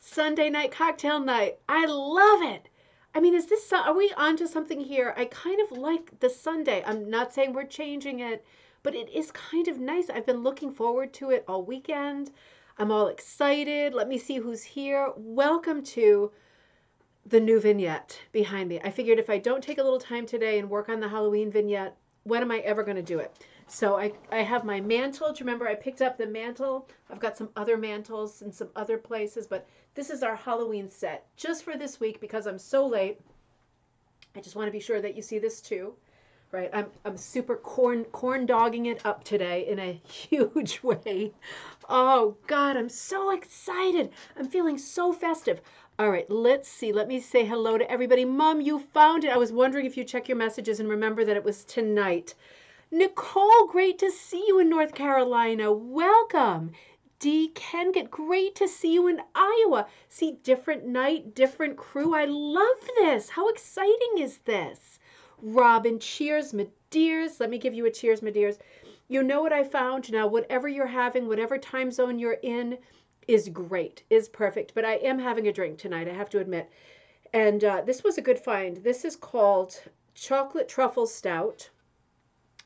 Sunday night cocktail night. I love it. I mean, is this, are we onto something here? I kind of like the Sunday. I'm not saying we're changing it, but it is kind of nice. I've been looking forward to it all weekend. I'm all excited. Let me see who's here. Welcome to the new vignette behind me. I figured if I don't take a little time today and work on the Halloween vignette, when am I ever going to do it? So I have my mantle. Do you remember I picked up the mantle? I've got some other mantles in some other places, but this is our Halloween set just for this week because I'm so late. I just want to be sure that you see this too. Right, I'm super corn dogging it up today in a huge way. Oh God, I'm so excited. I'm feeling so festive. All right, let's see. Let me say hello to everybody. Mom, you found it. I was wondering if you check your messages and remember that it was tonight. Nicole, great to see you in North Carolina. Welcome. D. Kenget, great to see you in Iowa. See, different night, different crew. I love this. How exciting is this? Robyn, cheers, my dears. Let me give you a cheers, my dears. You know what I found? Now, whatever you're having, whatever time zone you're in, is great, is perfect. But I am having a drink tonight, I have to admit. And this was a good find. This is called Chocolate Truffle Stout.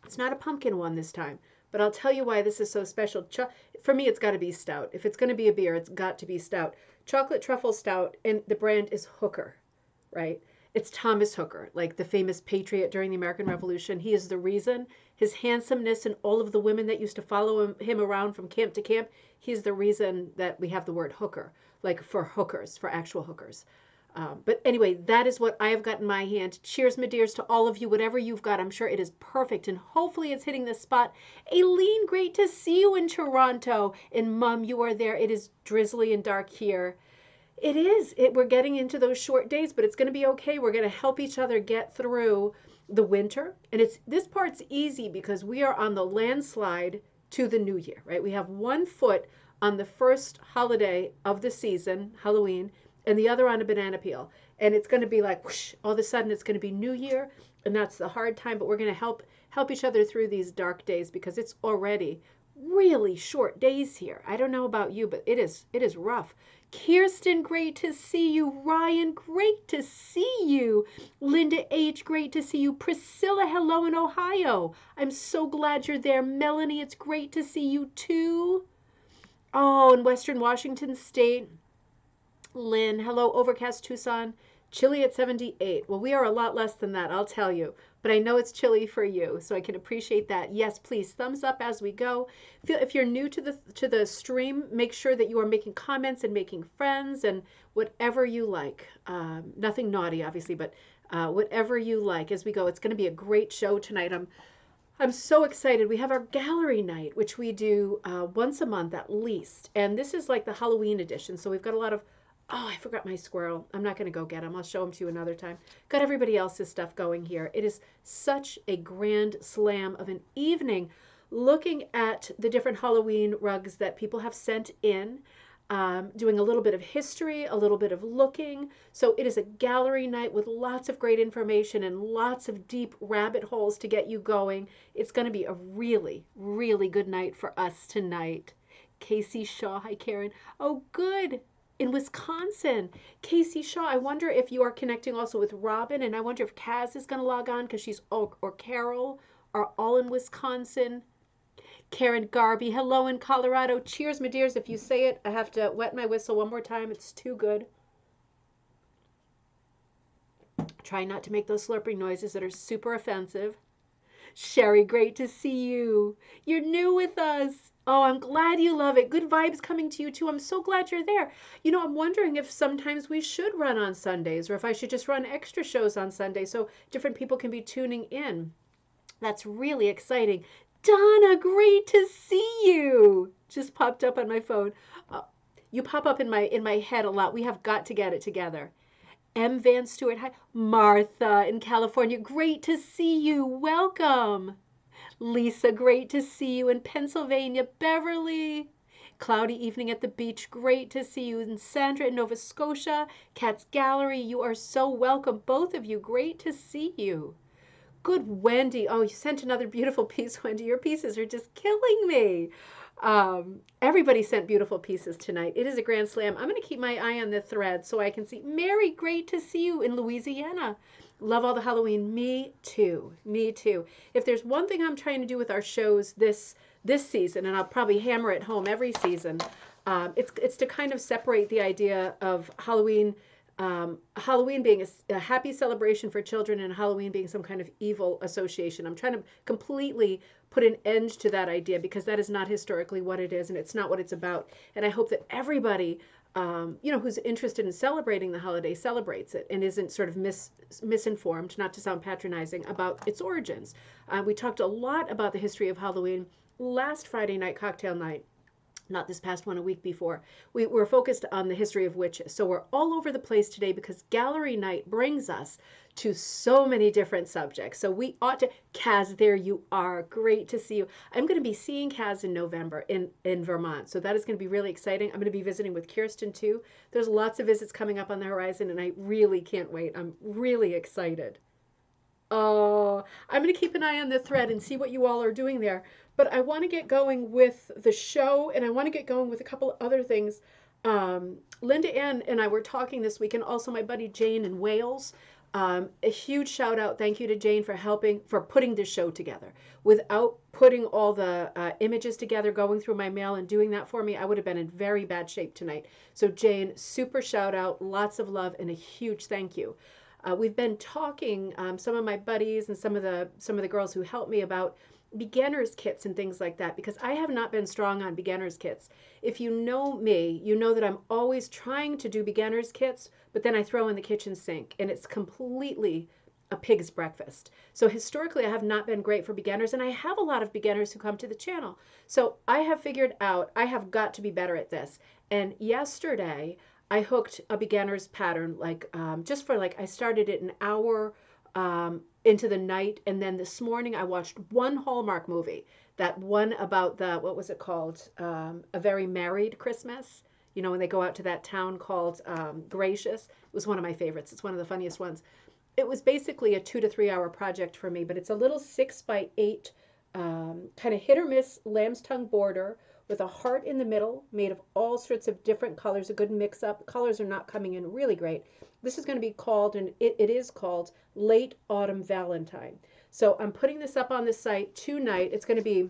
It's not a pumpkin one this time, but I'll tell you why this is so special. For me, it's got to be stout. If it's going to be a beer, it's got to be stout. Chocolate Truffle Stout, and the brand is Hooker, right? It's Thomas Hooker, like the famous patriot during the American Revolution. He is the reason. His handsomeness and all of the women that used to follow him around from camp to camp, he's the reason that we have the word hooker, like for hookers, for actual hookers. But anyway, that is what I have got in my hand. Cheers, my dears, to all of you. Whatever you've got, I'm sure it is perfect, and hopefully it's hitting the spot. Aileen, great to see you in Toronto. And Mom, you are there. It is drizzly and dark here. It is. We're getting into those short days, but it's going to be okay. We're going to help each other get through the winter. And this part's easy because we are on the landslide to the new year, right? We have one foot on the first holiday of the season, Halloween, and the other on a banana peel. And it's going to be like, whoosh, all of a sudden it's going to be New Year, and that's the hard time, but we're going to help each other through these dark days because it's already really short days here. I don't know about you, but it is rough. Kirsten, great to see you. Ryan, great to see you. Linda H, great to see you. Priscilla, hello in Ohio. I'm so glad you're there. Melanie, it's great to see you too. Oh, in Western Washington State. Lynn, hello, overcast Tucson. Chilly at 78. Well, we are a lot less than that, I'll tell you. But I know it's chilly for you, so I can appreciate that. Yes, please, thumbs up as we go. If you're new to the stream, make sure that you are making comments and making friends and whatever you like. Nothing naughty, obviously, but whatever you like as we go. It's going to be a great show tonight. I'm so excited. We have our gallery night, which we do once a month at least. And this is like the Halloween edition, so we've got a lot of. Oh, I forgot my squirrel. I'm not going to go get him. I'll show him to you another time. Got everybody else's stuff going here. It is such a grand slam of an evening looking at the different Halloween rugs that people have sent in, doing a little bit of history, a little bit of looking. So it is a gallery night with lots of great information and lots of deep rabbit holes to get you going. It's going to be a really, really good night for us tonight. Casey Shaw, hi Karen. Oh, good. In Wisconsin. Casey Shaw, I wonder if you are connecting also with Robyn, and I wonder if Kaz is going to log on because she's, or Carol are all in Wisconsin. Karen Garby, hello in Colorado. Cheers, my dears. If you say it, I have to wet my whistle one more time. It's too good. Try not to make those slurping noises that are super offensive. Sherry, great to see you. You're new with us. Oh, I'm glad you love it. Good vibes coming to you too. I'm so glad you're there. You know, I'm wondering if sometimes we should run on Sundays or if I should just run extra shows on Sunday so different people can be tuning in. That's really exciting. Donna, great to see you. Just popped up on my phone. You pop up in my head a lot. We have got to get it together. M. Van Stewart, hi. Martha in California, great to see you. Welcome. Lisa, great to see you in Pennsylvania. Beverly, cloudy evening at the beach, great to see you. And Sandra in Nova Scotia, Cat's Gallery, you are so welcome. Both of you, great to see you. Good, Wendy. Oh, you sent another beautiful piece, Wendy. Your pieces are just killing me. Everybody sent beautiful pieces tonight. It is a grand slam. I'm going to keep my eye on the thread so I can see. Mary, great to see you in Louisiana. Love all the Halloween. Me too. Me too. If there's one thing I'm trying to do with our shows this season, and I'll probably hammer it home every season, it's to kind of separate the idea of Halloween being a happy celebration for children and Halloween being some kind of evil association. I'm trying to completely put an end to that idea because that is not historically what it is and it's not what it's about. And I hope that everybody, who's interested in celebrating the holiday celebrates it and isn't sort of misinformed, not to sound patronizing, about its origins. We talked a lot about the history of Halloween last Friday night, cocktail night. Not this past one, a week before. We were focused on the history of witches. So we're all over the place today because gallery night brings us to so many different subjects. So we ought to, Kaz, there you are. Great to see you. I'm going to be seeing Kaz in November in Vermont. So that is going to be really exciting. I'm going to be visiting with Kirsten too. There's lots of visits coming up on the horizon and I really can't wait. I'm really excited. Oh, I'm going to keep an eye on the thread and see what you all are doing there. But I want to get going with the show and I want to get going with a couple of other things. Linda Ann and I were talking this week, and also my buddy Jane in Wales. A huge shout out, thank you to Jane for putting this show together. Without putting all the images together, going through my mail and doing that for me, I would have been in very bad shape tonight. So Jane, super shout out, lots of love, and a huge thank you. We've been talking, some of my buddies and some of the girls who helped me, about beginners kits and things like that, because I have not been strong on beginners kits. If you know me, you know that I'm always trying to do beginners kits, but then I throw in the kitchen sink and it's completely a pig's breakfast. So historically I have not been great for beginners, and I have a lot of beginners who come to the channel. So I have figured out I have got to be better at this. And yesterday I hooked a beginner's pattern, just for I started it an hour into the night, and then this morning I watched one Hallmark movie, that one about what was it called? A Very Married Christmas. You know, when they go out to that town called Gracious. It was one of my favorites. It's one of the funniest ones. It was basically a 2 to 3 hour project for me, but it's a little 6x8 kind of hit or miss lamb's tongue border with a heart in the middle, made of all sorts of different colors, a good mix up. Colors are not coming in really great. This is going to be called, and it is called, Late Autumn Valentine. So I'm putting this up on the site tonight. It's going to be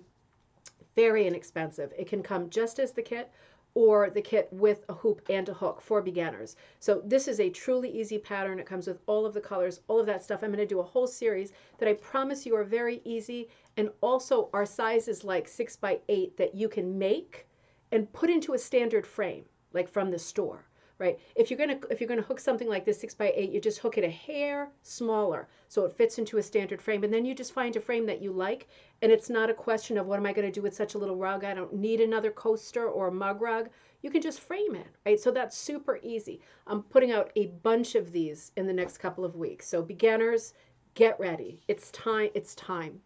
very inexpensive. It can come just as the kit, or the kit with a hoop and a hook for beginners. So this is a truly easy pattern. It comes with all of the colors, all of that stuff. I'm going to do a whole series that I promise you are very easy, and also our size is like 6x8 that you can make and put into a standard frame, like from the store. Right? If you're gonna hook something like this 6x8, you just hook it a hair smaller so it fits into a standard frame, and then you just find a frame that you like, and it's not a question of what am I going to do with such a little rug. I don't need another coaster or a mug rug. You can just frame it, right? So that's super easy. I'm putting out a bunch of these in the next couple of weeks. So beginners, get ready. It's time. It's time.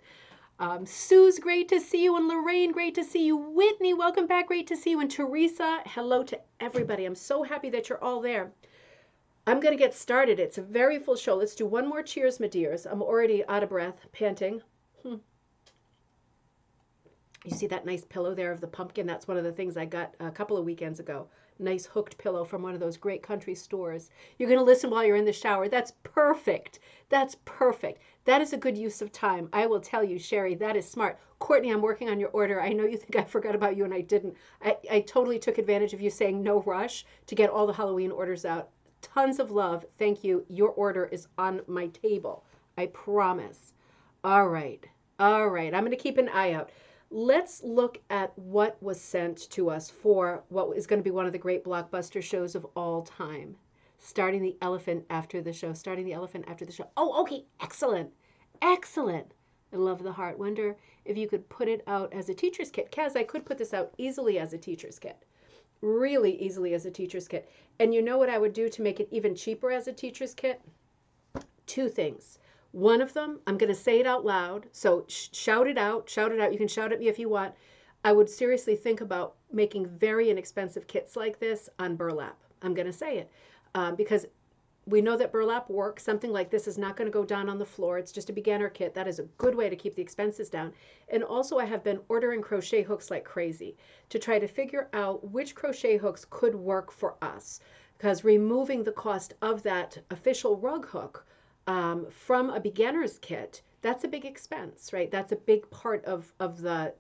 Sue's great to see you, and Lorraine, great to see you. Whitney, welcome back, great to see you. And Teresa, hello to everybody. I'm so happy that you're all there. I'm going to get started. It's a very full show. Let's do one more cheers, my dears. I'm already out of breath, panting. You see that nice pillow there of the pumpkin? That's one of the things I got a couple of weekends ago. Nice hooked pillow from one of those great country stores. You're going to listen while you're in the shower. That's perfect. That's perfect. That is a good use of time. I will tell you, Sherry, that is smart. Courtney, I'm working on your order. I know you think I forgot about you, and I didn't. I totally took advantage of you saying no rush to get all the Halloween orders out. Tons of love. Thank you. Your order is on my table. I promise. All right. All right. I'm going to keep an eye out. Let's look at what was sent to us for what is going to be one of the great blockbuster shows of all time. Starting the elephant after the show. Starting the elephant after the show. Oh, okay. Excellent. Excellent. I love the heart. Wonder if you could put it out as a teacher's kit. Kaz, I could put this out easily as a teacher's kit. Really easily as a teacher's kit. And you know what I would do to make it even cheaper as a teacher's kit? Two things. One of them, I'm going to say it out loud, so shout it out, shout it out. You can shout at me if you want. I would seriously think about making very inexpensive kits like this on burlap. I'm going to say it because We know that burlap works. Something like this is not going to go down on the floor. It's just a beginner kit. That is a good way to keep the expenses down. And also I have been ordering crochet hooks like crazy to try to figure out which crochet hooks could work for us, because removing the cost of that official rug hook from a beginner's kit, that's a big expense, right? That's a big part of the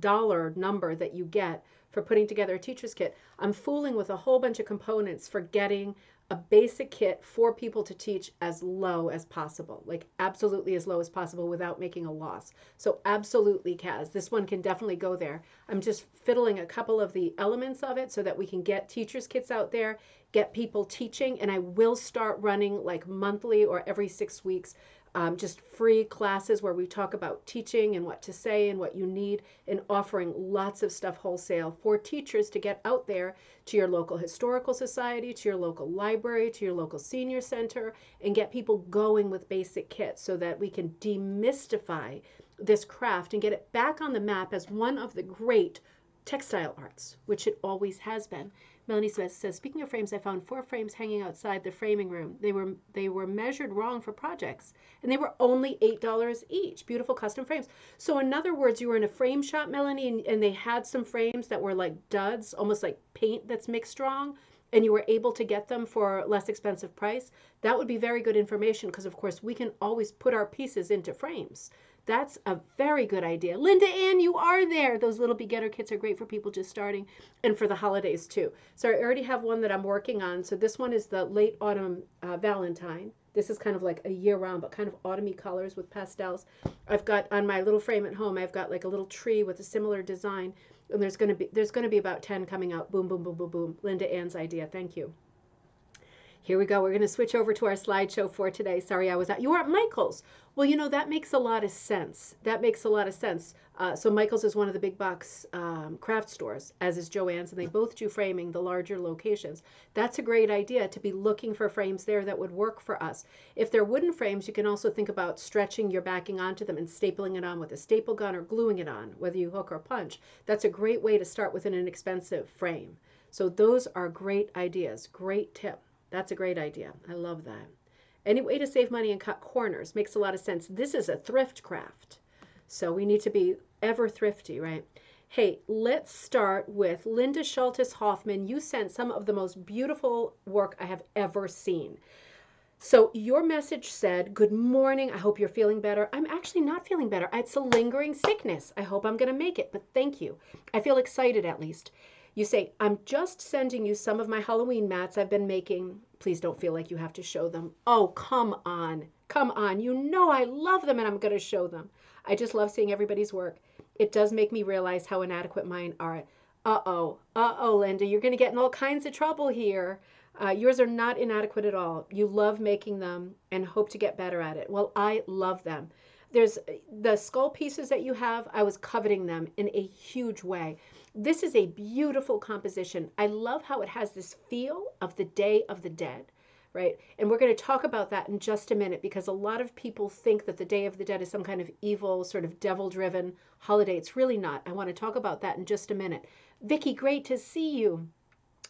dollar number that you get for putting together a teacher's kit. I'm fooling with a whole bunch of components for getting a basic kit for people to teach as low as possible, like absolutely as low as possible without making a loss. So absolutely, Kaz, this one can definitely go there. I'm just fiddling a couple of the elements of it so that we can get teachers kits out there, get people teaching, and I will start running like monthly or every 6 weeks, just free classes where we talk about teaching and what to say and what you need, and offering lots of stuff wholesale for teachers to get out there to your local historical society, to your local library, to your local senior center, and get people going with basic kits so that we can demystify this craft and get it back on the map as one of the great textile arts, which it always has been. Melanie Smith says, speaking of frames, I found 4 frames hanging outside the framing room. They were measured wrong for projects, and they were only $8 each. Beautiful custom frames. So in other words, you were in a frame shop, Melanie, and they had some frames that were like duds, almost like paint that's mixed wrong, and you were able to get them for a less expensive price. That would be very good information because, of course, we can always put our pieces into frames. That's a very good idea. Linda Ann, you are there. Those little beginner kits are great for people just starting and for the holidays too. So I already have one that I'm working on. So this one is the late autumn Valentine. This is kind of like a year round, but kind of autumny colors with pastels. I've got on my little frame at home, I've got like a little tree with a similar design. And there's going to be about 10 coming out. Boom, boom, boom, boom, boom. Linda Ann's idea. Thank you. Here we go. We're going to switch over to our slideshow for today. Sorry, I was out. You are at Michael's. Well, you know, that makes a lot of sense. That makes a lot of sense. So Michael's is one of the big box craft stores, as is Joann's, and they both do framing, the larger locations. That's a great idea to be looking for frames there that would work for us. If they're wooden frames, you can also think about stretching your backing onto them and stapling it on with a staple gun or gluing it on, whether you hook or punch. That's a great way to start with an inexpensive frame. So those are great ideas. Great tip. That's a great idea. I love that. Any way to save money and cut corners makes a lot of sense. This is a thrift craft, so we need to be ever thrifty, right? Hey, let's start with Linda Schultes Hoffman. You sent some of the most beautiful work I have ever seen. So your message said, good morning. I hope you're feeling better. I'm actually not feeling better. It's a lingering sickness. I hope I'm going to make it, but thank you. I feel excited at least. You say, I'm just sending you some of my Halloween mats I've been making. Please don't feel like you have to show them. Oh, come on. Come on. You know I love them and I'm going to show them. I just love seeing everybody's work. It does make me realize how inadequate mine are. Uh-oh, Linda, you're going to get in all kinds of trouble here. Yours are not inadequate at all. You love making them and hope to get better at it. Well, I love them. There's the skull pieces that you have. I was coveting them in a huge way. This is a beautiful composition. I love how it has this feel of the Day of the Dead, right? And we're going to talk about that in just a minute because a lot of people think that the Day of the Dead is some kind of evil, sort of devil-driven holiday. It's really not. I want to talk about that in just a minute. Vicki, great to see you.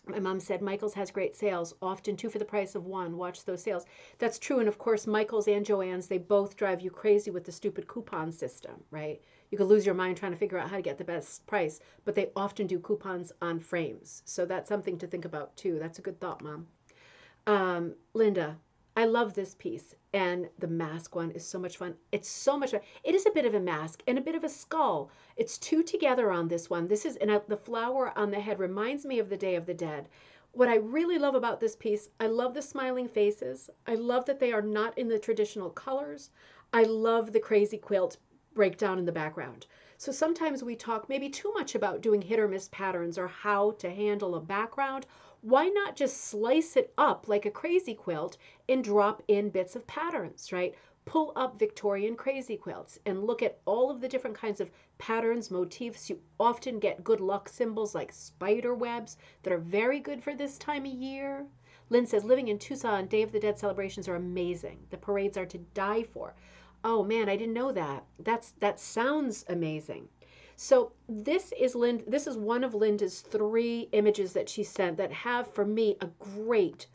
My mom said Michael's has great sales, often 2 for the price of 1. Watch those sales. That's true. And of course, Michael's and Joann's, they both drive you crazy with the stupid coupon system, right? You could lose your mind trying to figure out how to get the best price, but they often do coupons on frames. So that's something to think about too. That's a good thought, Mom. Linda, I love this piece, and the mask one is so much fun. It's so much fun. It is a bit of a mask and a bit of a skull. It's 2 together on this one. This is, and the flower on the head reminds me of the Day of the Dead. What I really love about this piece, I love the smiling faces. I love that they are not in the traditional colors. I love the crazy quilt breakdown in the background. So sometimes we talk maybe too much about doing hit or miss patterns or how to handle a background. Why not just slice it up like a crazy quilt and drop in bits of patterns, right? Pull up Victorian crazy quilts and look at all of the different kinds of patterns, motifs. You often get good luck symbols like spider webs that are very good for this time of year. Lynn says, living in Tucson, Day of the Dead celebrations are amazing. The parades are to die for. Oh man, I didn't know that. That sounds amazing. So this is one of Linda's 3 images that she sent that have for me a great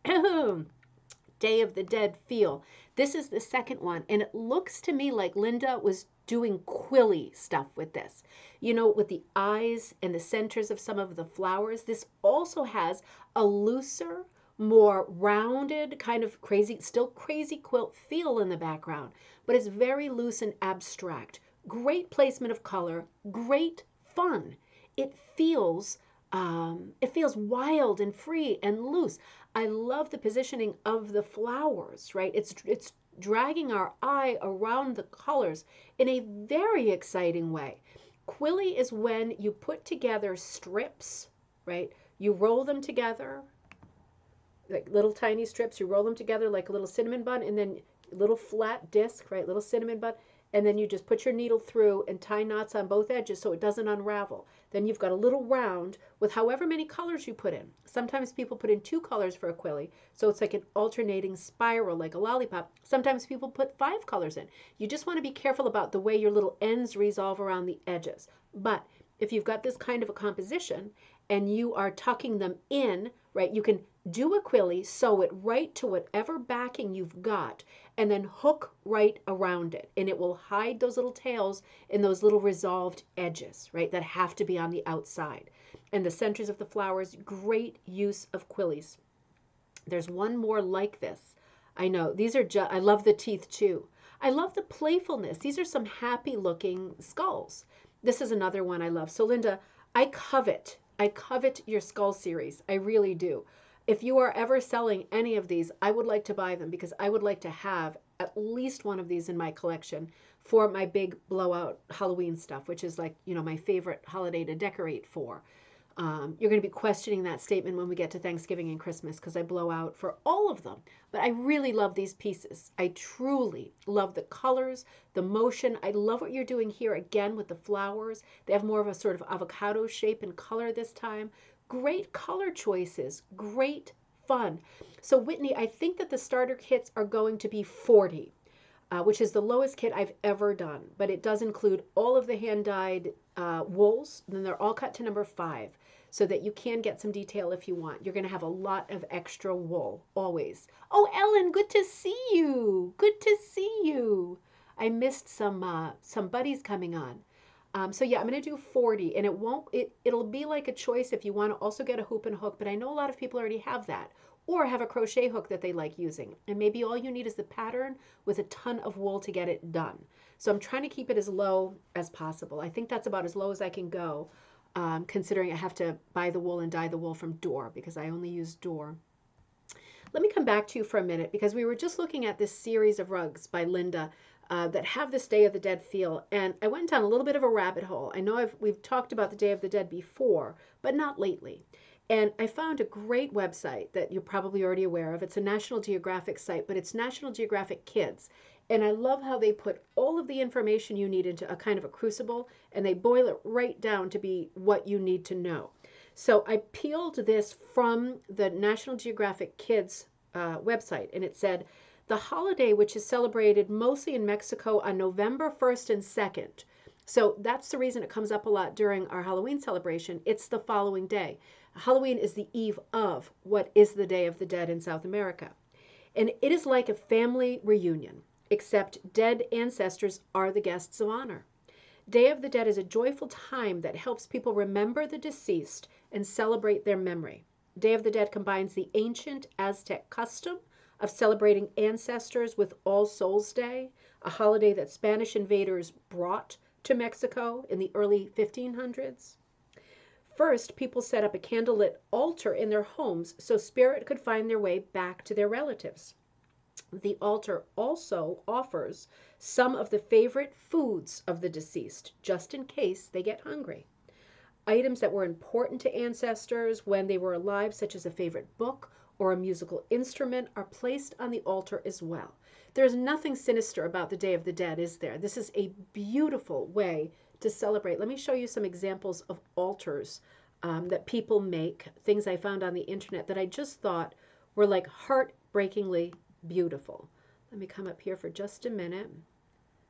Day of the Dead feel. This is the second one, and it looks to me like Linda was doing Quilly stuff with this. You know, with the eyes and the centers of some of the flowers. This also has a looser, more rounded, kind of crazy, still crazy quilt feel in the background, but it's very loose and abstract. Great placement of color, great fun. It feels it feels wild and free and loose. I love the positioning of the flowers, right? It's dragging our eye around the colors in a very exciting way. Quilly is when you put together strips, right? You roll them together like little tiny strips. You roll them together like a little cinnamon bun, and then a little flat disc, right? Little cinnamon bun. And then you just put your needle through and tie knots on both edges so it doesn't unravel. Then you've got a little round with however many colors you put in. Sometimes people put in 2 colors for a quilly, so it's like an alternating spiral, like a lollipop. Sometimes people put 5 colors in. You just want to be careful about the way your little ends resolve around the edges. But if you've got this kind of a composition and you are tucking them in, right, you can do a quilly, sew it right to whatever backing you've got, and then hook right around it. And it will hide those little tails and those little resolved edges, right, that have to be on the outside. And the centers of the flowers, great use of quillies. There's one more like this. I know, these are I love the teeth too. I love the playfulness. These are some happy looking skulls. This is another one I love. So Linda, I covet your skull series. I really do. If you are ever selling any of these, I would like to buy them because I would like to have at least one of these in my collection for my big blowout Halloween stuff, which is like, you know, my favorite holiday to decorate for. You're going to be questioning that statement when we get to Thanksgiving and Christmas because I blow out for all of them. But I really love these pieces. I truly love the colors, the motion. I love what you're doing here again with the flowers. They have more of a sort of avocado shape and color this time. Great color choices, great fun. So Whitney, I think that the starter kits are going to be 40, which is the lowest kit I've ever done. But it does include all of the hand-dyed wools, and then they're all cut to number 5 so that you can get some detail if you want. You're going to have a lot of extra wool, always. Oh, Ellen, good to see you. Good to see you. I missed some buddies coming on. So yeah, I'm going to do 40, and it'll be like a choice if you want to also get a hoop and hook, but I know a lot of people already have that or have a crochet hook that they like using. And maybe all you need is the pattern with a ton of wool to get it done. So I'm trying to keep it as low as possible. I think that's about as low as I can go, considering I have to buy the wool and dye the wool from Door because I only use Door. Let me come back to you for a minute because we were just looking at this series of rugs by Linda that have this Day of the Dead feel, and I went down a little bit of a rabbit hole. I know we've talked about the Day of the Dead before, but not lately. And I found a great website that you're probably already aware of. It's a National Geographic site, but it's National Geographic Kids. And I love how they put all of the information you need into a kind of a crucible, and they boil it right down to be what you need to know. So I peeled this from the National Geographic Kids website, and it said, the holiday, which is celebrated mostly in Mexico on November 1st and 2nd. So that's the reason it comes up a lot during our Halloween celebration. It's the following day. Halloween is the eve of what is the Day of the Dead in South America. And it is like a family reunion, except dead ancestors are the guests of honor. Day of the Dead is a joyful time that helps people remember the deceased and celebrate their memory. Day of the Dead combines the ancient Aztec custom of celebrating ancestors with All Souls Day, a holiday that Spanish invaders brought to Mexico in the early 1500s. First, people set up a candlelit altar in their homes so spirit could find their way back to their relatives. The altar also offers some of the favorite foods of the deceased, just in case they get hungry. Items that were important to ancestors when they were alive, such as a favorite book or a musical instrument, are placed on the altar as well. There's nothing sinister about the Day of the Dead, is there? This is a beautiful way to celebrate. Let me show you some examples of altars that people make, things I found on the internet that I just thought were like heartbreakingly beautiful. Let me come up here for just a minute.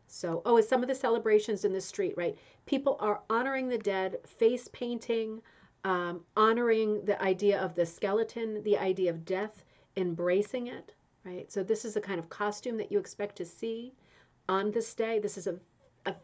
So, it's some of the celebrations in the street, right? People are honoring the dead, face painting, honoring the idea of the skeleton, the idea of death embracing it, right? So this is the kind of costume that you expect to see on this day. This is a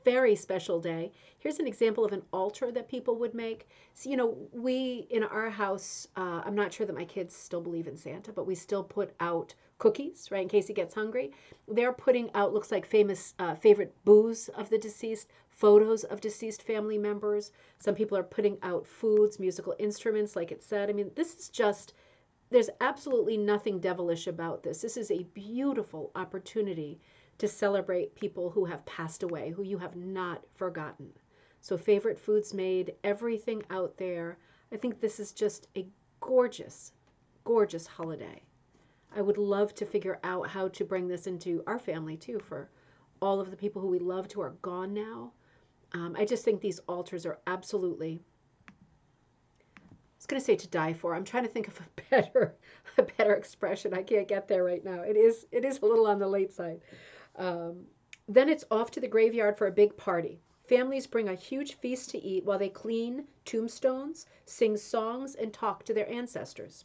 very special day. Here's an example of an altar that people would make. So, we in our house, I'm not sure that my kids still believe in Santa, but we still put out cookies, right, in case he gets hungry. They're putting out, looks like famous favorite booze of the deceased, photos of deceased family members. Some people are putting out foods, musical instruments, like it said. I mean, this is just, there's absolutely nothing devilish about this. This is a beautiful opportunity to celebrate people who have passed away, who you have not forgotten. So favorite foods made, everything out there. I think this is just a gorgeous, gorgeous holiday. I would love to figure out how to bring this into our family too, for all of the people who we loved who are gone now. I just think these altars are absolutely, I was going to say to die for. I'm trying to think of a better expression. I can't get there right now. It is a little on the late side. Then it's off to the graveyard for a big party. Families bring a huge feast to eat while they clean tombstones, sing songs, and talk to their ancestors.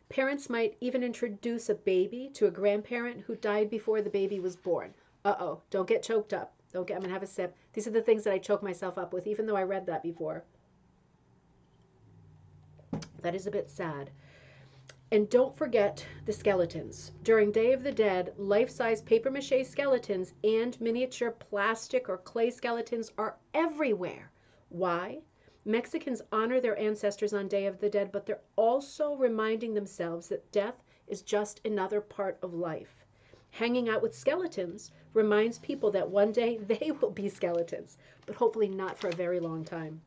Parents might even introduce a baby to a grandparent who died before the baby was born. Uh-oh, don't get choked up. I'm going to have a sip. These are the things that I choke myself up with, even though I read that before. That is a bit sad. And don't forget the skeletons. During Day of the Dead, life-size papier-mâché skeletons and miniature plastic or clay skeletons are everywhere. Why? Mexicans honor their ancestors on Day of the Dead, but they're also reminding themselves that death is just another part of life. Hanging out with skeletons reminds people that one day they will be skeletons, but hopefully not for a very long time.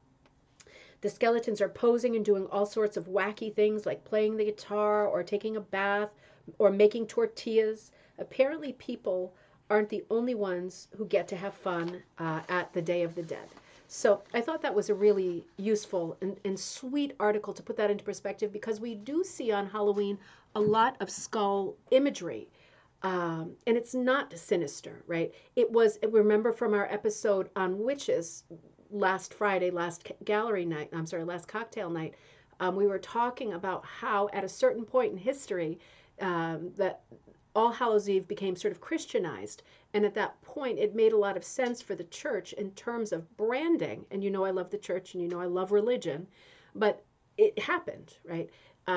The skeletons are posing and doing all sorts of wacky things like playing the guitar or taking a bath or making tortillas. Apparently, people aren't the only ones who get to have fun at the Day of the Dead. So I thought that was a really useful and sweet article to put that into perspective, because we do see on Halloween a lot of skull imagery. And it's not sinister, right? It was, remember from our episode on witches, last Friday, last cocktail night, we were talking about how at a certain point in history that All Hallows Eve became sort of Christianized. And at that point, it made a lot of sense for the church in terms of branding. And I love the church and I love religion, but it happened, right?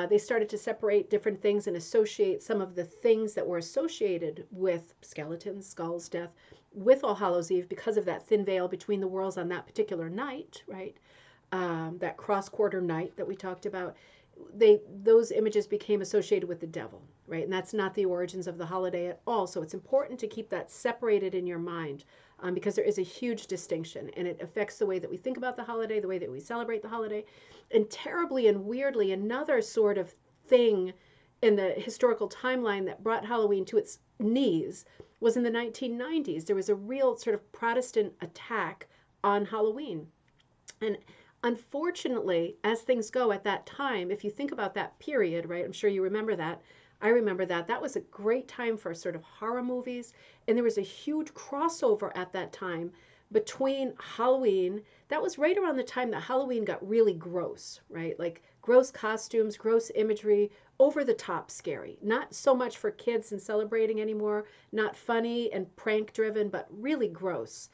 They started to separate different things and associate some of the things that were associated with skeletons, skulls, death, with All Hallows Eve because of that thin veil between the worlds on that particular night, right? That cross-quarter night that we talked about. Those images became associated with the devil, right? And that's not the origins of the holiday at all. So it's important to keep that separated in your mind, because there is a huge distinction, and it affects the way that we think about the holiday, the way that we celebrate the holiday. And terribly and weirdly, another sort of thing in the historical timeline that brought Halloween to its knees was in the 1990s. There was a real sort of Protestant attack on Halloween. And unfortunately, as things go at that time, if you think about that period, right, I'm sure you remember that. I remember that. That was a great time for sort of horror movies. And there was a huge crossover at that time between Halloween. That was right around the time that Halloween got really gross, right? Like gross costumes, gross imagery, over the top scary. Not so much for kids and celebrating anymore, not funny and prank driven, but really gross.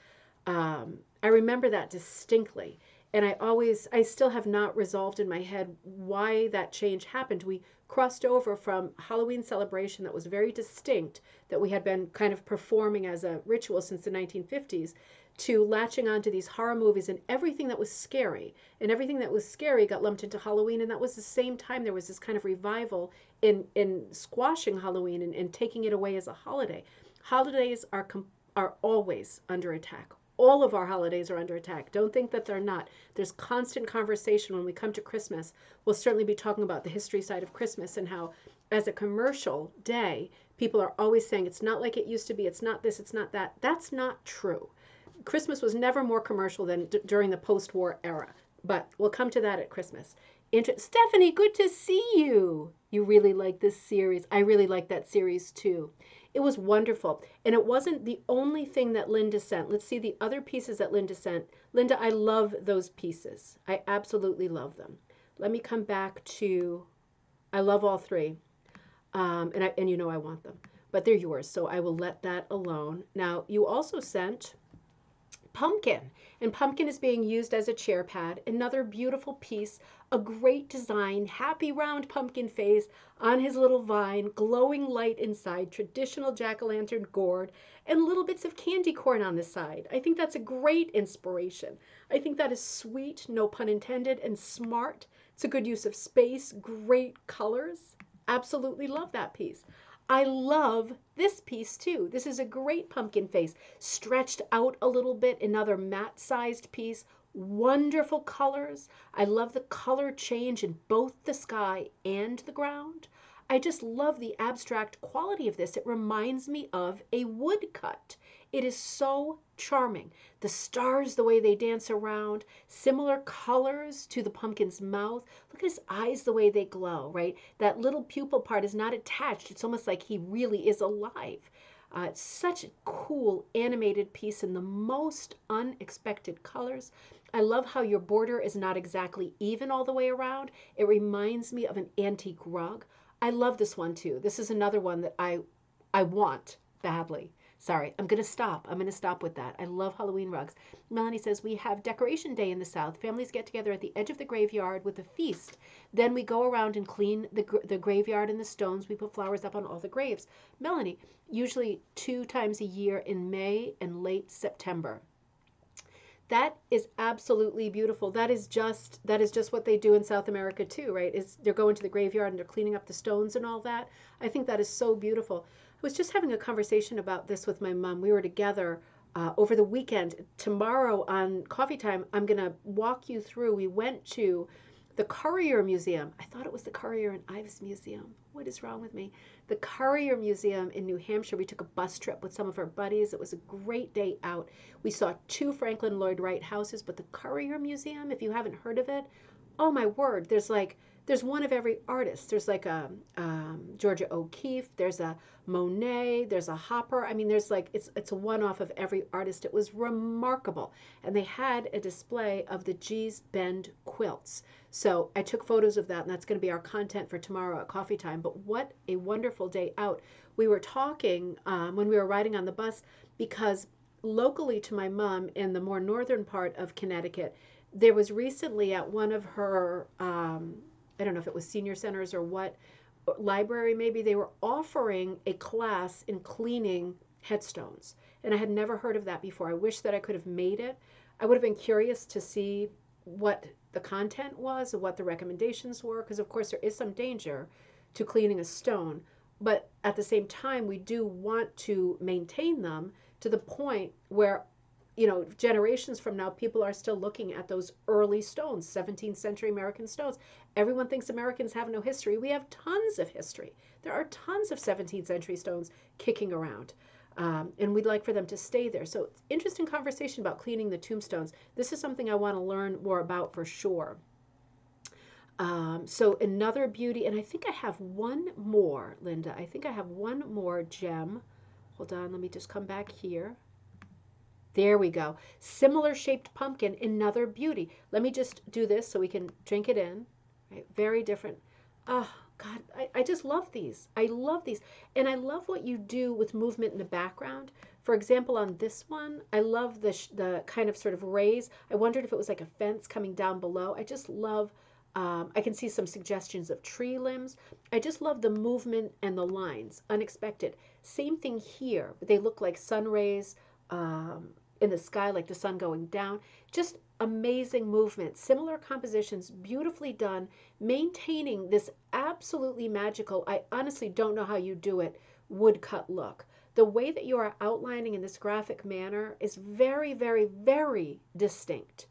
I remember that distinctly. And I still have not resolved in my head why that change happened. We crossed over from Halloween celebration that was very distinct, that we had been kind of performing as a ritual since the 1950s, to latching onto these horror movies and everything that was scary. And everything that was scary got lumped into Halloween. And that was the same time there was this kind of revival in squashing Halloween and taking it away as a holiday. Holidays are always under attack. All of our holidays are under attack. Don't think that they're not. There's constant conversation when we come to Christmas. We'll certainly be talking about the history side of Christmas and how, as a commercial day, people are always saying it's not like it used to be. It's not this, it's not that. That's not true. Christmas was never more commercial than during the post-war era. But we'll come to that at Christmas. Stephanie, good to see you. You really like this series. I really like that series too. It was wonderful. And it wasn't the only thing that Linda sent. Let's see the other pieces that Linda sent. Linda, I love those pieces. I absolutely love them. Let me come back to, I love all three. And you know I want them, but they're yours, so I will let that alone. Now, you also sent pumpkin, and pumpkin is being used as a chair pad. Another beautiful piece, a great design, happy round pumpkin face on his little vine, glowing light inside, traditional jack-o'-lantern gourd, and little bits of candy corn on the side. I think that's a great inspiration. I think that is sweet, no pun intended, and smart. It's a good use of space, great colors. Absolutely love that piece. I love this piece too. This is a great pumpkin face, stretched out a little bit, another matte sized piece. Wonderful colors. I love the color change in both the sky and the ground. I just love the abstract quality of this. It reminds me of a woodcut. It is so charming. The stars, the way they dance around, similar colors to the pumpkin's mouth. Look at his eyes, the way they glow, right? That little pupil part is not attached. It's almost like he really is alive. It's such a cool animated piece in the most unexpected colors. I love how your border is not exactly even all the way around. It reminds me of an antique rug. I love this one too. This is another one that I want badly. Sorry, I'm going to stop. I'm going to stop with that. I love Halloween rugs. Melanie says, we have Decoration Day in the South. Families get together at the edge of the graveyard with a feast. Then we go around and clean the graveyard and the stones. We put flowers up on all the graves. Melanie, usually 2 times a year in May and late September. That is absolutely beautiful. That is just what they do in South America too, right? Is they're going to the graveyard and they're cleaning up the stones and all that. I think that is so beautiful. I was just having a conversation about this with my mom. We were together over the weekend. Tomorrow on Coffee Time, I'm going to walk you through. We went to the Currier Museum. I thought it was the Currier and Ives Museum. What is wrong with me? The Currier Museum in New Hampshire. We took a bus trip with some of our buddies. It was a great day out. We saw 2 Franklin Lloyd Wright houses, but the Currier Museum, if you haven't heard of it, oh my word, there's one of every artist. There's like a Georgia O'Keeffe, there's a Monet, there's a Hopper. I mean, there's like it's a one-off of every artist. It was remarkable, and they had a display of the Gee's Bend quilts. So I took photos of that, and that's going to be our content for tomorrow at Coffee Time. But what a wonderful day out! We were talking when we were riding on the bus because locally to my mom in the more northern part of Connecticut, there was recently at one of her I don't know if it was senior centers or what, library maybe, they were offering a class in cleaning headstones. And I had never heard of that before. I wish that I could have made it. I would have been curious to see what the content was and what the recommendations were, because of course there is some danger to cleaning a stone. But at the same time, we do want to maintain them to the point where generations from now, people are still looking at those early stones, 17th century American stones. Everyone thinks Americans have no history. We have tons of history. There are tons of 17th century stones kicking around. And we'd like for them to stay there. So, interesting conversation about cleaning the tombstones. This is something I want to learn more about for sure. So another beauty, and I think I have one more, Linda. I think I have one more gem. Hold on, let me just come back here. There we go. Similar shaped pumpkin, another beauty. Let me just do this so we can drink it in. Right? Very different. Oh, God, I just love these. I love these. And I love what you do with movement in the background. For example, on this one, I love the kind of sort of rays. I wondered if it was like a fence coming down below. I just love, I can see some suggestions of tree limbs. I just love the movement and the lines. Unexpected. Same thing here. They look like sun rays. In the sky, like the sun going down. Just amazing movement, similar compositions, beautifully done, maintaining this absolutely magical, I honestly don't know how you do it, woodcut look. The way that you are outlining in this graphic manner is very, very, very distinct.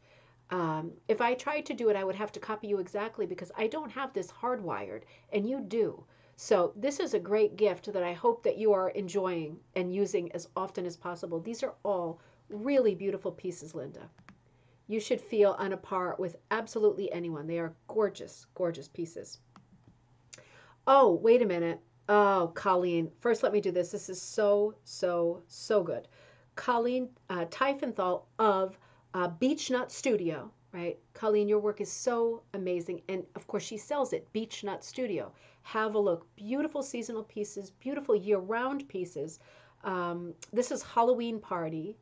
If I tried to do it, I would have to copy you exactly because I don't have this hardwired, and you do. So this is a great gift that I hope that you are enjoying and using as often as possible. These are all really beautiful pieces, Linda. You should feel on a par with absolutely anyone. They are gorgeous, gorgeous pieces. Oh, wait a minute. Oh, Colleen. First, let me do this. This is so, so, so good. Colleen Tiefenthal of Beech Nut Studio. right? Colleen, your work is so amazing. And of course, she sells it, Beech Nut Studio. Have a look. Beautiful seasonal pieces, beautiful year round pieces. This is Halloween Party.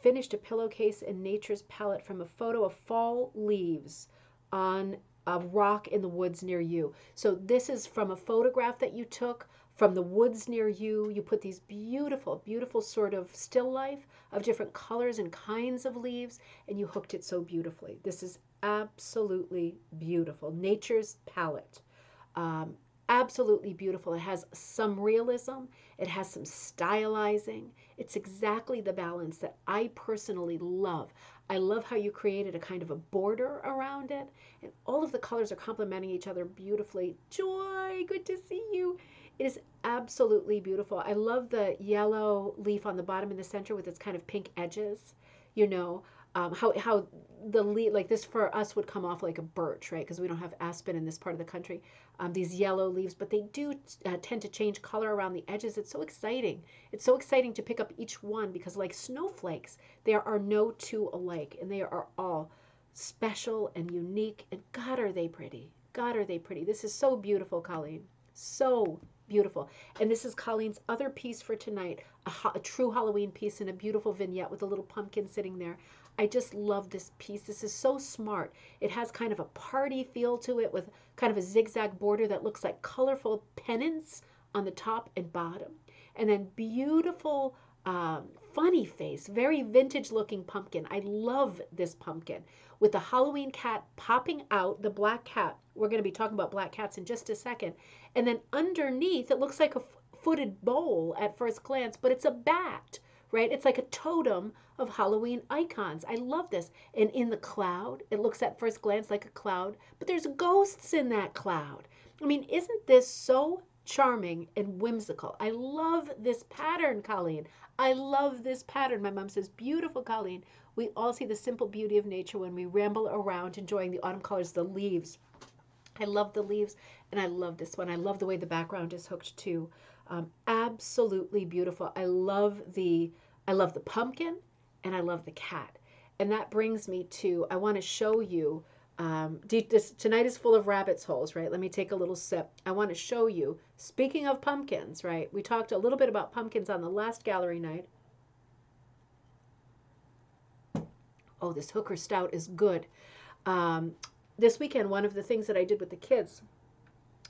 Finished a pillowcase in nature's palette from a photo of fall leaves on a rock in the woods near you. So this is from a photograph that you took from the woods near you. You put these beautiful, beautiful sort of still life of different colors and kinds of leaves, and you hooked it so beautifully. This is absolutely beautiful. Nature's palette. Um, Absolutely beautiful. It has some realism, it has some stylizing. It's exactly the balance that I personally love. I love how you created a kind of a border around it, and all of the colors are complementing each other beautifully. Joy, good to see you. It is absolutely beautiful. I love the yellow leaf on the bottom in the center with its kind of pink edges. You know, how the leaf like this for us would come off like a birch, right? Because we don't have aspen in this part of the country. These yellow leaves, but they do tend to change color around the edges. It's so exciting. It's so exciting to pick up each one because, like snowflakes, there are no two alike, and they are all special and unique. And God, are they pretty? God, are they pretty? This is so beautiful, Colleen. So beautiful. And this is Colleen's other piece for tonight, a true Halloween piece in a beautiful vignette with a little pumpkin sitting there. I just love this piece. This is so smart. It has kind of a party feel to it with kind of a zigzag border that looks like colorful pennants on the top and bottom. And then beautiful, funny face, very vintage looking pumpkin. I love this pumpkin with the Halloween cat popping out, the black cat. We're going to be talking about black cats in just a second. And then underneath, it looks like a footed bowl at first glance, but it's a bat, right? It's like a totem of Halloween icons. I love this. And in the cloud, it looks at first glance like a cloud, but there's ghosts in that cloud. I mean, isn't this so charming and whimsical? I love this pattern, Colleen. I love this pattern. My mom says, beautiful, Colleen. We all see the simple beauty of nature when we ramble around enjoying the autumn colors, the leaves. I love the leaves, and I love this one. I love the way the background is hooked too. Absolutely beautiful. I love the pumpkin, and I love the cat. And that brings me to I want to show you. Tonight is full of rabbit's holes, right? Let me take a little sip. I want to show you. Speaking of pumpkins, right? We talked a little bit about pumpkins on the last gallery night. Oh, this Hooker Stout is good. Um, this weekend, one of the things that I did with the kids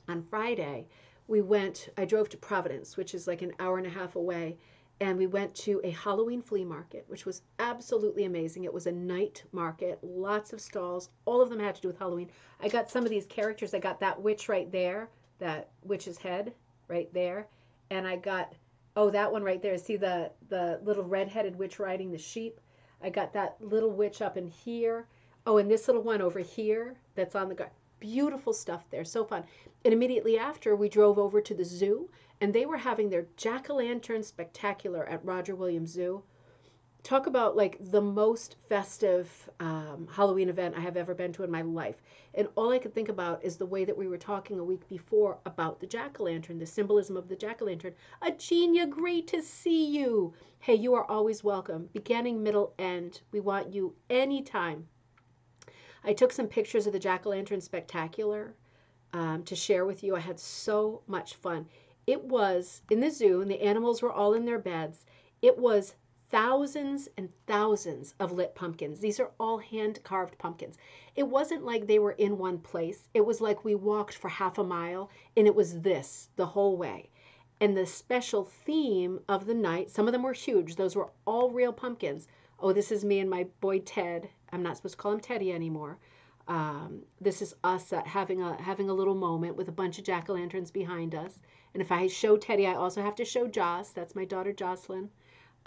on Friday, I drove to Providence, which is like an hour and a half away, and we went to a Halloween flea market, which was absolutely amazing. It was a night market, lots of stalls, all of them had to do with Halloween. I got some of these characters. I got that witch right there, that witch's head right there, and I got, oh, that one right there. See the little red-headed witch riding the sheep? I got that little witch up in here. Oh, and this little one over here that's on the ground. Beautiful stuff there, so fun. And immediately after, we drove over to the zoo, and they were having their jack-o'-lantern spectacular at Roger Williams Zoo. Talk about like the most festive Halloween event I have ever been to in my life. And all I could think about is the way that we were talking a week before about the jack-o'-lantern, the symbolism of the jack-o'-lantern. Agenia, great to see you. Hey, you are always welcome. Beginning, middle, end. We want you anytime. I took some pictures of the jack-o'-lantern spectacular to share with you. I had so much fun. It was in the zoo, and the animals were all in their beds. It was thousands and thousands of lit pumpkins. These are all hand-carved pumpkins. It wasn't like they were in one place. It was like we walked for half a mile, and it was this the whole way. And the special theme of the night, some of them were huge. Those were all real pumpkins. Oh, this is me and my boy Ted. I'm not supposed to call him Teddy anymore. This is us having a little moment with a bunch of jack-o'-lanterns behind us. And if I show Teddy, I also have to show Joss. That's my daughter Jocelyn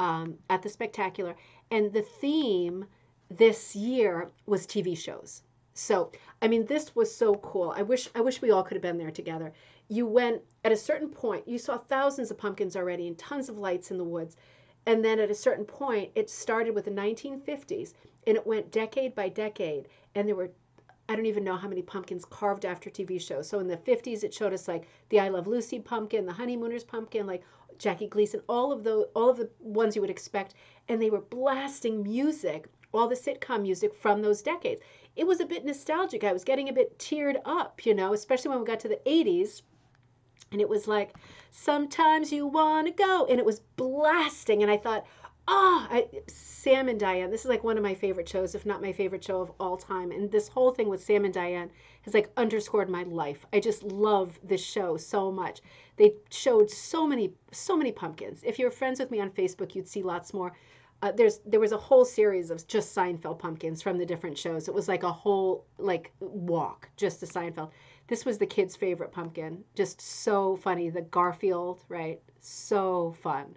at the spectacular. And the theme this year was TV shows. So, I mean, this was so cool. I wish we all could have been there together. You went at a certain point, you saw thousands of pumpkins already and tons of lights in the woods. And then at a certain point, it started with the 1950s, and it went decade by decade. And there were, I don't even know how many pumpkins carved after TV shows. So in the 50s, it showed us like the I Love Lucy pumpkin, the Honeymooners pumpkin, like Jackie Gleason, all of the ones you would expect. And they were blasting music all the sitcom music from those decades. It was a bit nostalgic. I was getting a bit teared up, especially when we got to the 80s. And it was like, sometimes you want to go. And it was blasting. And I thought, Sam and Diane, this is like one of my favorite shows, if not my favorite show of all time. And this whole thing with Sam and Diane has like underscored my life. I just love this show so much. They showed so many pumpkins. If you're friends with me on Facebook, you'd see lots more. There was a whole series of just Seinfeld pumpkins from the different shows. It was like a whole like walk just to Seinfeld. This was the kids' favorite pumpkin. Just so funny. The Garfield, right? So fun.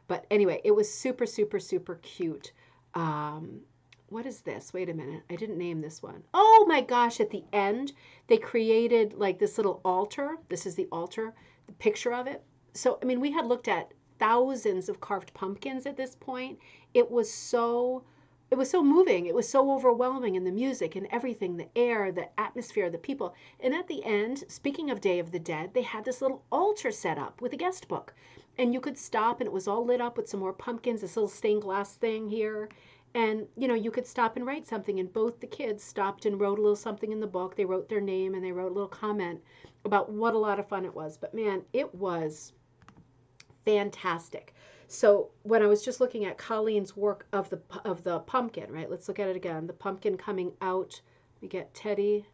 But anyway, it was super, super, super cute. Um, what is this? Wait a minute. I didn't name this one. Oh my gosh, at the end, they created like this little altar. This is the altar, the picture of it. So, I mean, we had looked at thousands of carved pumpkins at this point. It was so it was so moving. It was so overwhelming in the music and everything, the air, the atmosphere, the people. And at the end, speaking of Day of the Dead, they had this little altar set up with a guest book. And you could stop and it was all lit up with some more pumpkins, this little stained glass thing here. And you could stop and write something. And both the kids stopped and wrote a little something in the book. They wrote their name and they wrote a little comment about what a lot of fun it was. But man, it was fantastic. So when I was just looking at Colleen's work of the pumpkin, right? Let's look at it again. The pumpkin coming out. We get Teddy,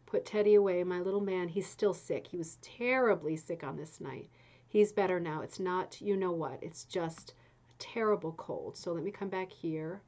put Teddy away, my little man. He's still sick. He was terribly sick on this night. He's better now. It's not, you know what? It's just a terrible cold. So let me come back here.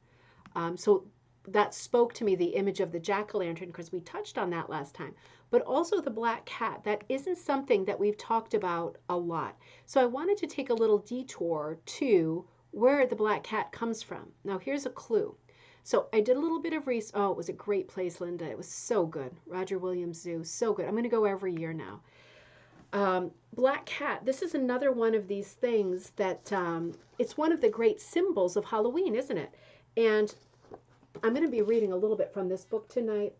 So that spoke to me, the image of the jack-o'-lantern, because we touched on that last time, but also the black cat. That isn't something that we've talked about a lot. So I wanted to take a little detour to where the black cat comes from. Now here's a clue. So I did a little bit of research. Oh, it was a great place, Linda. It was so good. Roger Williams Zoo, so good. I'm going to go every year now. Black cat, this is another one of these things that it's one of the great symbols of Halloween, isn't it? And I'm going to be reading a little bit from this book tonight.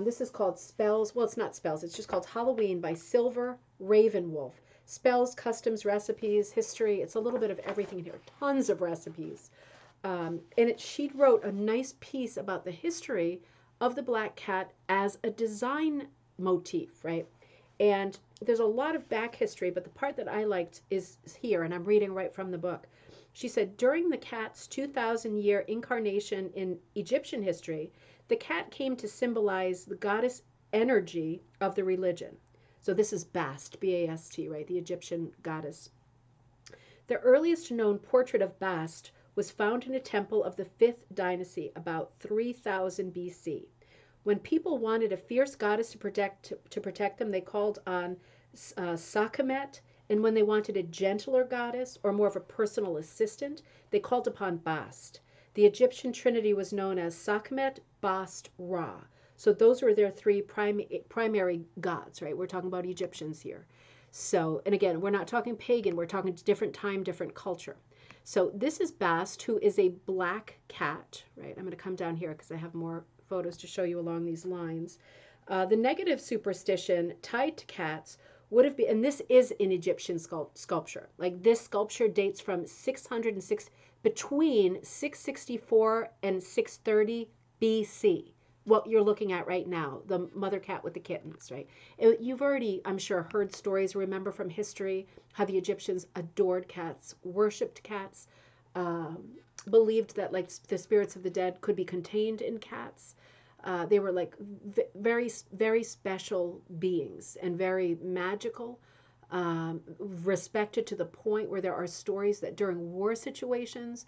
This is called Spells. Well, it's not Spells. It's just called Halloween by Silver Ravenwolf. Spells, customs, recipes, history. It's a little bit of everything in here. Tons of recipes. She wrote a nice piece about the history of the black cat as a design motif, right? And there's a lot of back history, but the part that I liked is here, and I'm reading right from the book. She said, during the cat's 2,000-year incarnation in Egyptian history, the cat came to symbolize the goddess energy of the religion. So this is Bast, B-A-S-T, right? The Egyptian goddess. The earliest known portrait of Bast was found in a temple of the 5th dynasty about 3000 BC. When people wanted a fierce goddess to protect them, they called on Sekhmet, and when they wanted a gentler goddess or more of a personal assistant, they called upon Bast. The Egyptian trinity was known as Sekhmet, Bast, Ra. So those were their three primary gods, right? We're talking about Egyptians here. So, and again, we're not talking pagan, we're talking different time, different culture. So this is Bast, who is a black cat, right? I'm going to come down here because I have more photos to show you along these lines. The negative superstition tied to cats would have been, and this is in Egyptian sculpture. Like this sculpture dates from 606, between 664 and 630 BC. What you're looking at right now, the mother cat with the kittens, right? You've already, I'm sure, heard stories, remember from history, how the Egyptians adored cats, worshipped cats, believed that like the spirits of the dead could be contained in cats. They were like very, very special beings and very magical, respected to the point where there are stories that during war situations,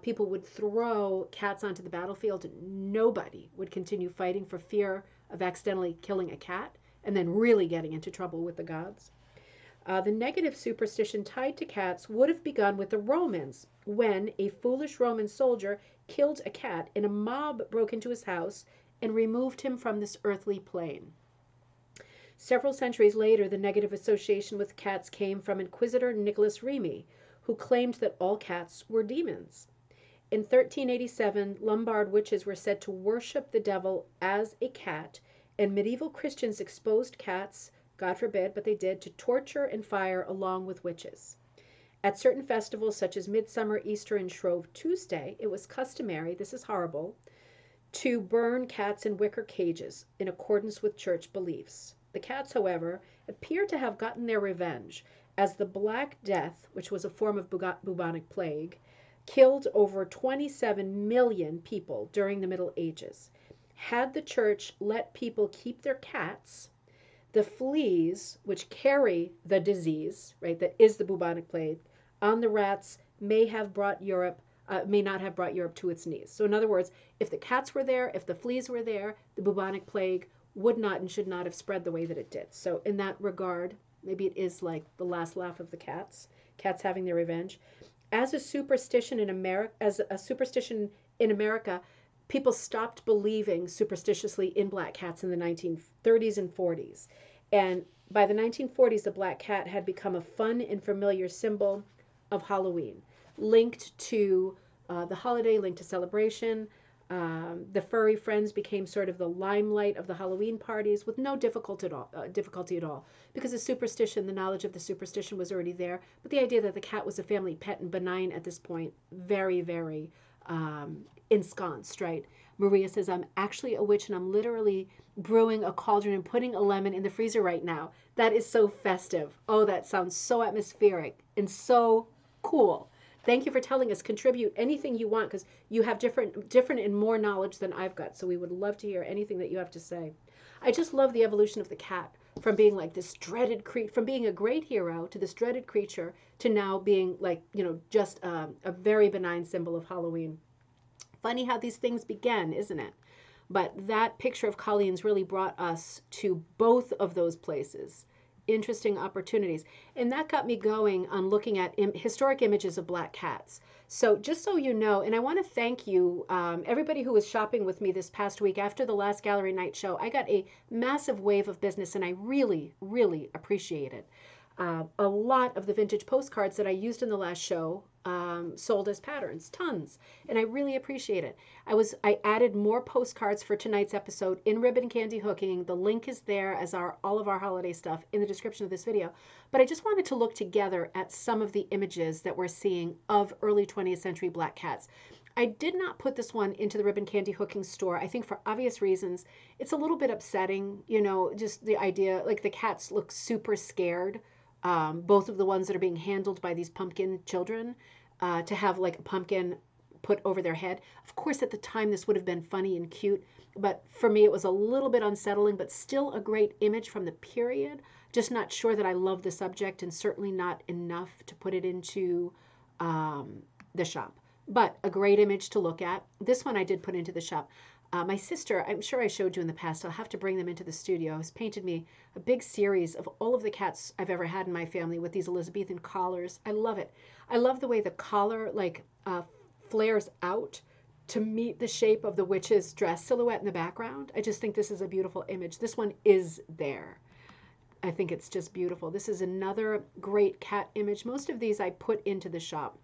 people would throw cats onto the battlefield and nobody would continue fighting for fear of accidentally killing a cat and then really getting into trouble with the gods. The negative superstition tied to cats would have begun with the Romans when a foolish Roman soldier killed a cat and a mob broke into his house and removed him from this earthly plane. Several centuries later, the negative association with cats came from Inquisitor Nicholas Remy, who claimed that all cats were demons. In 1387, Lombard witches were said to worship the devil as a cat, and medieval Christians exposed cats, God forbid, but they did, to torture and fire along with witches. At certain festivals such as Midsummer, Easter, and Shrove Tuesday, it was customary, this is horrible, to burn cats in wicker cages in accordance with church beliefs. The cats, however, appear to have gotten their revenge, as the Black Death, which was a form of bubonic plague, killed over 27 million people during the Middle Ages. Had the church let people keep their cats, the fleas, which carry the disease, right, that is the bubonic plague, on the rats may not have brought Europe to its knees. So, in other words, if the cats were there, if the fleas were there, the bubonic plague would not and should not have spread the way that it did. So, in that regard, maybe it is like the last laugh of the cats having their revenge. As a superstition in America, people stopped believing superstitiously in black cats in the 1930s and 40s. And by the 1940s, the black cat had become a fun and familiar symbol of Halloween, linked to the holiday, linked to celebration. The furry friends became sort of the limelight of the Halloween parties with no difficulty at all, because the superstition, the knowledge of the superstition was already there. But the idea that the cat was a family pet and benign at this point, very, very ensconced, right? Maria says, I'm actually a witch and I'm literally brewing a cauldron and putting a lemon in the freezer right now. That is so festive. Oh, that sounds so atmospheric and so cool. Thank you for telling us. Contribute anything you want, because you have different and more knowledge than I've got. So we would love to hear anything that you have to say. I just love the evolution of the cat from being like this dreaded creature, from being a great hero to this dreaded creature to now being like, just a very benign symbol of Halloween. Funny how these things began, isn't it? But that picture of Colleen's really brought us to both of those places. Interesting opportunities. And that got me going on looking at historic images of black cats. So just so you know, and I want to thank you, everybody who was shopping with me this past week after the last gallery night show. I got a massive wave of business and I really, really appreciate it. A lot of the vintage postcards that I used in the last show sold as patterns, tons, and I really appreciate it. I added more postcards for tonight's episode in Ribbon Candy Hooking. The link is there as all of our holiday stuff in the description of this video. But I just wanted to look together at some of the images that we're seeing of early 20th century black cats. I did not put this one into the Ribbon Candy Hooking store, I think for obvious reasons. It's a little bit upsetting, just the idea, like the cats look super scared. Both of the ones that are being handled by these pumpkin children, to have like a pumpkin put over their head. Of course, at the time, this would have been funny and cute, but for me, it was a little bit unsettling, but still a great image from the period. Just not sure that I love the subject, and certainly not enough to put it into the shop. But a great image to look at. This one I did put into the shop. My sister, I'm sure I showed you in the past, I'll have to bring them into the studio, has painted me a big series of all of the cats I've ever had in my family with these Elizabethan collars. I love it. I love the way the collar flares out to meet the shape of the witch's dress silhouette in the background. I just think this is a beautiful image. This one is there. I think it's just beautiful. This is another great cat image. Most of these I put into the shop.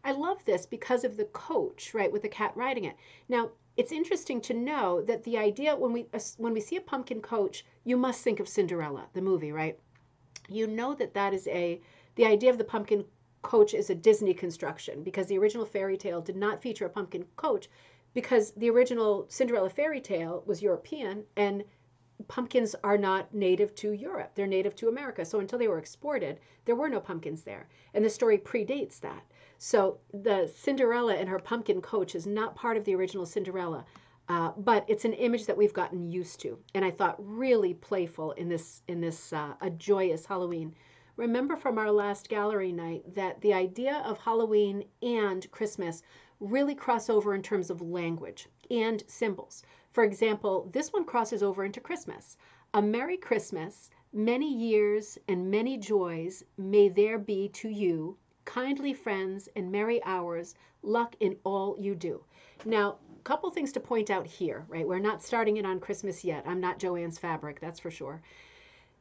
I love this because of the coach, right, with the cat riding it. Now, it's interesting to know that the idea when we see a pumpkin coach, you must think of Cinderella, the movie, right? You know that is the idea of the pumpkin coach is a Disney construction, because the original fairy tale did not feature a pumpkin coach, because the original Cinderella fairy tale was European and pumpkins are not native to Europe. They're native to America. So until they were exported, there were no pumpkins there. And the story predates that. So the Cinderella and her pumpkin coach is not part of the original Cinderella, but it's an image that we've gotten used to. And I thought really playful in this a joyous Halloween. Remember from our last gallery night that the idea of Halloween and Christmas really cross over in terms of language and symbols. For example, this one crosses over into Christmas. A Merry Christmas, many years and many joys may there be to you, kindly friends and merry hours, luck in all you do. Now, a couple things to point out here, right? We're not starting it on Christmas yet. I'm not Joanne's Fabric, that's for sure.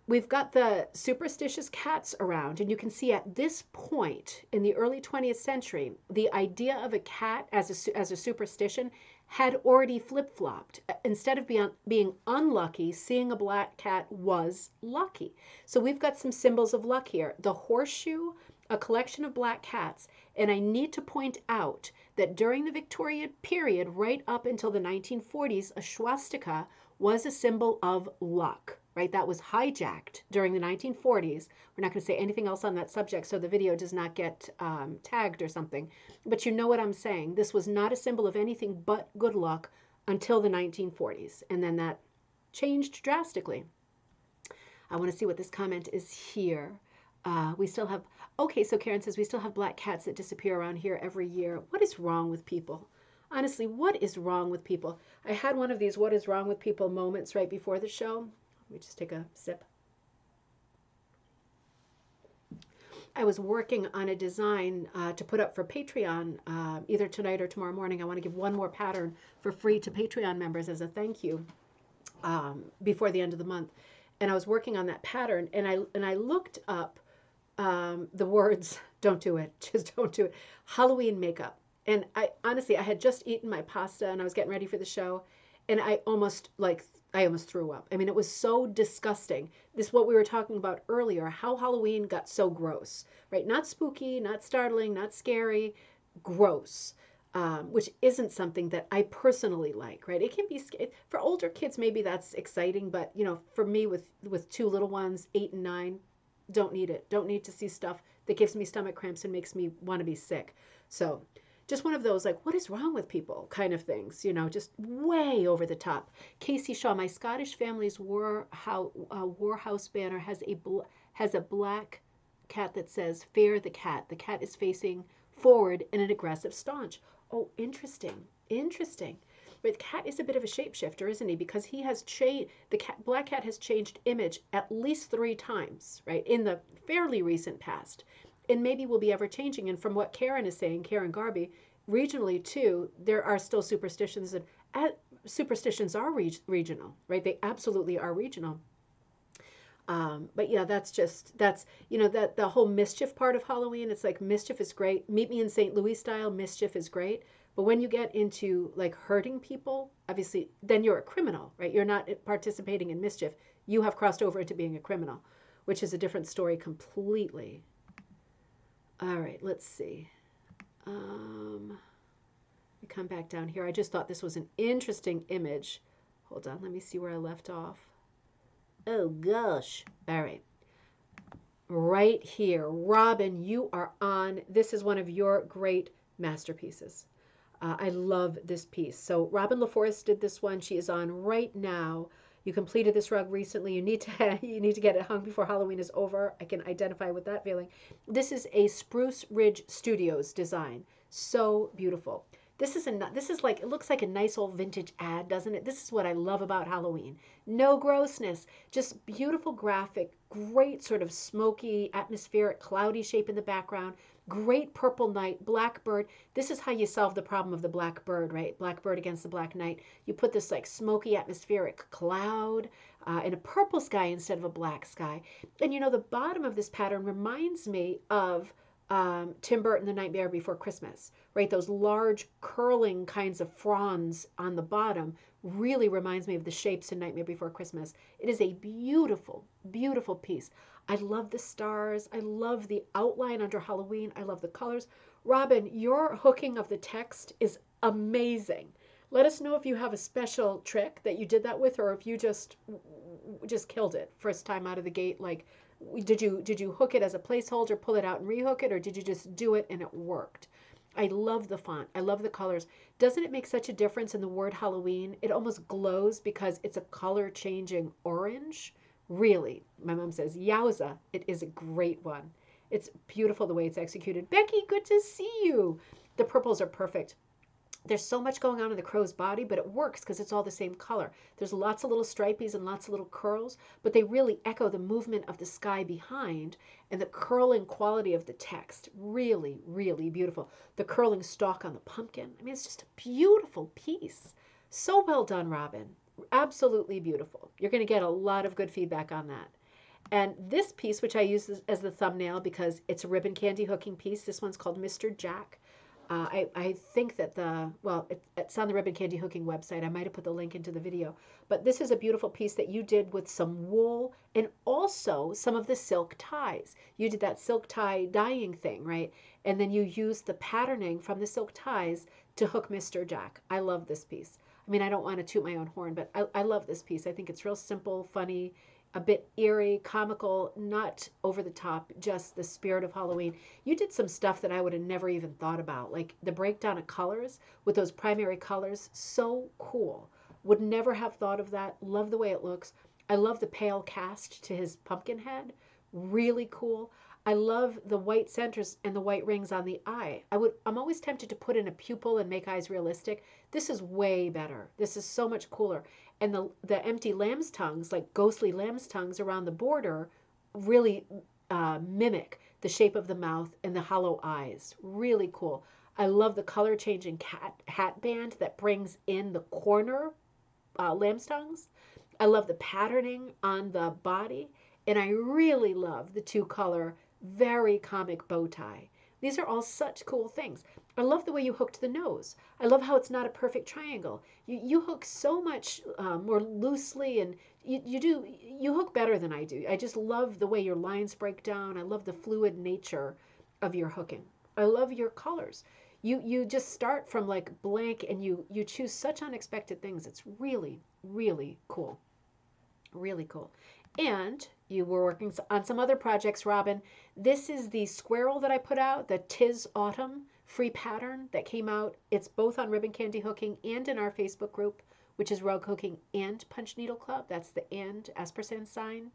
We've got the superstitious cats around, and you can see at this point in the early 20th century, the idea of a cat as a superstition had already flip-flopped. Instead of being unlucky, seeing a black cat was lucky. So we've got some symbols of luck here. The horseshoe a collection of black cats. And I need to point out that during the Victorian period, right up until the 1940s, a swastika was a symbol of luck, right? That was hijacked during the 1940s. We're not going to say anything else on that subject so the video does not get tagged or something. But you know what I'm saying. This was not a symbol of anything but good luck until the 1940s. And then that changed drastically. I want to see what this comment is here. We still have, okay, so Karen says, we still have black cats that disappear around here every year. What is wrong with people? Honestly, what is wrong with people? I had one of these what is wrong with people moments right before the show. Let me just take a sip. I was working on a design to put up for Patreon either tonight or tomorrow morning. I want to give one more pattern for free to Patreon members as a thank you before the end of the month. And I was working on that pattern, and I looked up the words, don't do it, just don't do it, Halloween makeup. And I honestly, I had just eaten my pasta and I was getting ready for the show, and I almost threw up. I mean, it was so disgusting. This is what we were talking about earlier, how Halloween got so gross, right? Not spooky, not startling, not scary, gross. Which isn't something that I personally like, right? It can be for older kids, maybe that's exciting, but you know, for me with two little ones, 8 and 9, don't need it. Don't need to see stuff that gives me stomach cramps and makes me want to be sick. So just one of those like, what is wrong with people kind of things, you know, just way over the top. Casey Shaw, my Scottish family's Warhouse banner has a black cat that says "Fear the cat." The cat is facing forward in an aggressive staunch. Oh, interesting. Interesting. But the cat is a bit of a shapeshifter, isn't he? Because he has changed, black cat has changed image at least 3 times, right, in the fairly recent past. And maybe will be ever changing. And from what Karen is saying, Karen Garby, regionally too, there are still superstitions, and superstitions are regional, right? They absolutely are regional. But yeah, that's you know, that the whole mischief part of Halloween, it's like mischief is great. Meet me in St. Louis style, mischief is great. But when you get into like hurting people, obviously, then you're a criminal, right? You're not participating in mischief. You have crossed over into being a criminal, which is a different story completely. All right, let's see. We come back down here. I just thought this was an interesting image. Hold on, let me see where I left off. Oh gosh. All right. Right here. Robyn, you are on. This is one of your great masterpieces. I love this piece. So Robyn LaForest did this one. She is on right now. You completed this rug recently. You need to get it hung before Halloween is over. I can identify with that feeling. This is a Spruce Ridge Studios design. So beautiful. This is like, it looks like a nice old vintage ad, doesn't it? This is what I love about Halloween. No grossness, just beautiful graphic, great sort of smoky, atmospheric, cloudy shape in the background, great purple night, blackbird. This is how you solve the problem of the blackbird, right? Blackbird against the black night. You put this like smoky atmospheric cloud in a purple sky instead of a black sky. And you know, the bottom of this pattern reminds me of Tim Burton, The Nightmare Before Christmas, right? Those large curling kinds of fronds on the bottom really reminds me of the shapes in Nightmare Before Christmas. It is a beautiful, beautiful piece. I love the stars. I love the outline under Halloween. I love the colors. Robyn, your hooking of the text is amazing. Let us know if you have a special trick that you did that with, or if you just killed it first time out of the gate. Like, did you hook it as a placeholder, pull it out and rehook it, or did you just do it and it worked? I love the font. I love the colors. Doesn't it make such a difference in the word Halloween? It almost glows because it's a color changing orange. Really, my mom says, yowza, it is a great one. It's beautiful the way it's executed. Becky, good to see you. The purples are perfect. There's so much going on in the crow's body, but it works because it's all the same color. There's lots of little stripies and lots of little curls, but they really echo the movement of the sky behind and the curling quality of the text. Really, really beautiful. The curling stalk on the pumpkin. I mean, it's just a beautiful piece. So well done, Robyn. Absolutely beautiful. You're going to get a lot of good feedback on that. And this piece, which I use as the thumbnail because it's a ribbon candy hooking piece, this one's called Mr. Jack. I think that it's on the Ribbon Candy Hooking website. I might have put the link into the video. But this is a beautiful piece that you did with some wool and also some of the silk ties. You did that silk tie dyeing thing, right? And then you used the patterning from the silk ties to hook Mr. Jack. I love this piece. I mean, I don't want to toot my own horn, but I love this piece. I think it's real simple, funny, a bit eerie, comical, not over the top, just the spirit of Halloween. You did some stuff that I would have never even thought about, like the breakdown of colors with those primary colors. So cool. Would never have thought of that. Love the way it looks. I love the pale cast to his pumpkin head. Really cool. I love the white centers and the white rings on the eye. I'm always tempted to put in a pupil and make eyes realistic. This is way better. This is so much cooler. And the empty lamb's tongues, like ghostly lamb's tongues around the border, really mimic the shape of the mouth and the hollow eyes. Really cool. I love the color changing hat band that brings in the corner lamb's tongues. I love the patterning on the body. And I really love the two color, very comic bow tie. These are all such cool things. I love the way you hooked the nose. I love how it's not a perfect triangle. You hook so much more loosely, and you hook better than I do. I just love the way your lines break down. I love the fluid nature of your hooking. I love your colors. You just start from like blank, and you choose such unexpected things. It's really, really cool. Really cool. And you were working on some other projects, Robyn. This is the squirrel that I put out, the Tis Autumn free pattern that came out. It's both on Ribbon Candy Hooking and in our Facebook group, which is Rug Hooking and Punch Needle Club. That's the and & sign.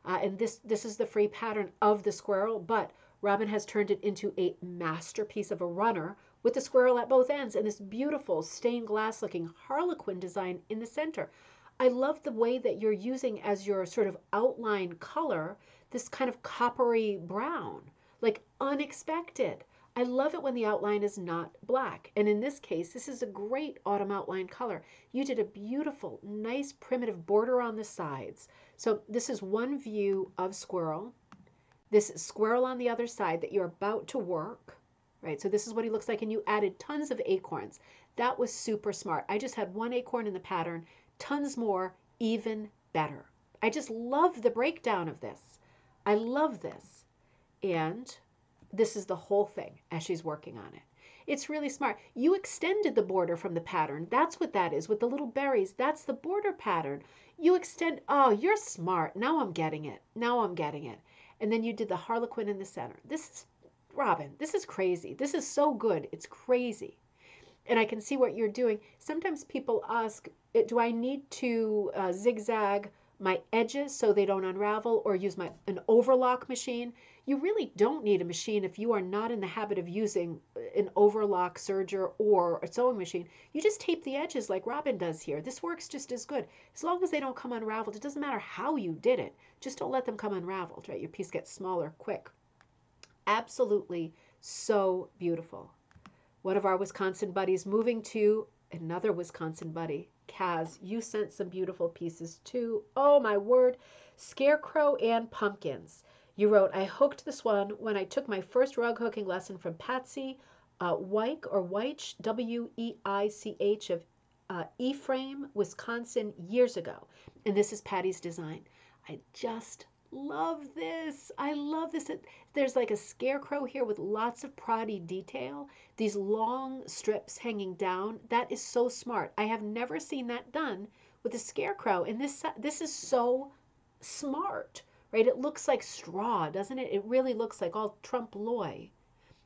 And this is the free pattern of the squirrel, but Robyn has turned it into a masterpiece of a runner with the squirrel at both ends and this beautiful stained glass looking harlequin design in the center. I love the way that you're using as your sort of outline color this kind of coppery brown, like unexpected. I love it when the outline is not black. And in this case, this is a great autumn outline color. You did a beautiful, nice primitive border on the sides. So this is one view of squirrel. This is squirrel on the other side that you're about to work, right? So this is what he looks like. And you added tons of acorns. That was super smart. I just had one acorn in the pattern. Tons more, even better. I just love the breakdown of this. I love this. And this is the whole thing as she's working on it. It's really smart. You extended the border from the pattern. That's what that is with the little berries. That's the border pattern. You extend, oh, you're smart. Now I'm getting it. Now I'm getting it. And then you did the harlequin in the center. This is, Robyn, this is crazy. This is so good. It's crazy. And I can see what you're doing. Sometimes people ask, do I need to zigzag my edges so they don't unravel or use an overlock machine? You really don't need a machine if you are not in the habit of using an overlock serger or a sewing machine. You just tape the edges like Robyn does here. This works just as good. As long as they don't come unraveled, it doesn't matter how you did it. Just don't let them come unraveled, right? Your piece gets smaller quick. Absolutely so beautiful. One of our Wisconsin buddies moving to another Wisconsin buddy. Kaz, you sent some beautiful pieces too. Oh my word. Scarecrow and pumpkins. You wrote, I hooked this one when I took my first rug hooking lesson from Patsy Weich or Weich, W-E-I-C-H of Ephraim, Wisconsin years ago. And this is Patty's design. I just love this. I love this. There's like a scarecrow here with lots of Proddy detail. These long strips hanging down. That is so smart. I have never seen that done with a scarecrow. And this is so smart, right? It looks like straw, doesn't it? It really looks like all trompe l'oeil.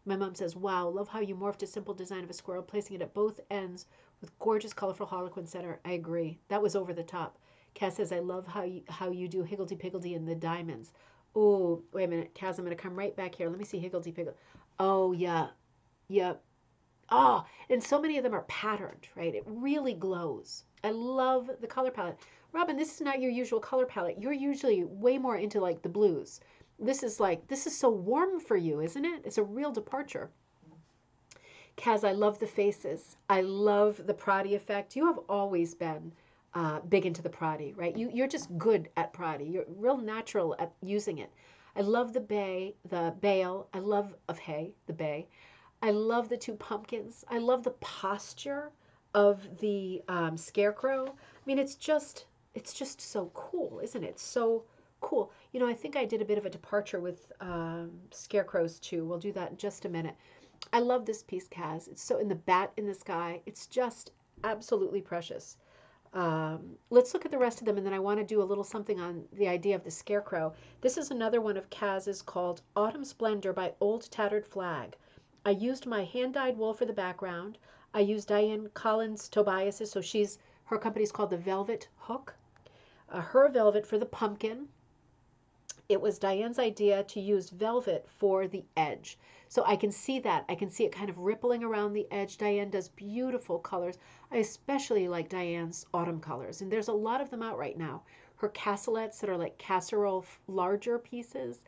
My mom says, wow, love how you morphed a simple design of a squirrel, placing it at both ends with gorgeous, colorful harlequin center. I agree. That was over the top. Cass says, I love how you do higgledy-piggledy in the diamonds. Oh, wait a minute, Cass, I'm going to come right back here. Let me see higgledy-piggledy. Oh, yeah. Yep. Oh, and so many of them are patterned, right? It really glows. I love the color palette. Robyn, this is not your usual color palette. You're usually way more into like the blues. This is so warm for you, isn't it? It's a real departure. Kaz, I love the faces. I love the Proddy effect. You have always been big into the Proddy, right? You're just good at Proddy. You're real natural at using it. I love the bale. I love of hay, the bay. I love the two pumpkins. I love the posture of the scarecrow. I mean, it's just so cool, isn't it? So cool. You know, I think I did a bit of a departure with scarecrows too. We'll do that in just a minute. I love this piece, Kaz. It's so in the bat in the sky. It's just absolutely precious. Let's look at the rest of them, and then I want to do a little something on the idea of the scarecrow. This is another one of Kaz's called Autumn Splendor by Old Tattered Flag. I used my hand-dyed wool for the background. I used Diane Collins Tobias's, so her company's called the Velvet Hook. Her velvet for the pumpkin. It was Diane's idea to use velvet for the edge. So I can see that. I can see it kind of rippling around the edge. Diane does beautiful colors. I especially like Diane's autumn colors, and there's a lot of them out right now. Her cassolettes that are like casserole larger pieces,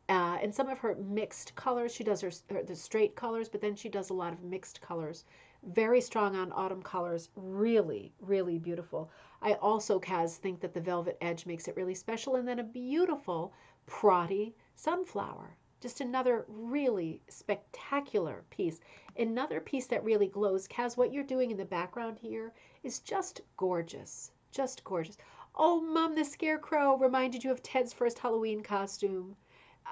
and some of her mixed colors. She does the straight colors, but then she does a lot of mixed colors. Very strong on autumn colors. Really, really beautiful. I also, Kaz, think that the velvet edge makes it really special, and then a beautiful Proddy sunflower. Just another really spectacular piece. Another piece that really glows. Kaz, what you're doing in the background here is just gorgeous. Just gorgeous. Oh, Mom, the Scarecrow reminded you of Ted's first Halloween costume.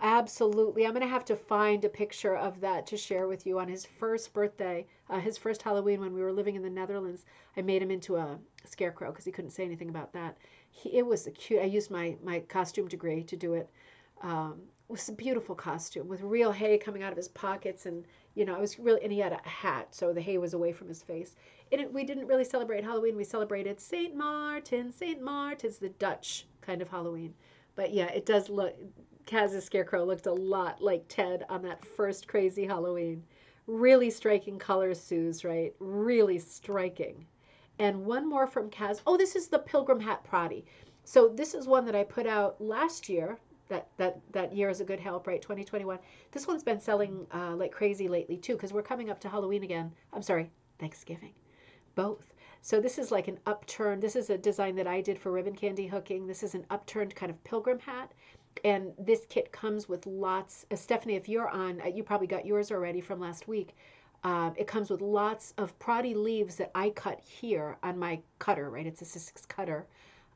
Absolutely. I'm going to have to find a picture of that to share with you on his first birthday, his first Halloween when we were living in the Netherlands. I made him into a scarecrow because he couldn't say anything about that. It was a cute, I used my costume degree to do it. It was a beautiful costume with real hay coming out of his pockets. And, you know, it was really, and he had a hat, so the hay was away from his face. We didn't really celebrate Halloween. We celebrated St. Martin. St. Martin's the Dutch kind of Halloween. But yeah, it does look, Kaz's Scarecrow looked a lot like Ted on that first crazy Halloween. Really striking colors, Suze, right? Really striking. And one more from Kaz. Oh, this is the Pilgrim Hat Proddy. So this is one that I put out last year. That year is a good help, right? 2021. This one's been selling like crazy lately too, because we're coming up to Halloween again. I'm sorry, Thanksgiving. Both. So this is like an upturned, this is a design that I did for ribbon candy hooking. This is an upturned kind of pilgrim hat. And this kit comes with lots. Stephanie, if you're on, you probably got yours already from last week. It comes with lots of Proddy leaves that I cut here on my cutter, right? It's a 6 cutter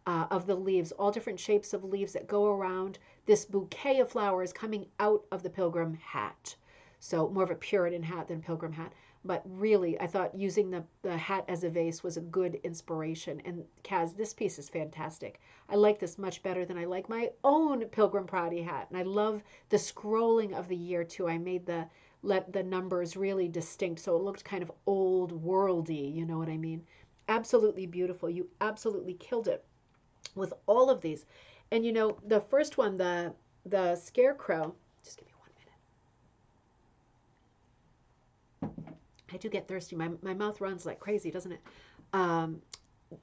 of the leaves, all different shapes of leaves that go around this bouquet of flowers coming out of the pilgrim hat. So more of a Puritan hat than pilgrim hat. But really, I thought using the hat as a vase was a good inspiration. And Kaz, this piece is fantastic. I like this much better than I like my own Pilgrim Proddy hat. And I love the scrolling of the year too. I made the numbers really distinct, so it looked kind of old worldy, you know what I mean? Absolutely beautiful. You absolutely killed it with all of these. And you know, the first one, the Scarecrow, just give me 1 minute. I do get thirsty. My mouth runs like crazy, doesn't it?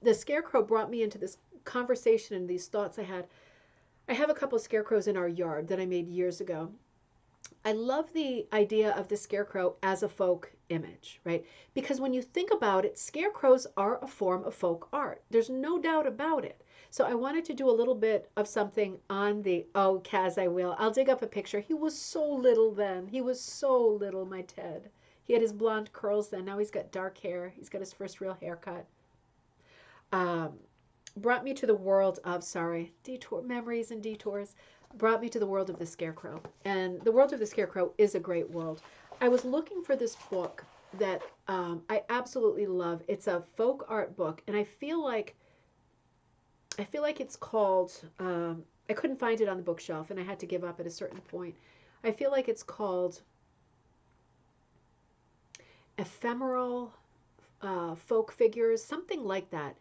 The Scarecrow brought me into this conversation and these thoughts I had. I have a couple of scarecrows in our yard that I made years ago. I love the idea of the scarecrow as a folk image, right? Because when you think about it, scarecrows are a form of folk art. There's no doubt about it. So I wanted to do a little bit of something on oh, Kaz, I will. I'll dig up a picture. He was so little then. He was so little, my Ted. He had his blonde curls then. Now he's got dark hair. He's got his first real haircut. Brought me to the world of, memories and detours. Brought me to the world of the Scarecrow. And the world of the Scarecrow is a great world. I was looking for this book that I absolutely love. It's a folk art book, and I feel like it's called, I couldn't find it on the bookshelf, and I had to give up at a certain point. I feel like it's called Ephemeral Folk Figures, something like that.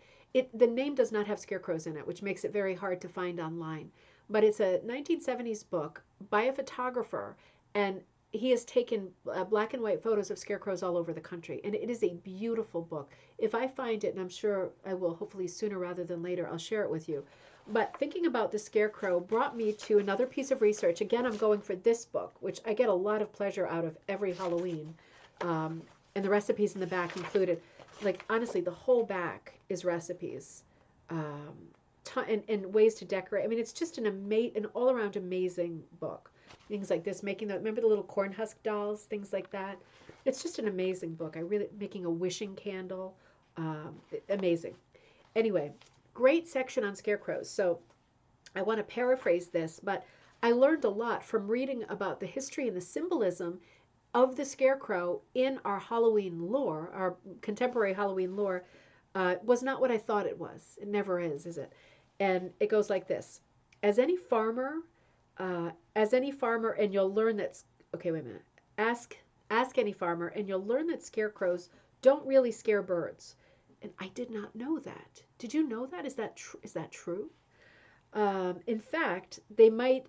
The name does not have scarecrows in it, which makes it very hard to find online. But it's a 1970s book by a photographer, and he has taken black and white photos of scarecrows all over the country. And it is a beautiful book. If I find it, and I'm sure I will, hopefully sooner rather than later, I'll share it with you. But thinking about the Scarecrow brought me to another piece of research. Again, I'm going for this book, which I get a lot of pleasure out of every Halloween. And the recipes in the back included, like, honestly, the whole back is recipes. And ways to decorate. I mean, it's just an all-around amazing book. things like this, making the, remember the little corn husk dolls, things like that. It's just an amazing book. I really, making a wishing candle, amazing. Anyway, great section on scarecrows. So I want to paraphrase this, but I learned a lot from reading about the history and the symbolism of the scarecrow in our Halloween lore, our contemporary Halloween lore, was not what I thought it was. It never is it? And it goes like this: as any farmer, and you'll learn that. Okay, wait a minute. Ask any farmer, and you'll learn that scarecrows don't really scare birds. And I did not know that. Did you know that? Is that is that true? In fact, they might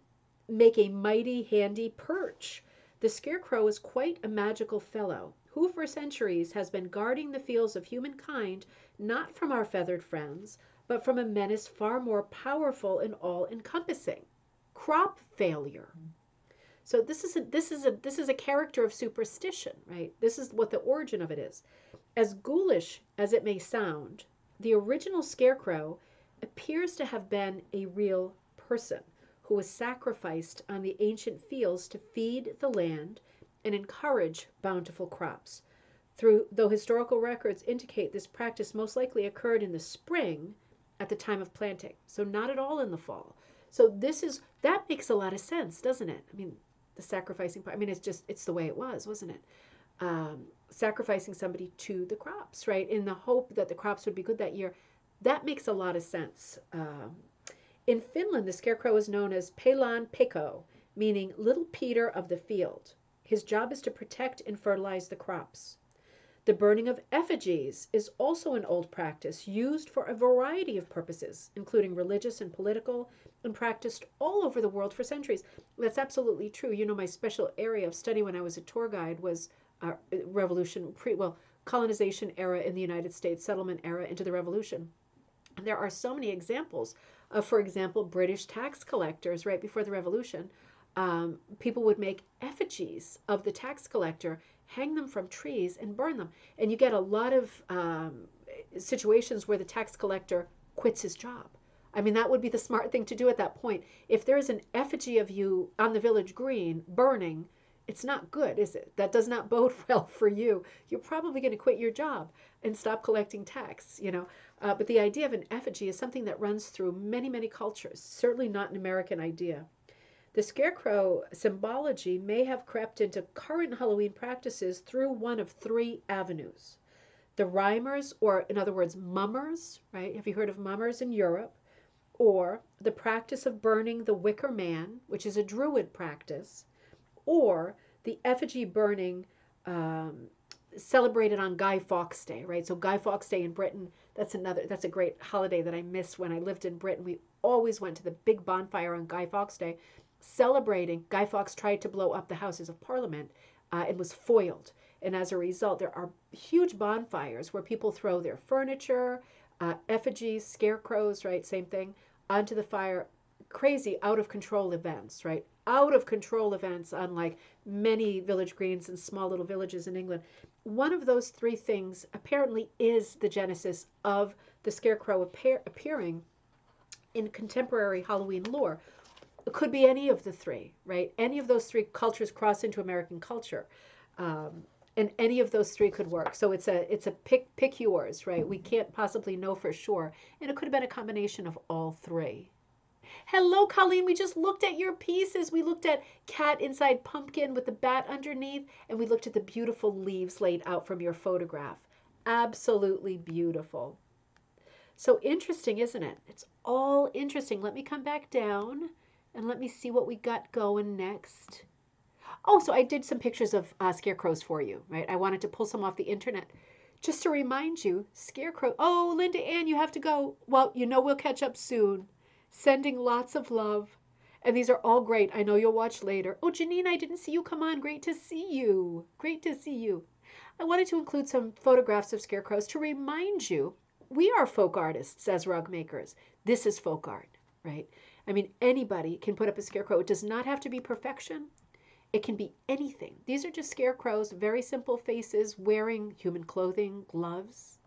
make a mighty handy perch. The scarecrow is quite a magical fellow, who for centuries has been guarding the fields of humankind, not from our feathered friends, but from a menace far more powerful and all-encompassing: crop failure. So this is a character of superstition, right? This is what the origin of it is. As ghoulish as it may sound, the original scarecrow appears to have been a real person who was sacrificed on the ancient fields to feed the land and encourage bountiful crops. Though historical records indicate this practice most likely occurred in the spring at the time of planting, so not at all in the fall. So that makes a lot of sense, doesn't it? I mean, the sacrificing part. I mean, it's the way it was, wasn't it? Sacrificing somebody to the crops, right, in the hope that the crops would be good that year. That makes a lot of sense. In Finland, the scarecrow is known as Pelan Pekko, meaning little Peter of the field. His job is to protect and fertilize the crops. The burning of effigies is also an old practice used for a variety of purposes, including religious and political, and practiced all over the world for centuries. That's absolutely true. You know, my special area of study when I was a tour guide was revolution, colonization era in the United States, settlement era into the revolution. And there are so many examples of, for example, British tax collectors right before the revolution. People would make effigies of the tax collector, hang them from trees, and burn them. And you get a lot of situations where the tax collector quits his job. I mean, that would be the smart thing to do at that point. If there is an effigy of you on the village green burning, it's not good, is it? That does not bode well for you. You're probably going to quit your job and stop collecting tax, you know. But the idea of an effigy is something that runs through many, many cultures, certainly not an American idea. The scarecrow symbology may have crept into current Halloween practices through one of three avenues. The rhymers, or in other words, mummers, right? Have you heard of mummers in Europe? Or the practice of burning the wicker man, which is a Druid practice, or the effigy burning celebrated on Guy Fawkes Day, right? So Guy Fawkes Day in Britain, that's a great holiday that I missed when I lived in Britain. We always went to the big bonfire on Guy Fawkes Day, celebrating. Guy Fawkes tried to blow up the Houses of Parliament and was foiled. And as a result, there are huge bonfires where people throw their furniture, effigies, scarecrows, right? Same thing, onto the fire. Crazy, out of control events, right? Out of control events on like many village greens and small little villages in England. One of those three things apparently is the genesis of the scarecrow appearing in contemporary Halloween lore. It could be any of the three, right? Any of those three cultures cross into American culture. And any of those three could work. So it's a pick yours, right? We can't possibly know for sure. And it could have been a combination of all three. Hello, Colleen. We just looked at your pieces. We looked at cat inside pumpkin with the bat underneath, and we looked at the beautiful leaves laid out from your photograph. Absolutely beautiful. So interesting, isn't it? It's all interesting. Let me come back down and let me see what we got going next. Oh, so I did some pictures of scarecrows for you, right? I wanted to pull some off the internet. Just to remind you, scarecrow. Oh, Linda Ann, you have to go. Well, you know we'll catch up soon. Sending lots of love. And these are all great. I know you'll watch later. Oh, Janine, I didn't see you come on. Great to see you. Great to see you. I wanted to include some photographs of scarecrows to remind you we are folk artists as rug makers. This is folk art, right? I mean, anybody can put up a scarecrow. It does not have to be perfection. It can be anything. These are just scarecrows, very simple faces, wearing human clothing, gloves,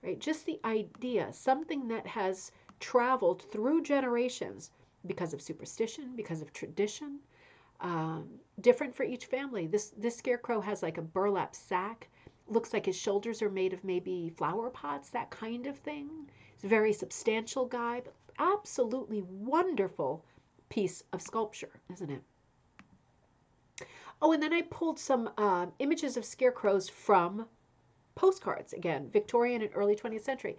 right? Just the idea, something that has traveled through generations because of superstition, because of tradition, different for each family. This scarecrow has like a burlap sack. Looks like his shoulders are made of maybe flower pots, that kind of thing. He's a very substantial guy, but absolutely wonderful piece of sculpture, isn't it? Oh, and then I pulled some images of scarecrows from postcards, again, Victorian and early 20th century,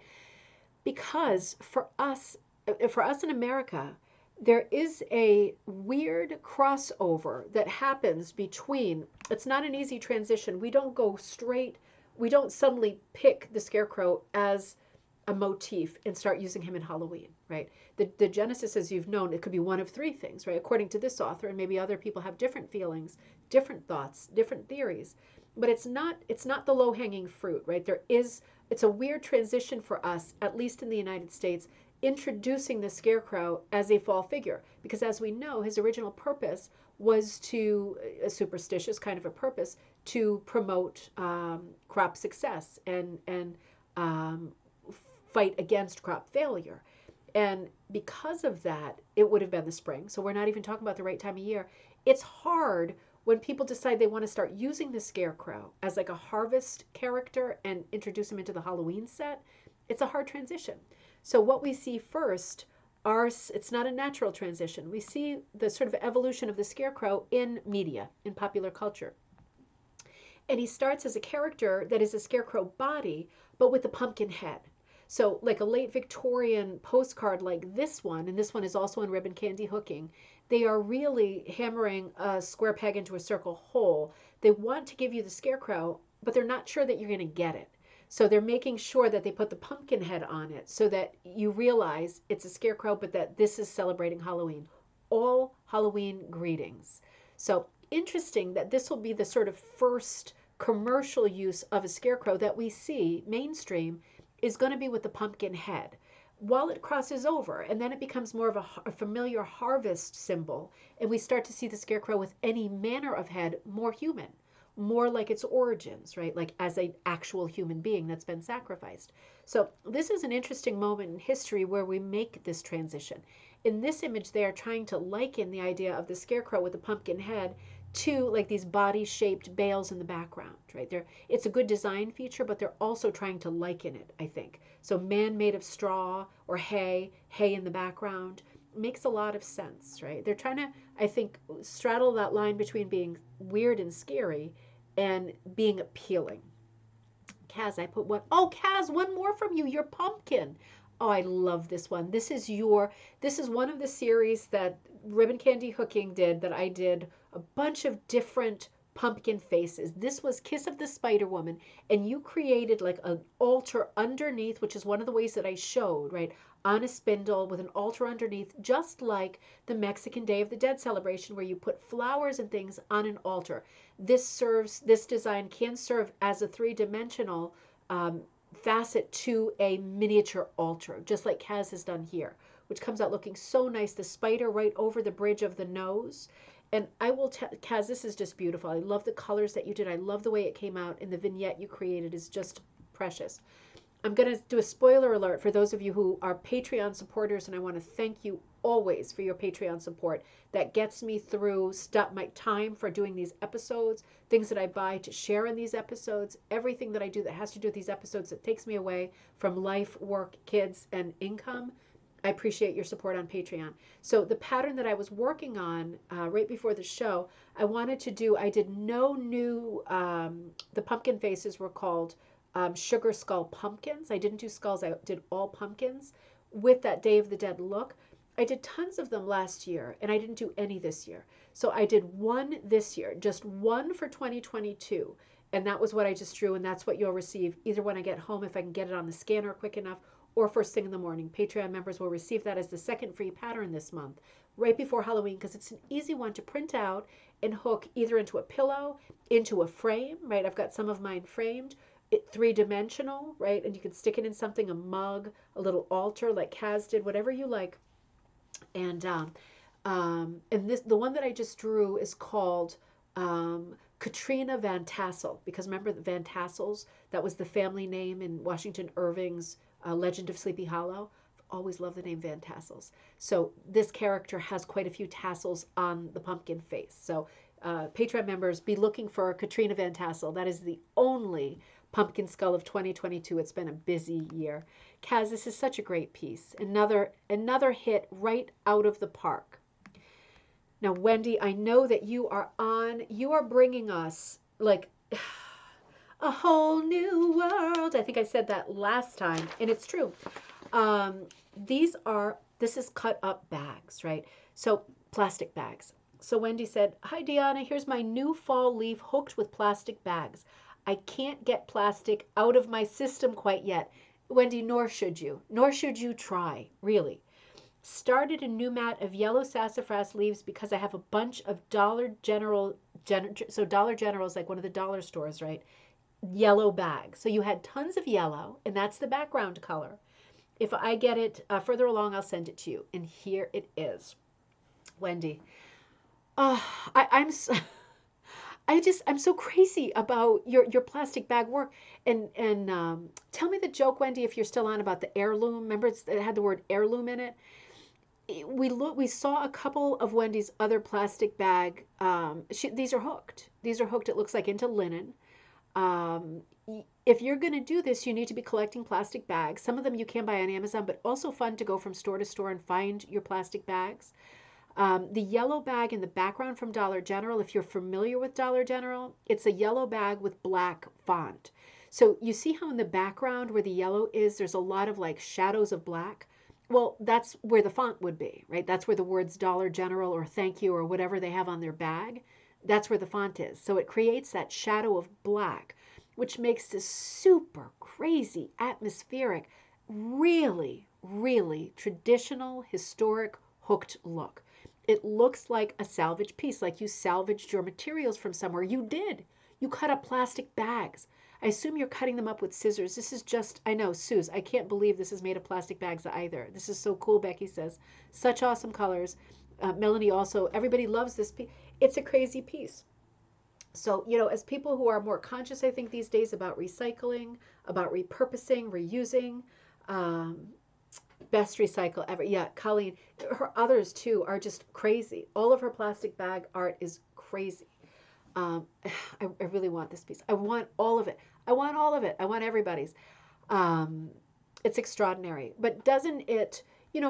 because for us in America, there is a weird crossover that happens between, it's not an easy transition. We don't go straight, we don't suddenly pick the scarecrow as a motif and start using him in Halloween, right? The genesis, as you've known, it could be one of three things, right? According to this author, and maybe other people have different feelings, different thoughts, different theories. But it's not the low hanging fruit, right? It's a weird transition for us, at least in the United States, introducing the scarecrow as a fall figure. Because as we know, his original purpose was to, a superstitious kind of a purpose, to promote crop success and um, fight against crop failure. And because of that, it would have been the spring. So we're not even talking about the right time of year. It's hard when people decide they want to start using the scarecrow as like a harvest character and introduce him into the Halloween set. It's a hard transition. So what we see first are, it's not a natural transition. We see the sort of evolution of the scarecrow in media, in popular culture. And he starts as a character that is a scarecrow body, but with a pumpkin head. So, like a late Victorian postcard like this one, and this one is also in ribbon candy hooking, they are really hammering a square peg into a circle hole. They want to give you the scarecrow, but they're not sure that you're going to get it. So they're making sure that they put the pumpkin head on it so that you realize it's a scarecrow, but that this is celebrating Halloween. All Halloween greetings. So interesting that this will be the sort of first commercial use of a scarecrow that we see mainstream is going to be with the pumpkin head. While it crosses over, and then it becomes more of a familiar harvest symbol, and we start to see the scarecrow with any manner of head more human, more like its origins, right? Like as an actual human being that's been sacrificed. So this is an interesting moment in history where we make this transition. In this image, they are trying to liken the idea of the scarecrow with the pumpkin head to like these body-shaped bales in the background, right? It's a good design feature, but they're also trying to liken it, I think. So man made of straw or hay in the background makes a lot of sense, right? They're trying to, I think, straddle that line between being weird and scary and being appealing. Kaz, I put one. Oh, Kaz, one more from you. Your pumpkin. Oh, I love this one. This is one of the series that Ribbon Candy Hooking did that I did a bunch of different pumpkin faces. This was Kiss of the Spider Woman, and you created like an altar underneath, which is one of the ways that I showed, right? On a spindle with an altar underneath, just like the Mexican Day of the Dead celebration, where you put flowers and things on an altar. This design can serve as a three-dimensional facet to a miniature altar, just like Kaz has done here, which comes out looking so nice. The spider right over the bridge of the nose. And I will tell Kaz, this is just beautiful. I love the colors that you did. I love the way it came out, and the vignette you created is just precious. I'm going to do a spoiler alert for those of you who are Patreon supporters, and I want to thank you always for your Patreon support. That gets me through my time for doing these episodes, things that I buy to share in these episodes, everything that I do that has to do with these episodes that takes me away from life, work, kids, and income. I appreciate your support on Patreon. So the pattern that I was working on right before the show, I did no new, the pumpkin faces were called sugar skull pumpkins. I didn't do skulls, I did all pumpkins with that Day of the Dead look. I did tons of them last year, and I didn't do any this year. So I did one this year, just one for 2022. And that was what I just drew, and that's what you'll receive either when I get home, if I can get it on the scanner quick enough, or first thing in the morning. Patreon members will receive that as the second free pattern this month, right before Halloween, because it's an easy one to print out and hook either into a pillow, into a frame, right? I've got some of mine framed, three-dimensional, right? And you can stick it in something, a mug, a little altar like Kaz did, whatever you like. And the one that I just drew is called Katrina Van Tassel, because remember the Van Tassels, that was the family name in Washington Irving's Legend of Sleepy Hollow. always loved the name Van Tassels. So this character has quite a few tassels on the pumpkin face. So Patreon members, be looking for Katrina Van Tassel. That is the only pumpkin skull of 2022. It's been a busy year. Kaz, this is such a great piece. Another hit right out of the park. Now, Wendy, I know that you are bringing us like a whole new world. I think I said that last time, and it's true. Um, this is cut up bags, right? So plastic bags. So Wendy said, "Hi Deana, here's my new fall leaf hooked with plastic bags. I can't get plastic out of my system quite yet." Wendy, nor should you. Nor should you try, really. Started a new mat of yellow sassafras leaves because I have a bunch of so Dollar General is like one of the dollar stores, right? Yellow bags. So you had tons of yellow, and that's the background color. If I get it further along, I'll send it to you. And here it is. Wendy, oh, I'm so, I'm so crazy about your plastic bag work. And tell me the joke, Wendy, if you're still on, about the heirloom. Remember, it had the word heirloom in it. We saw a couple of Wendy's other plastic bag. These are hooked. These are hooked. It looks like into linen. Um, if you're going to do this, you need to be collecting plastic bags. Some of them you can buy on Amazon, but also fun to go from store to store and find your plastic bags. The yellow bag in the background from Dollar General, if you're familiar with Dollar General, it's a yellow bag with black font. So you see how in the background where the yellow is, there's a lot of like shadows of black. Well, that's where the font would be, right? That's where the words Dollar General or thank you or whatever they have on their bag, that's where the font is. So it creates that shadow of black, which makes this super crazy, atmospheric, really, really traditional, historic, hooked look. It looks like a salvage piece, like you salvaged your materials from somewhere. You did. You cut up plastic bags. I assume you're cutting them up with scissors. This is just, I know, Suze, I can't believe this is made of plastic bags either. This is so cool, Becky says. Such awesome colors. Melanie also, everybody loves this piece. It's a crazy piece. So, as people who are more conscious, I think, these days about recycling, about repurposing, reusing, um, best recycle ever. Yeah, Colleen, her others too are just crazy. All of her plastic bag art is crazy. Um, I really want this piece. I want all of it. I want all of it. I want everybody's. Um, it's extraordinary. But doesn't it,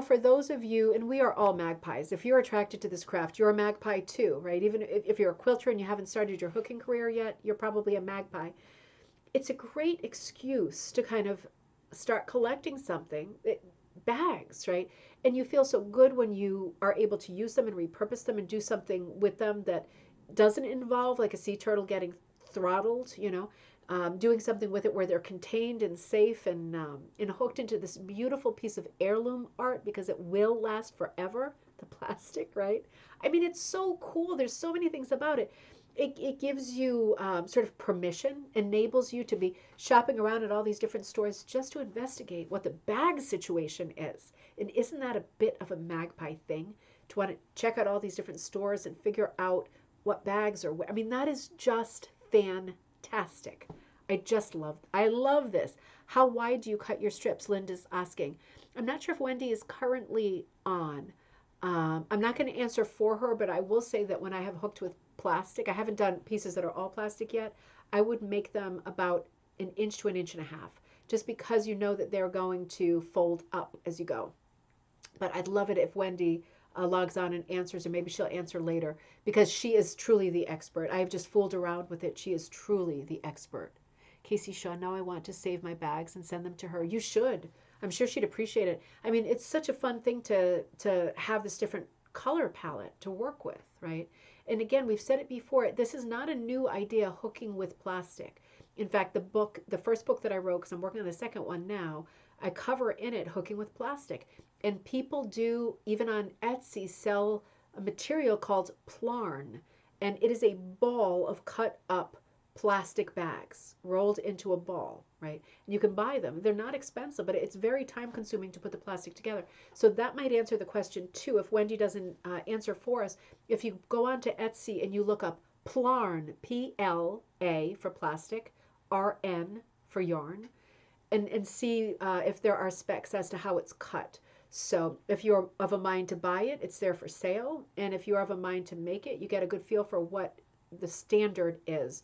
for those of you, and we are all magpies, if you're attracted to this craft, you're a magpie too, right? Even if you're a quilter and you haven't started your hooking career yet, you're probably a magpie. It's a great excuse to kind of start collecting something, bags, right? And you feel so good when you are able to use them and repurpose them and do something with them that doesn't involve like a sea turtle getting throttled, doing something with it where they're contained and safe and hooked into this beautiful piece of heirloom art because it will last forever. The plastic, right? I mean, it's so cool. There's so many things about it. It gives you sort of permission, enables you to be shopping around at all these different stores just to investigate what the bag situation is. And isn't that a bit of a magpie thing to want to check out all these different stores and figure out what bags are? I mean, that is just fantastic. I love this. How wide do you cut your strips? Linda's asking. I'm not sure if Wendy is currently on. I'm not going to answer for her, but I will say that when I have hooked with plastic, I haven't done pieces that are all plastic yet. I would make them about an inch to an inch and a half, just because you know that they're going to fold up as you go. But I'd love it if Wendy logs on and answers, or maybe she'll answer later, because she is truly the expert. I have just fooled around with it. She is truly the expert. Casey Shaw, now I want to save my bags and send them to her. You should. I'm sure she'd appreciate it. I mean, it's such a fun thing to have this different color palette to work with, right? And again, we've said it before, this is not a new idea, hooking with plastic. In fact, the first book that I wrote, because I'm working on the second one now, I cover in it hooking with plastic. And people do, even on Etsy, sell a material called plarn. And it is a ball of cut up plastic bags rolled into a ball, right? And you can buy them. They're not expensive, but it's very time consuming to put the plastic together. So that might answer the question too. If Wendy doesn't answer for us, if you go on to Etsy and you look up plarn, P-L-A for plastic, R-N for yarn, and see if there are specs as to how it's cut. So if you're of a mind to buy it, it's there for sale. And if you're of a mind to make it, you get a good feel for what the standard is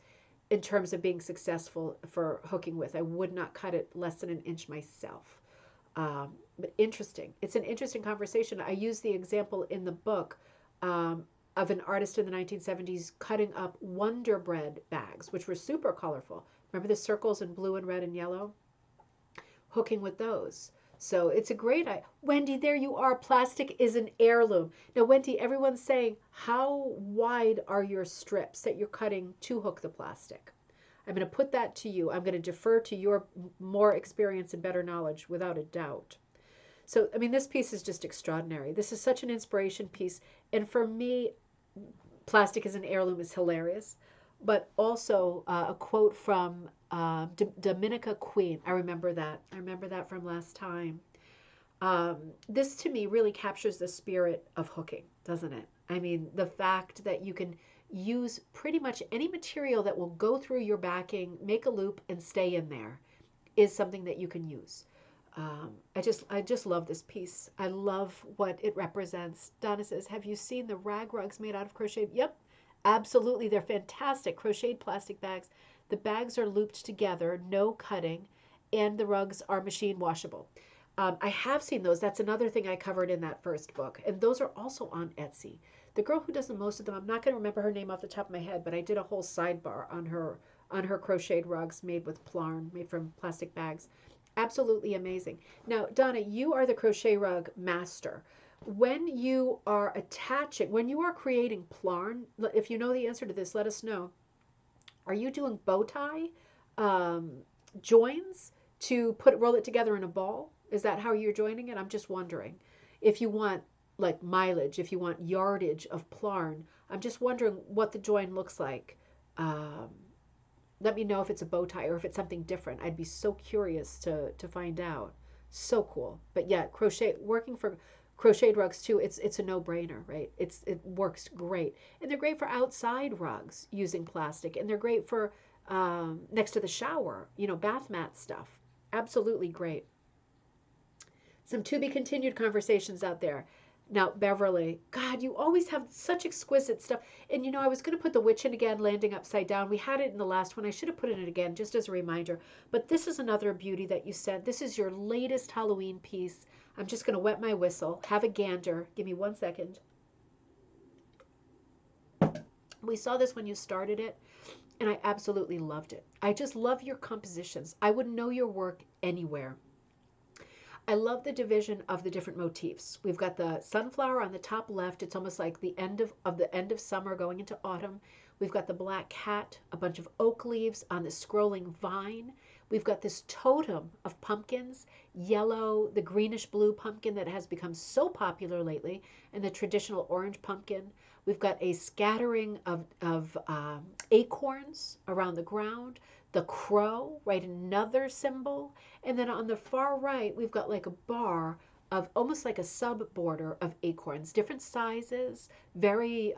in terms of being successful for hooking with. I would not cut it less than an inch myself. But interesting. It's an interesting conversation. I use the example in the book of an artist in the 1970s cutting up Wonder Bread bags, which were super colorful. Remember the circles in blue and red and yellow? Hooking with those. So it's a great idea. Wendy, there you are. Plastic is an heirloom. Now, Wendy, everyone's saying, how wide are your strips that you're cutting to hook the plastic? I'm going to put that to you. I'm going to defer to your more experience and better knowledge without a doubt. So, I mean, this piece is just extraordinary. This is such an inspiration piece. And for me, plastic is an heirloom is hilarious. But also a quote from Dominica Queen. I remember that. I remember that from last time. This to me really captures the spirit of hooking, doesn't it? I mean, the fact that you can use pretty much any material that will go through your backing, make a loop, and stay in there is something that you can use. I just love this piece. I love what it represents. Donna says, "Have you seen the rag rugs made out of crochet?" Yep, absolutely. They're fantastic crocheted plastic bags. The bags are looped together, no cutting, and the rugs are machine washable. I have seen those. That's another thing I covered in that first book, and those are also on Etsy. The girl who does the most of them, I'm not going to remember her name off the top of my head, but I did a whole sidebar on her crocheted rugs made with plarn, made from plastic bags. Absolutely amazing. Now, Donna, you are the crochet rug master. When you are attaching, when you are creating plarn, if you know the answer to this, let us know. Are you doing bow tie um, joins to roll it together in a ball? Is that how you're joining it? I'm just wondering. If you want like mileage, if you want yardage of plarn, I'm just wondering what the join looks like. Um, Let me know if it's a bow tie or if it's something different. I'd be so curious to find out. So cool. But yeah, crochet working for crocheted rugs too. It's a no-brainer, right? It works great, and they're great for outside rugs using plastic, and they're great for next to the shower, bath mat stuff. Absolutely great. Some to be continued conversations out there. Now, Beverly, God, you always have such exquisite stuff. And I was going to put the witch in again, landing upside down. We had it in the last one. I should have put it in again just as a reminder. But this is another beauty that you sent. This is your latest Halloween piece. I'm just going to wet my whistle, have a gander. Give me 1 second. We saw this when you started it, and I absolutely loved it. I just love your compositions. I wouldn't know your work anywhere. I love the division of the different motifs. We've got the sunflower on the top left. It's almost like the end of summer going into autumn. We've got the black cat, a bunch of oak leaves on the scrolling vine. We've got this totem of pumpkins, yellow, the greenish blue pumpkin that has become so popular lately, and the traditional orange pumpkin. We've got a scattering of acorns around the ground, the crow, right, another symbol. And then on the far right, we've got like a bar of almost like a sub border of acorns, different sizes, very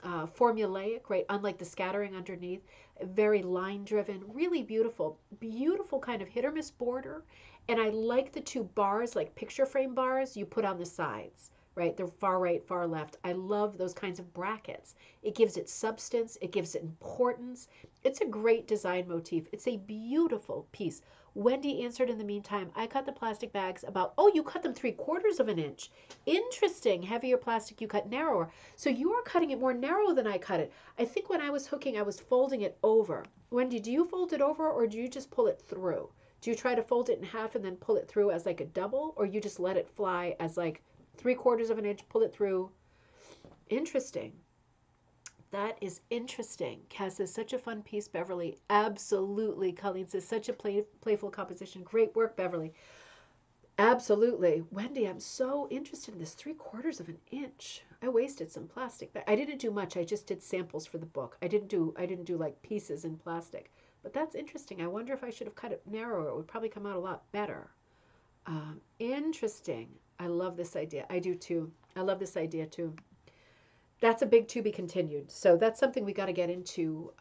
formulaic, right? Unlike the scattering underneath, very line driven, really beautiful, beautiful kind of hit or miss border. And I like the two bars, like picture frame bars you put on the sides, right? The far right, far left. I love those kinds of brackets. It gives it substance, it gives it importance. It's a great design motif. It's a beautiful piece. Wendy answered in the meantime, I cut the plastic bags about, oh, you cut them 3/4 of an inch. Interesting. Heavier plastic, you cut narrower. So you are cutting it more narrow than I cut it. I think when I was hooking, I was folding it over. Wendy, do you fold it over or do you just pull it through? Do you try to fold it in half and then pull it through as like a double, or you just let it fly as like 3/4 of an inch, pull it through? Interesting. That is interesting. Cass says, such a fun piece, Beverly. Absolutely. Colleen says, such a playful composition. Great work, Beverly. Absolutely. Wendy, I'm so interested in this 3/4 of an inch. I wasted some plastic. I didn't do much. I just did samples for the book. I didn't do like pieces in plastic. But that's interesting. I wonder if I should have cut it narrower. It would probably come out a lot better. Interesting. I love this idea. I do too. I love this idea too. That's a big to be continued. So that's something we got to get into.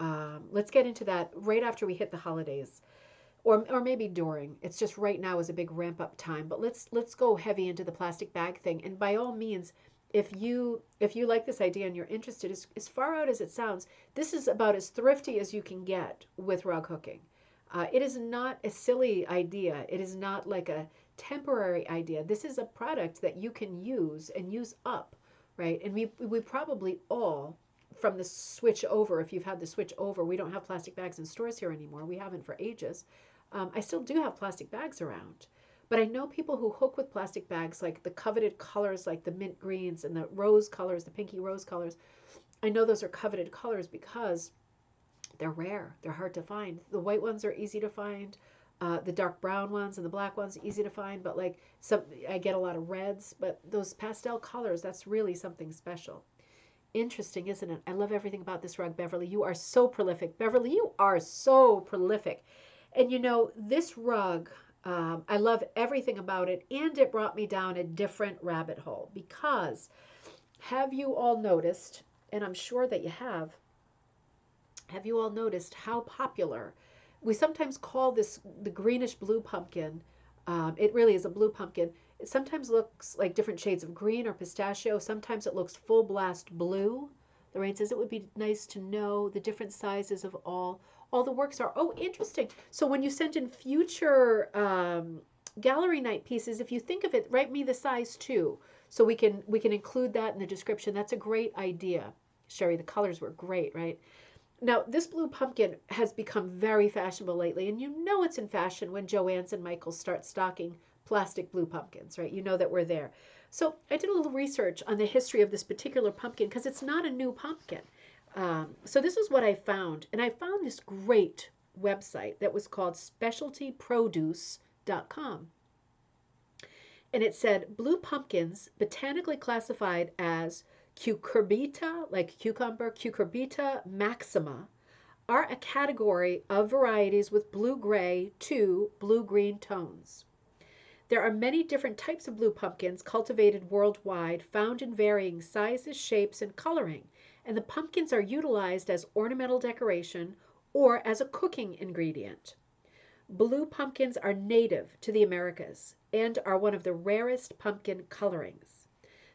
Let's get into that right after we hit the holidays. or maybe during. It's just right now is a big ramp up time. But let's go heavy into the plastic bag thing. And by all means, if you like this idea and you're interested, as far out as it sounds, this is about as thrifty as you can get with rug hooking. It is not a silly idea. It is not like a temporary idea. This is a product that you can use and use up, right? And we probably all, from the switch over, if you've had the switch over, we don't have plastic bags in stores here anymore. We haven't for ages. I still do have plastic bags around. But I know people who hook with plastic bags, like the coveted colors, like the mint greens and the rose colors, the pinky rose colors. I know those are coveted colors because they're rare. They're hard to find. The white ones are easy to find. The dark brown ones and the black ones easy to find. But like some, I get a lot of reds. But those pastel colors, that's really something special. Interesting, isn't it? I love everything about this rug, Beverly. You are so prolific. Beverly, you are so prolific. And you know, this rug, I love everything about it. And it brought me down a different rabbit hole because have you all noticed, and I'm sure that you have you all noticed how popular we sometimes call this the greenish blue pumpkin? It really is a blue pumpkin. It sometimes looks like different shades of green or pistachio. Sometimes it looks full blast blue. Lorraine says it would be nice to know the different sizes of all the works are. Oh, interesting. So when you send in future gallery night pieces, if you think of it, write me the size too, so we can include that in the description. That's a great idea, Sherry. The colors were great, right? Now, this blue pumpkin has become very fashionable lately, and you know it's in fashion when Joann's and Michael's start stocking plastic blue pumpkins, right? You know that we're there. So I did a little research on the history of this particular pumpkin because it's not a new pumpkin. So this is what I found, and I found this great website that was called specialtyproduce.com. And it said blue pumpkins botanically classified as cucurbita, like cucumber, cucurbita maxima, are a category of varieties with blue-gray to blue-green tones. There are many different types of blue pumpkins cultivated worldwide, found in varying sizes, shapes, and coloring, and the pumpkins are utilized as ornamental decoration or as a cooking ingredient. Blue pumpkins are native to the Americas and are one of the rarest pumpkin colorings.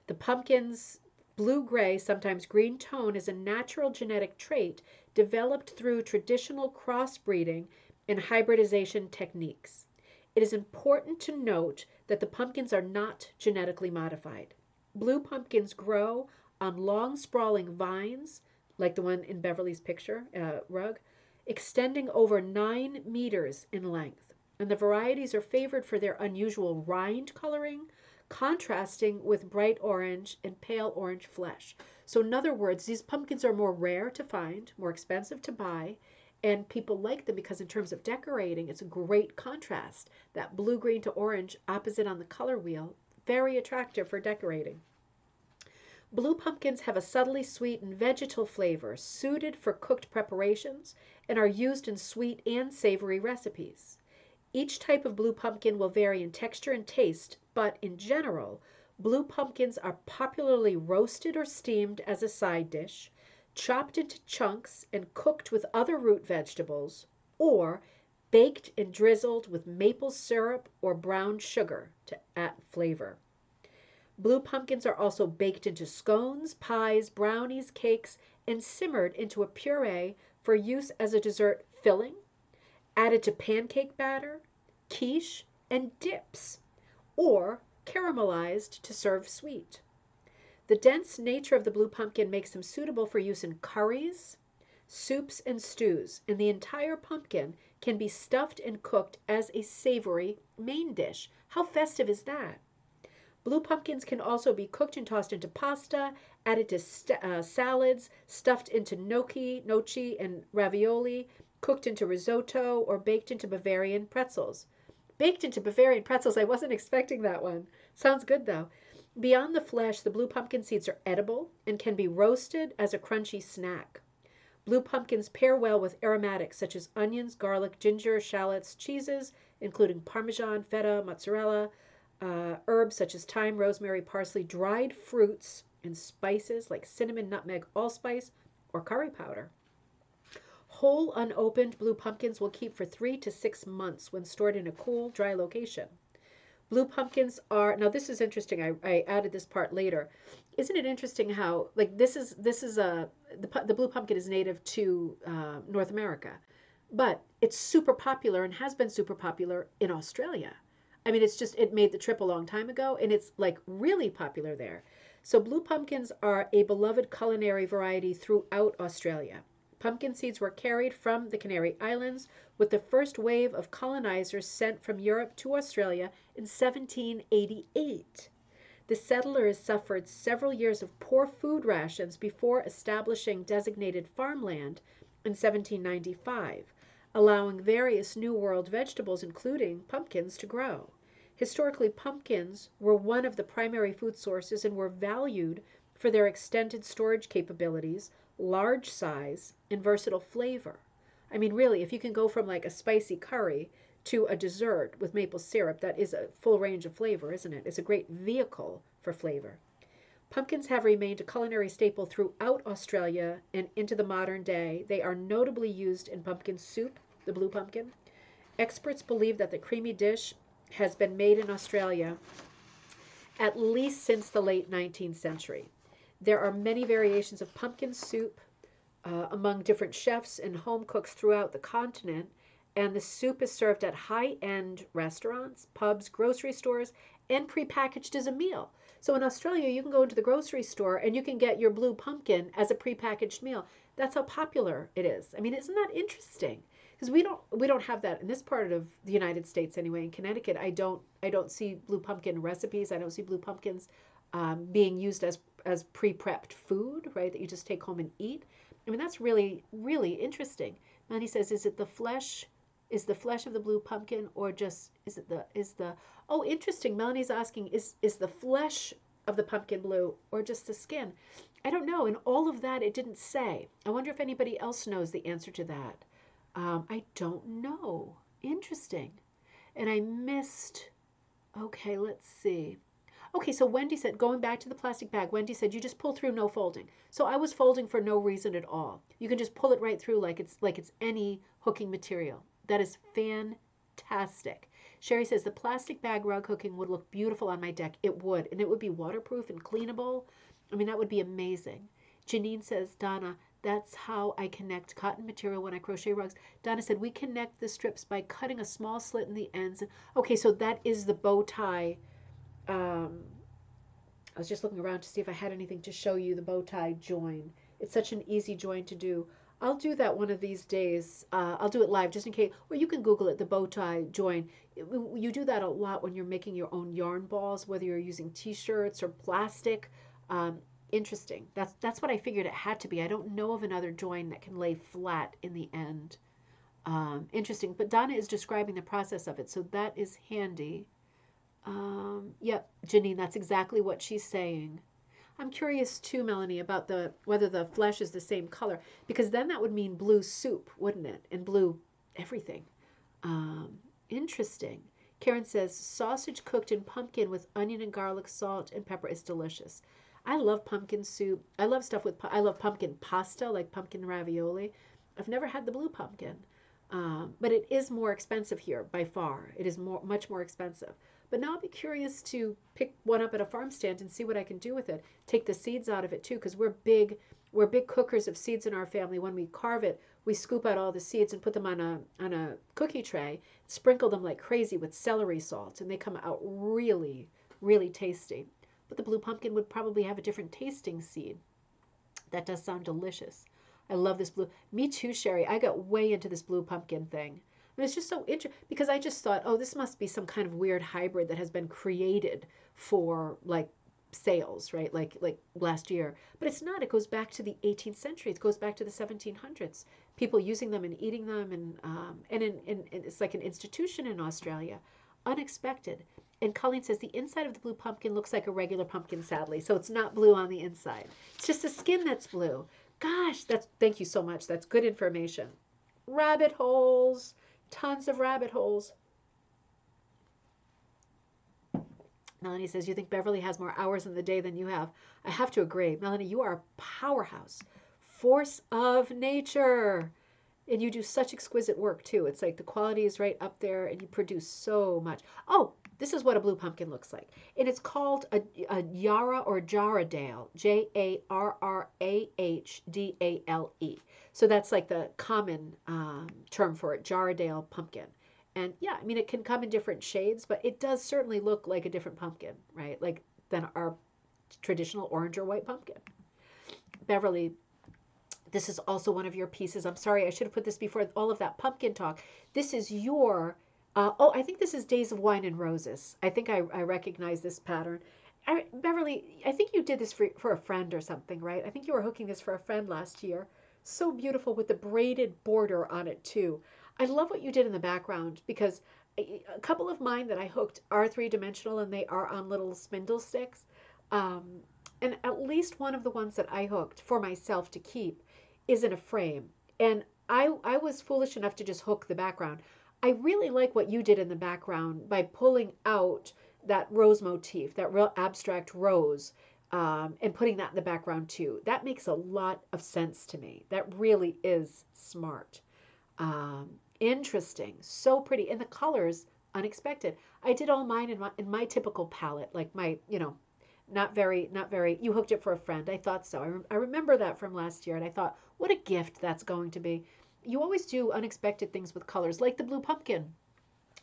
The pumpkin's blue-gray, sometimes green tone is a natural genetic trait developed through traditional crossbreeding and hybridization techniques. It is important to note that the pumpkins are not genetically modified. Blue pumpkins grow on long, sprawling vines, like the one in Beverly's picture, rug, extending over 9 meters in length. And the varieties are favored for their unusual rind coloring, contrasting with bright orange and pale orange flesh. So in other words, these pumpkins are more rare to find, more expensive to buy, and people like them because in terms of decorating, it's a great contrast. That blue-green to orange opposite on the color wheel, very attractive for decorating. Blue pumpkins have a subtly sweet and vegetal flavor suited for cooked preparations and are used in sweet and savory recipes. Each type of blue pumpkin will vary in texture and taste, but in general, blue pumpkins are popularly roasted or steamed as a side dish, chopped into chunks and cooked with other root vegetables, or baked and drizzled with maple syrup or brown sugar to add flavor. Blue pumpkins are also baked into scones, pies, brownies, cakes, and simmered into a puree for use as a dessert filling, added to pancake batter, quiche, and dips, or caramelized to serve sweet. The dense nature of the blue pumpkin makes them suitable for use in curries, soups, and stews, and the entire pumpkin can be stuffed and cooked as a savory main dish. How festive is that? Blue pumpkins can also be cooked and tossed into pasta, added to salads, stuffed into gnocchi, and ravioli, cooked into risotto, or baked into Bavarian pretzels. Baked into Bavarian pretzels, I wasn't expecting that one. Sounds good though. Beyond the flesh, the blue pumpkin seeds are edible and can be roasted as a crunchy snack. Blue pumpkins pair well with aromatics such as onions, garlic, ginger, shallots, cheeses, including Parmesan, feta, mozzarella, herbs such as thyme, rosemary, parsley, dried fruits, and spices like cinnamon, nutmeg, allspice, or curry powder. Whole unopened blue pumpkins will keep for 3 to 6 months when stored in a cool, dry location. Blue pumpkins are, now this is interesting. I added this part later. Isn't it interesting how, like, this is the blue pumpkin is native to North America, but it's super popular and has been super popular in Australia. I mean, it's just, it made the trip a long time ago and it's like really popular there. So blue pumpkins are a beloved culinary variety throughout Australia. Pumpkin seeds were carried from the Canary Islands with the first wave of colonizers sent from Europe to Australia in 1788. The settlers suffered several years of poor food rations before establishing designated farmland in 1795, allowing various New World vegetables, including pumpkins, to grow. Historically, pumpkins were one of the primary food sources and were valued for their extended storage capabilities, large size, and versatile flavor. I mean, really, if you can go from like a spicy curry to a dessert with maple syrup, that is a full range of flavor, isn't it? It's a great vehicle for flavor. Pumpkins have remained a culinary staple throughout Australia and into the modern day. They are notably used in pumpkin soup, the blue pumpkin. Experts believe that the creamy dish has been made in Australia at least since the late 19th century. There are many variations of pumpkin soup among different chefs and home cooks throughout the continent, and the soup is served at high-end restaurants, pubs, grocery stores, and prepackaged as a meal. So in Australia, you can go into the grocery store and you can get your blue pumpkin as a prepackaged meal. That's how popular it is. I mean, isn't that interesting? Because we don't have that in this part of the United States anyway. In Connecticut, I don't see blue pumpkin recipes. I don't see blue pumpkins being used as pre-prepped food, right? That you just take home and eat. I mean, that's really, really interesting. Melanie says, is it the flesh? Is the flesh of the blue pumpkin, or just is the oh, interesting. Melanie's asking, is the flesh of the pumpkin blue or just the skin? I don't know. In all of that, it didn't say. I wonder if anybody else knows the answer to that. I don't know. Interesting. And I missed. Okay, let's see. Okay, so Wendy said, going back to the plastic bag, Wendy said you just pull through, no folding. So I was folding for no reason at all. You can just pull it right through like it's any hooking material. That is fantastic. Sherry says the plastic bag rug hooking would look beautiful on my deck. It would, and it would be waterproof and cleanable. I mean, that would be amazing. Janine says, Donna, that's how I connect cotton material when I crochet rugs. Donna said we connect the strips by cutting a small slit in the ends. Okay, so that is the bow tie. I was just looking around to see if I had anything to show you the bow tie join. It's such an easy join to do. I'll do that one of these days. I'll do it live just in case, or you can Google it, the bow tie join. You do that a lot when you're making your own yarn balls, whether you're using t-shirts or plastic. Interesting. That's what I figured it had to be. I don't know of another join that can lay flat in the end. Interesting. But Donna is describing the process of it, so that is handy. Yep, Janine, that's exactly what she's saying. I'm curious too, Melanie, about whether the flesh is the same color, because then that would mean blue soup, wouldn't it? And blue everything. Interesting. Karen says sausage cooked in pumpkin with onion and garlic, salt, and pepper is delicious. I love pumpkin soup. I love stuff with I love pumpkin pasta, like pumpkin ravioli. I've never had the blue pumpkin, but it is more expensive here by far. It is much more expensive. But now I'll be curious to pick one up at a farm stand and see what I can do with it. Take the seeds out of it too, because we're big cookers of seeds in our family. When we carve it, we scoop out all the seeds and put them on a cookie tray, sprinkle them like crazy with celery salt, and they come out really, really tasty. But the blue pumpkin would probably have a different tasting seed. That does sound delicious. I love this blue. Me too, Sherry. I got way into this blue pumpkin thing. And it's just so interesting because I just thought, oh, this must be some kind of weird hybrid that has been created for like sales, right? Like last year. But it's not. It goes back to the 18th century. It goes back to the 1700s. People using them and eating them, and it's like an institution in Australia. Unexpected. And Colleen says the inside of the blue pumpkin looks like a regular pumpkin, sadly. So it's not blue on the inside. It's just the skin that's blue. Gosh, thank you so much. That's good information. Rabbit holes. Tons of rabbit holes. Melanie says, you think Beverly has more hours in the day than you have? I have to agree. Melanie, you are a powerhouse. Force of nature. And you do such exquisite work too. It's like the quality is right up there and you produce so much. Oh, this is what a blue pumpkin looks like. And it's called a Yarra or Jarradale, Jarrahdale. So that's like the common term for it, Jarradale pumpkin. And yeah, I mean, it can come in different shades, but it does certainly look like a different pumpkin, right? Like than our traditional orange or white pumpkin. Beverly, this is also one of your pieces. I'm sorry, I should have put this before all of that pumpkin talk. This is your, oh, I think this is Days of Wine and Roses. I think I recognize this pattern. Beverly, I think you did this for a friend or something, right? I think you were hooking this for a friend last year. So beautiful with the braided border on it, too. I love what you did in the background because a couple of mine that I hooked are three-dimensional and they are on little spindle sticks. Um, and at least one of the ones that I hooked for myself to keep is in a frame. And I was foolish enough to just hook the background. I really like what you did in the background by pulling out that rose motif, that real abstract rose, and putting that in the background too. That makes a lot of sense to me. That really is smart. Interesting. So pretty. And the colors, unexpected. I did all mine in my typical palette, like my, not very, you hooked it for a friend. I thought so. I remember that from last year, and I thought, what a gift that's going to be. You always do unexpected things with colors, like the blue pumpkin.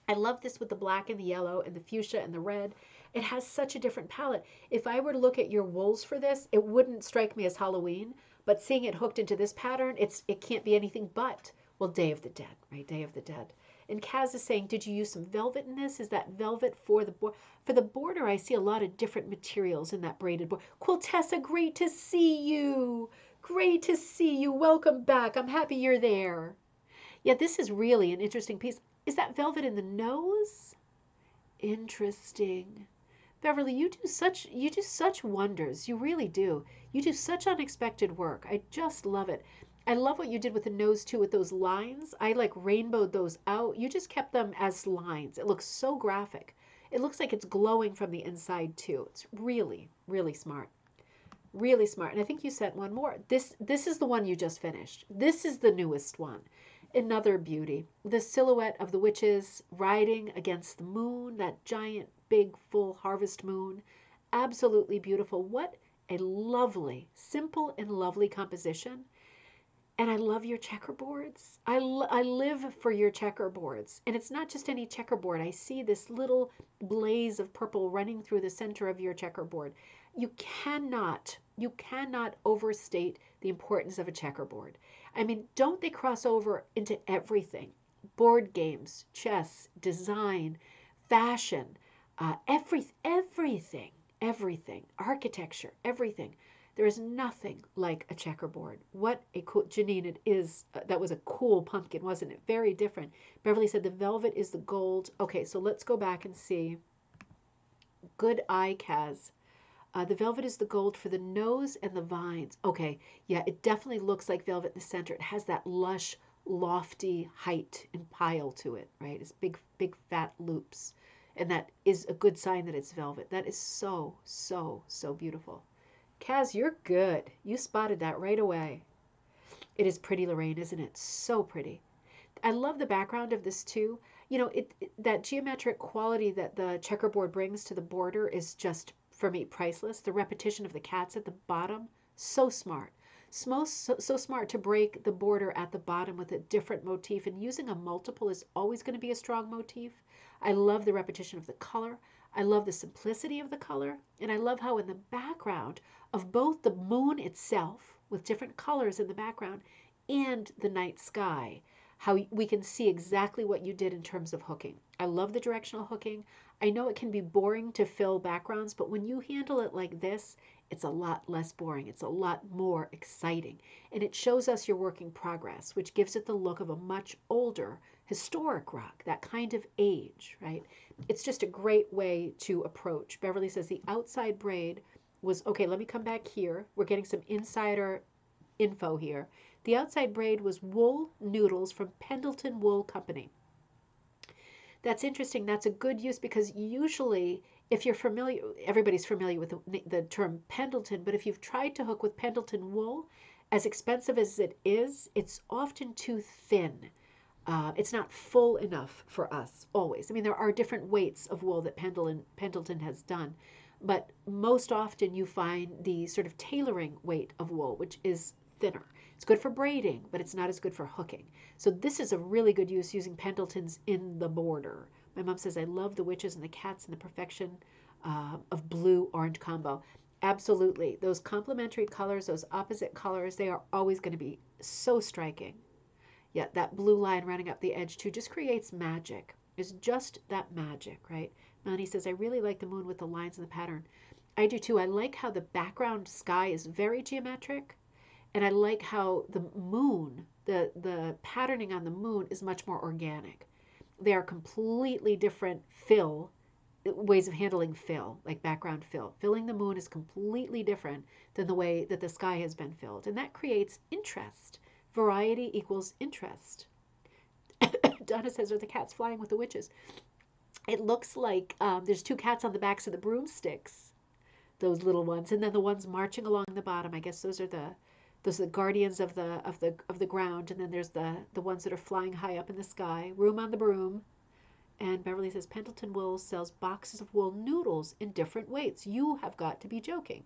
I love this with the black and the yellow and the fuchsia and the red. It has such a different palette. If I were to look at your wools for this, it wouldn't strike me as Halloween, but seeing it hooked into this pattern, it can't be anything but, well, Day of the Dead, right? Day of the Dead. And Kaz is saying, did you use some velvet in this? Is that velvet for the for the border? I see a lot of different materials in that braided border. Quiltessa, great to see you. Great to see you. Welcome back. I'm happy you're there. Yeah, this is really an interesting piece. Is that velvet in the nose? Interesting. Beverly, you do such wonders. You really do. You do such unexpected work. I just love it. I love what you did with the nose too with those lines. I like rainbowed those out. You just kept them as lines. It looks so graphic. It looks like it's glowing from the inside too. It's really, really smart. Really smart. And I think you sent one more. This is the one you just finished. This is the newest one. Another beauty. The silhouette of the witches riding against the moon, that giant, big, full harvest moon. Absolutely beautiful. What a lovely, simple and lovely composition. And I love your checkerboards. I live for your checkerboards. And it's not just any checkerboard. I see this little blaze of purple running through the center of your checkerboard. You cannot overstate the importance of a checkerboard. I mean, don't they cross over into everything? Board games, chess, design, fashion, everything, architecture, everything. There is nothing like a checkerboard. What a cool, Janine, it is. That was a cool pumpkin, wasn't it? Very different. Beverly said the velvet is the gold. Okay, so let's go back and see. Good eye, Kaz. The velvet is the gold for the nose and the vines. Okay, yeah, it definitely looks like velvet in the center. It has that lush, lofty height and pile to it, right? It's big, big fat loops. And that is a good sign that it's velvet. That is so, so, so beautiful. Kaz, you're good. You spotted that right away. It is pretty, Lorraine, isn't it? So pretty. I love the background of this too. That geometric quality that the checkerboard brings to the border is just, for me, priceless. The repetition of the cats at the bottom, so smart. So smart to break the border at the bottom with a different motif. And using a multiple is always going to be a strong motif. I love the repetition of the color. I love the simplicity of the color. And I love how in the background of both the moon itself, with different colors in the background, and the night sky, how we can see exactly what you did in terms of hooking. I love the directional hooking. I know it can be boring to fill backgrounds, but when you handle it like this, it's a lot less boring. It's a lot more exciting. And it shows us your work in progress, which gives it the look of a much older, historic rock, that kind of age, right? It's just a great way to approach. Beverly says the outside braid was, okay, let me come back here. We're getting some insider info here. The outside braid was wool noodles from Pendleton Wool Company. That's interesting. That's a good use because usually, if you're familiar, everybody's familiar with the term Pendleton, but if you've tried to hook with Pendleton wool, As expensive as it is, it's often too thin. It's not full enough for us always. I mean, there are different weights of wool that Pendleton has done, but most often you find the sort of tailoring weight of wool, which is thinner. It's good for braiding, but it's not as good for hooking. So this is a really good use using Pendletons in the border. My mom says, I love the witches and the cats and the perfection of blue-orange combo. Absolutely. Those complementary colors, those opposite colors, they are always going to be so striking. Yeah, that blue line running up the edge too just creates magic. It's just that magic, right? Melanie says, I really like the moon with the lines and the pattern. I do too. I like how the background sky is very geometric. And I like how the moon, the patterning on the moon is much more organic. They are completely different ways of handling fill, like background fill. Filling the moon is completely different than the way that the sky has been filled. And that creates interest. Variety equals interest. Donna says, are the cats flying with the witches? It looks like there's two cats on the backs of the broomsticks, those little ones, and then the ones marching along the bottom. I guess those are the guardians of the ground, and then there's the ones that are flying high up in the sky. Room on the broom. And Beverly says, Pendleton Wool sells boxes of wool noodles in different weights. You have got to be joking.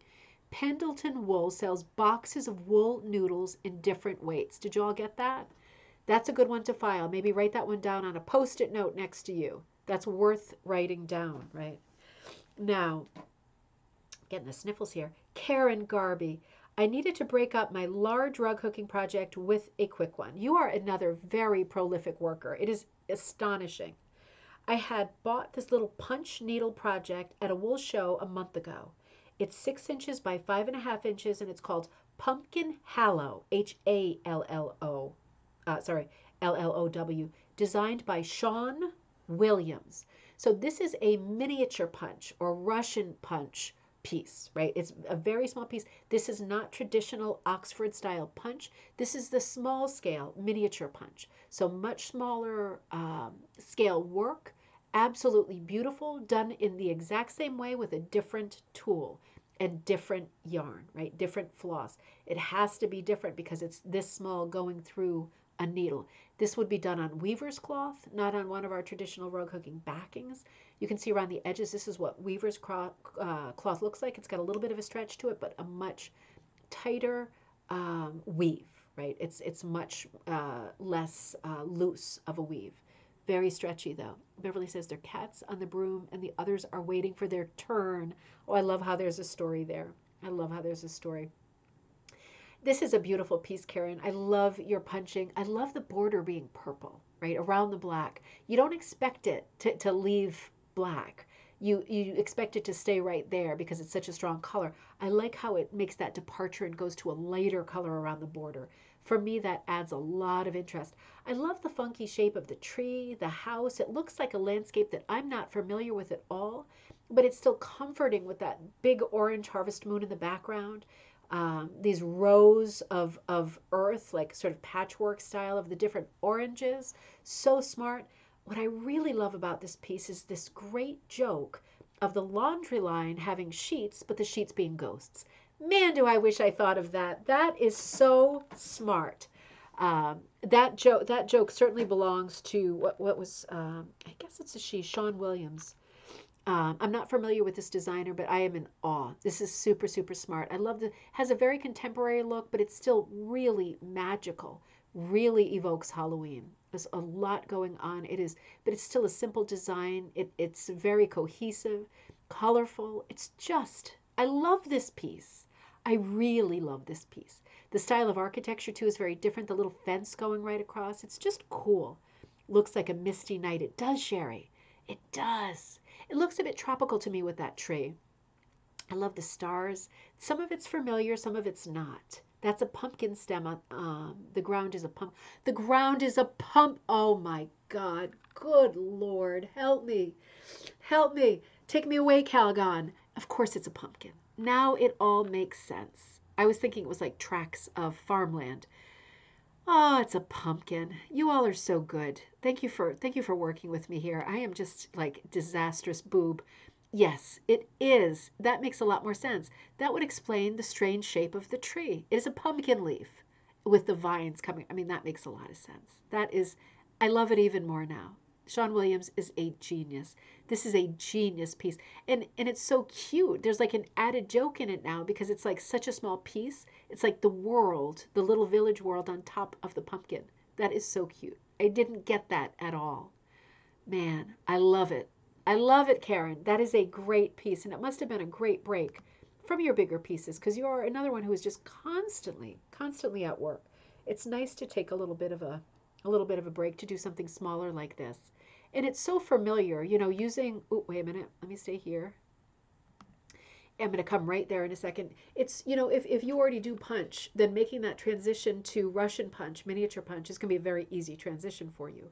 Pendleton Wool sells boxes of wool noodles in different weights. Did you all get that? That's a good one to file. Maybe write that one down on a Post-it note next to you. That's worth writing down, right? Now, getting the sniffles here. Karen Garby. I needed to break up my large rug hooking project with a quick one. You are another very prolific worker. It is astonishing. I had bought this little punch needle project at a wool show a month ago. It's 6 inches by 5.5 inches, and it's called Pumpkin Hallow, Hallo, Llow, designed by Sean Williams. So this is a miniature punch or Russian punch piece, right? It's a very small piece. This is not traditional Oxford style punch. This is the small scale miniature punch. So much smaller scale work, absolutely beautiful, done in the exact same way with a different tool and different yarn, right? Different floss. It has to be different because it's this small going through a needle. This would be done on weaver's cloth, not on one of our traditional rug hooking backings. You can see around the edges, this is what weaver's cloth looks like. It's got a little bit of a stretch to it, but a much tighter weave, right? It's much less loose of a weave. Very stretchy though. Beverly says they're cats on the broom and the others are waiting for their turn. Oh, I love how there's a story there. I love how there's a story. This is a beautiful piece, Karen. I love your punching. I love the border being purple, right, around the black. You don't expect it to leave black. You expect it to stay right there because it's such a strong color. I like how it makes that departure and goes to a lighter color around the border. For me, that adds a lot of interest. I love the funky shape of the tree, the house. It looks like a landscape that I'm not familiar with at all, but it's still comforting with that big orange harvest moon in the background. These rows of earth, like sort of patchwork style of the different oranges. So smart. What I really love about this piece is this great joke of the laundry line having sheets, but the sheets being ghosts. Man, do I wish I thought of that. That is so smart. That joke certainly belongs to what was I guess it's a she, Sean Williams. I'm not familiar with this designer, but I am in awe. This is super, super smart. I love has a very contemporary look, but it's still really magical. Really evokes Halloween. There's a lot going on. But it's still a simple design. It's very cohesive, colorful. I love this piece. I really love this piece. The style of architecture too is very different. The little fence going right across. It's just cool. Looks like a misty night. It does, Sherry. It does. It looks a bit tropical to me with that tree. I love the stars. Some of it's familiar, some of it's not. That's a pumpkin stem. The ground is a pump. The ground is a pump. Oh my God. Good Lord. Help me. Help me. Take me away, Calgon. Of course it's a pumpkin. Now it all makes sense. I was thinking it was like tracts of farmland. Oh, it's a pumpkin. You all are so good. Thank you for working with me here. I am just like disastrous boob Yes, it is. That makes a lot more sense. That would explain the strange shape of the tree. It is a pumpkin leaf with the vines coming. I mean, that makes a lot of sense. That is, I love it even more now. Sean Williams is a genius. This is a genius piece. And it's so cute. There's like an added joke in it now because it's like such a small piece. It's like the world, the little village world on top of the pumpkin. That is so cute. I didn't get that at all. Man, I love it. I love it, Karen. That is a great piece, and it must have been a great break from your bigger pieces because you're another one who is just constantly, constantly at work. It's nice to take a little bit of a break to do something smaller like this. And it's so familiar, you know, using, oh, wait a minute, let me stay here. I'm going to come right there in a second. It's, you know, if you already do punch, then making that transition to Russian punch, miniature punch, is going to be a very easy transition for you.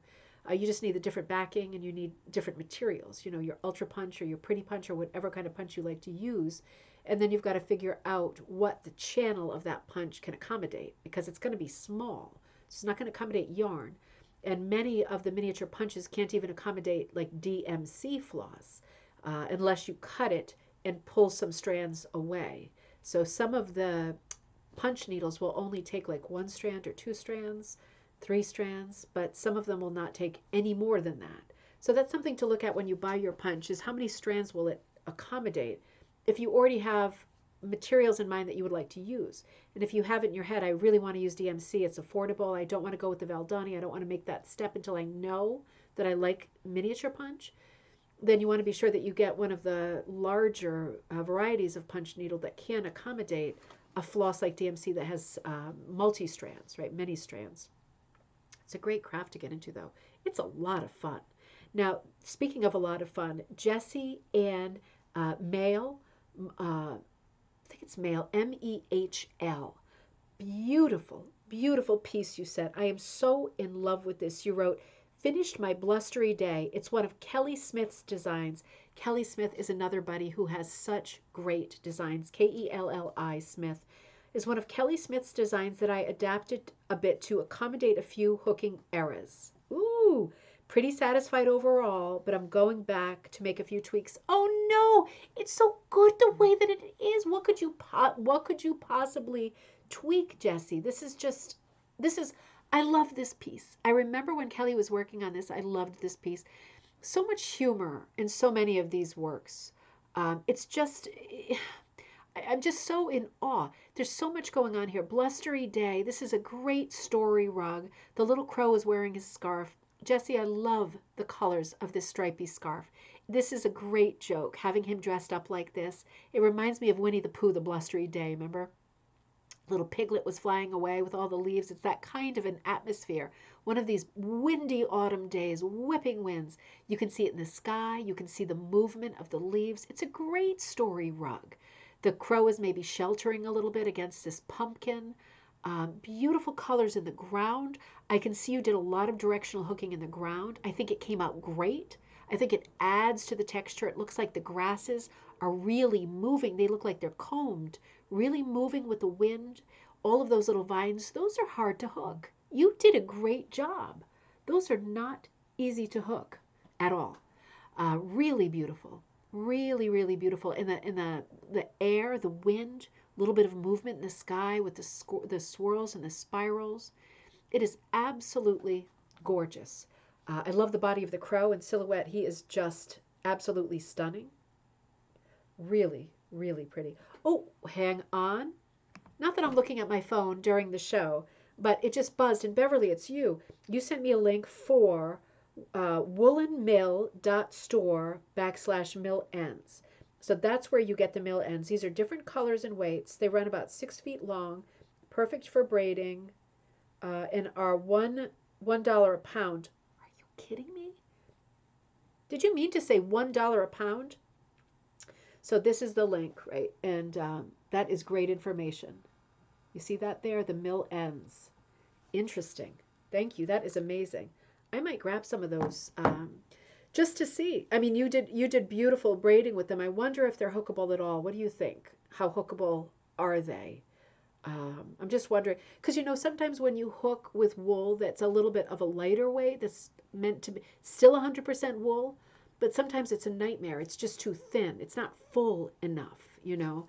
You just need the different backing and you need different materials, you know, your ultra punch or your pretty punch or whatever kind of punch you like to use. And then you've got to figure out what the channel of that punch can accommodate because it's going to be small. It's not going to accommodate yarn. And many of the miniature punches can't even accommodate like DMC floss unless you cut it and pull some strands away. So some of the punch needles will only take like one strand or two strands, three strands, but some of them will not take any more than that. So that's something to look at when you buy your punch is how many strands will it accommodate if you already have materials in mind that you would like to use. And if you have it in your head, I really want to use DMC, it's affordable, I don't want to go with the Valdani, I don't want to make that step until I know that I like miniature punch, then you want to be sure that you get one of the larger varieties of punch needle that can accommodate a floss like DMC that has multi strands, right? Many strands. It's a great craft to get into, though. It's a lot of fun. Now, speaking of a lot of fun, Jessie and Mail, I think it's Mail, Mehl. Beautiful, beautiful piece you said. I am so in love with this. You wrote, finished my blustery day. It's one of Kelly Smith's designs. Kelly Smith is another buddy who has such great designs. Kelli Smith is one of Kelly Smith's designs that I adapted a bit to accommodate a few hooking errors. Ooh, pretty satisfied overall, but I'm going back to make a few tweaks. Oh no, it's so good the way that it is. What could you possibly tweak, Jessie? This is I love this piece. I remember when Kelly was working on this, I loved this piece. So much humor in so many of these works. It's just, I'm just so in awe. There's so much going on here. Blustery day. This is a great story rug. The little crow is wearing his scarf. Jessie, I love the colors of this stripy scarf. This is a great joke, having him dressed up like this. It reminds me of Winnie the Pooh, the blustery day, remember? Little piglet was flying away with all the leaves. It's that kind of an atmosphere. One of these windy autumn days, whipping winds. You can see it in the sky. You can see the movement of the leaves. It's a great story rug. The crow is maybe sheltering a little bit against this pumpkin. Beautiful colors in the ground. I can see you did a lot of directional hooking in the ground. I think it came out great. I think it adds to the texture. It looks like the grasses are really moving. They look like they're combed, really moving with the wind. All of those little vines, those are hard to hook. You did a great job. Those are not easy to hook at all. Really beautiful. Really, really beautiful. In the air, the wind, a little bit of movement in the sky with the swirls and the spirals. It is absolutely gorgeous. I love the body of the crow in silhouette. He is just absolutely stunning. Really, really pretty. Oh, hang on. Not that I'm looking at my phone during the show, but it just buzzed. And Beverly, it's you. You sent me a link for woolenmill.store /mill ends. So that's where you get the mill ends. These are different colors and weights. They run about 6 feet long, perfect for braiding, and are $1 a pound. Are you kidding me? Did you mean to say $1 a pound? So this is the link, right? And that is great information. You see that there? The mill ends. Interesting. Thank you. That is amazing. I might grab some of those just to see. I mean, you did beautiful braiding with them. I wonder if they're hookable at all. What do you think? How hookable are they? I'm just wondering because sometimes when you hook with wool that's a little bit of a lighter weight that's meant to be still 100% wool, but sometimes it's a nightmare. It's just too thin. It's not full enough, you know.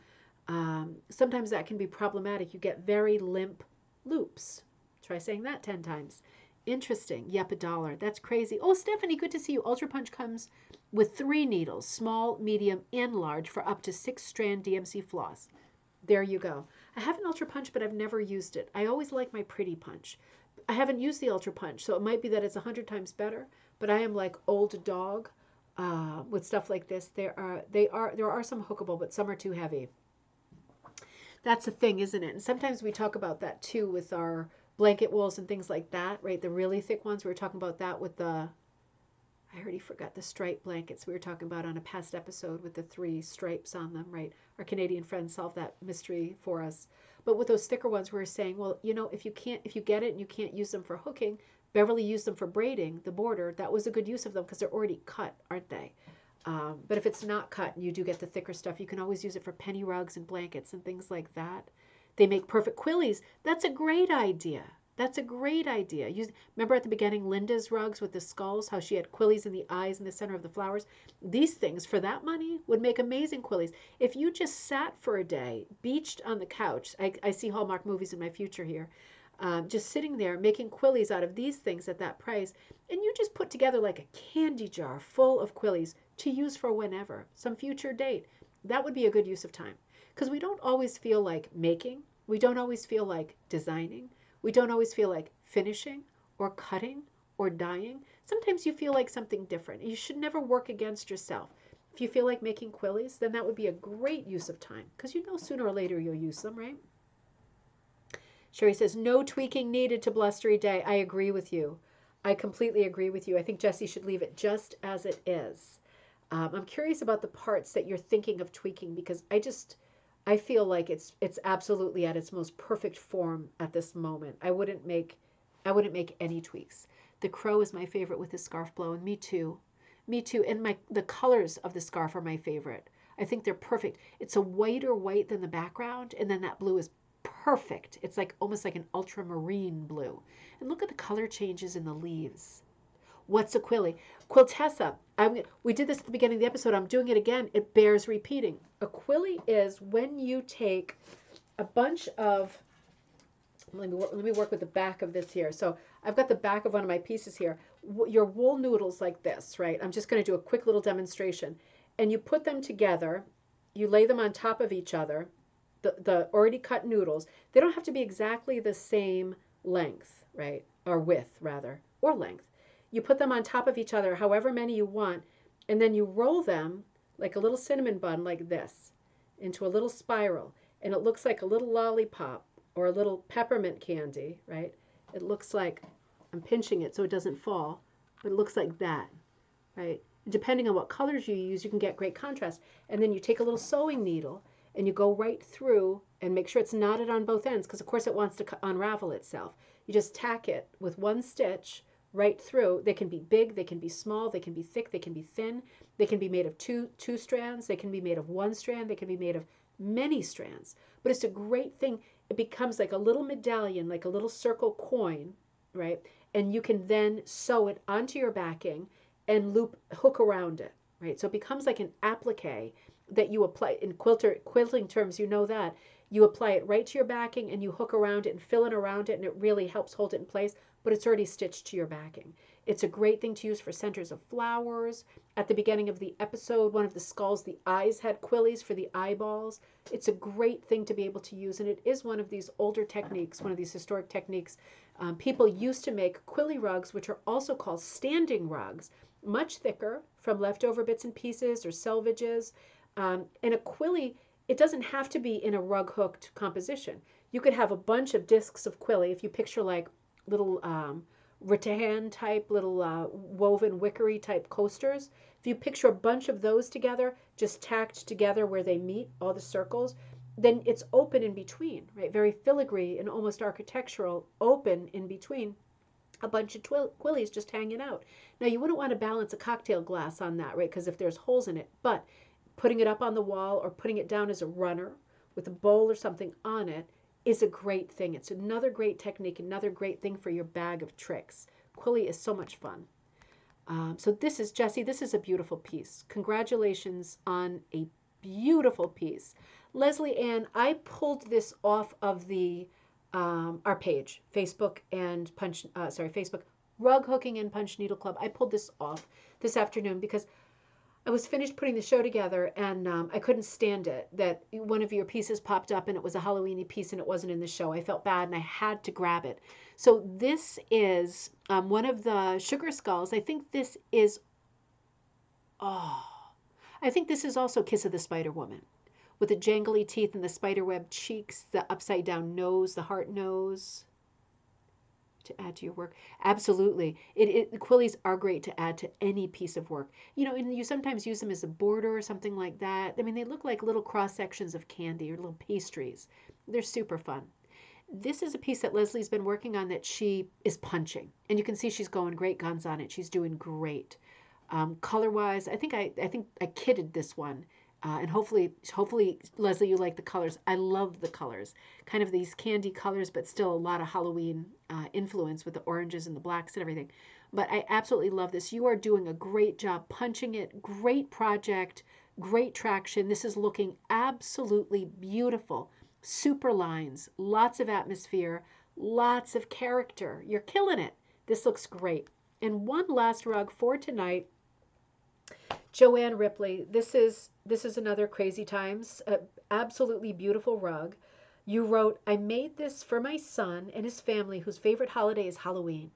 Sometimes that can be problematic. You get very limp loops. Try saying that 10 times. Interesting. Yep, $1. That's crazy. Oh, Stephanie, good to see you. Ultra Punch comes with 3 needles, small, medium, and large, for up to 6-strand DMC floss. There you go. I have an Ultra Punch, but I've never used it. I always like my Pretty Punch. I haven't used the Ultra Punch, so it might be that it's 100 times better, but I am like old dog with stuff like this. There are some hookable, but some are too heavy. That's the thing, isn't it? And sometimes we talk about that too with our blanket wools and things like that, right? The really thick ones. We were talking about that with the, I already forgot the stripe blankets we were talking about on a past episode with the 3 stripes on them, right? Our Canadian friends solved that mystery for us. But with those thicker ones, we were saying, well, you know, if you get it and you can't use them for hooking, Beverly used them for braiding the border. That was a good use of them because they're already cut, aren't they? But if it's not cut and you do get the thicker stuff, you can always use it for penny rugs and blankets and things like that. They make perfect quillies. That's a great idea. That's a great idea. Remember at the beginning, Linda's rugs with the skulls, how she had quillies in the eyes in the center of the flowers? These things, for that money, would make amazing quillies. If you just sat for a day, beached on the couch, I see Hallmark movies in my future here, just sitting there making quillies out of these things at that price, and you just put together like a candy jar full of quillies to use for whenever, some future date, that would be a good use of time. Because we don't always feel like making, we don't always feel like designing, we don't always feel like finishing or cutting or dyeing. Sometimes you feel like something different. You should never work against yourself. If you feel like making quillies, then that would be a great use of time because you know sooner or later you'll use them, right? Sherry says, no tweaking needed to Blustery Day. I agree with you. I completely agree with you. I think Jessie should leave it just as it is. I'm curious about the parts that you're thinking of tweaking because I feel like it's absolutely at its most perfect form at this moment. I wouldn't make any tweaks. The crow is my favorite with the scarf blow, and me too. Me too. And the colors of the scarf are my favorite. I think they're perfect. It's a whiter white than the background, and then that blue is perfect. It's like almost like an ultramarine blue. And look at the color changes in the leaves. What's a quilly? Quiltessa. We did this at the beginning of the episode. I'm doing it again. It bears repeating. A quilly is when you take a bunch of, let me work with the back of this here. So I've got the back of one of my pieces here. Your wool noodles like this, right? I'm just going to do a quick little demonstration. And you put them together. You lay them on top of each other. The already cut noodles. They don't have to be exactly the same length, right? Or width, rather, or length. You put them on top of each other, however many you want, and then you roll them like a little cinnamon bun like this into a little spiral. And it looks like a little lollipop or a little peppermint candy, right? It looks like, I'm pinching it so it doesn't fall, but it looks like that, right? And depending on what colors you use, you can get great contrast. And then you take a little sewing needle and you go right through and make sure it's knotted on both ends because, of course, it wants to unravel itself. You just tack it with one stitch right through. They can be big, they can be small, they can be thick, they can be thin, they can be made of two strands, they can be made of one strand, they can be made of many strands. But it's a great thing. It becomes like a little medallion, like a little circle coin, right? And you can then sew it onto your backing and hook around it, right? So it becomes like an applique that you apply in quilting terms, you know that. You apply it right to your backing and you hook around it and fill it around it, and it really helps hold it in place, but it's already stitched to your backing. It's a great thing to use for centers of flowers. At the beginning of the episode, one of the skulls, the eyes had quillies for the eyeballs. It's a great thing to be able to use, and it is one of these older techniques, one of these historic techniques. People used to make quilly rugs, which are also called standing rugs, much thicker from leftover bits and pieces or selvages. And a quilly, it doesn't have to be in a rug hooked composition. You could have a bunch of discs of quilly. If you picture like little rattan type, little woven wickery type coasters, if you picture a bunch of those together, just tacked together where they meet, all the circles, then it's open in between, right? Very filigree and almost architectural, open in between. A bunch of quillies just hanging out. Now, you wouldn't want to balance a cocktail glass on that, right? Because if there's holes in it, but putting it up on the wall or putting it down as a runner with a bowl or something on it is a great thing. It's another great technique, another great thing for your bag of tricks. Quilly is so much fun. So this is, Jesse, this is a beautiful piece. Congratulations on a beautiful piece. Leslie Ann, I pulled this off of the our page, Facebook and Facebook Rug Hooking and Punch Needle Club. I pulled this off this afternoon because I was finished putting the show together and I couldn't stand it that one of your pieces popped up and it was a Halloweeny piece and it wasn't in the show. I felt bad and I had to grab it. So this is one of the sugar skulls. I think this is, oh, I think this is also Kiss of the Spider Woman with the jangly teeth and the spiderweb cheeks, the upside down nose, the heart nose to add to your work. Absolutely. The quillies are great to add to any piece of work. You know, and you sometimes use them as a border or something like that. I mean, they look like little cross sections of candy or little pastries. They're super fun. This is a piece that Leslie's been working on that she is punching. And you can see she's going great guns on it. She's doing great. Color wise, I kidded this one. And hopefully, Leslie, you like the colors. I love the colors, kind of these candy colors, but still a lot of Halloween influence with the oranges and the blacks and everything. But I absolutely love this. You are doing a great job punching it. Great project, great traction. This is looking absolutely beautiful. Super lines, lots of atmosphere, lots of character. You're killing it. This looks great. And one last rug for tonight. Joanne Ripley, this is another Crazy Times, absolutely beautiful rug. You wrote, I made this for my son and his family whose favorite holiday is Halloween.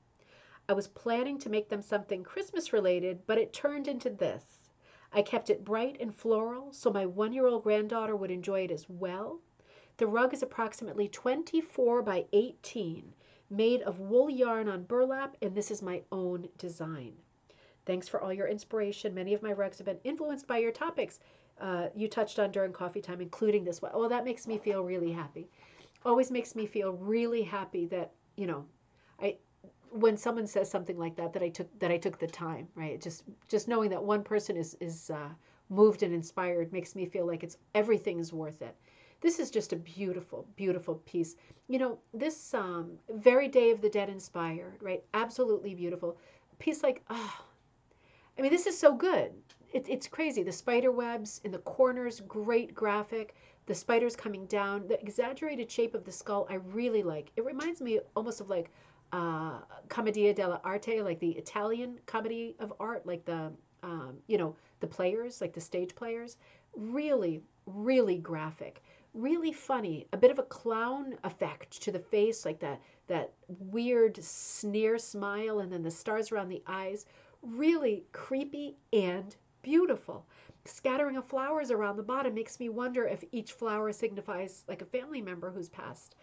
I was planning to make them something Christmas related, but it turned into this. I kept it bright and floral so my 1-year-old granddaughter would enjoy it as well. The rug is approximately 24 by 18, made of wool yarn on burlap, and this is my own design. Thanks for all your inspiration. Many of my rugs have been influenced by your topics you touched on during coffee time, including this one. Oh, that makes me feel really happy. Always makes me feel really happy that, I when someone says something like that, that I took the time, right? Just knowing that one person is moved and inspired makes me feel like everything is worth it. This is just a beautiful, beautiful piece. This very Day of the Dead inspired, right? Absolutely beautiful. A piece like, oh, I mean, this is so good. It's crazy. The spider webs in the corners, great graphic. The spiders coming down. The exaggerated shape of the skull, I really like. It reminds me almost of like Commedia dell'arte, like the Italian comedy of art, like the players, like the stage players. Really, really graphic. Really funny. A bit of a clown effect to the face, like that weird sneer smile, and then the stars around the eyes. Really creepy and beautiful. Scattering of flowers around the bottom makes me wonder if each flower signifies like a family member who's passed.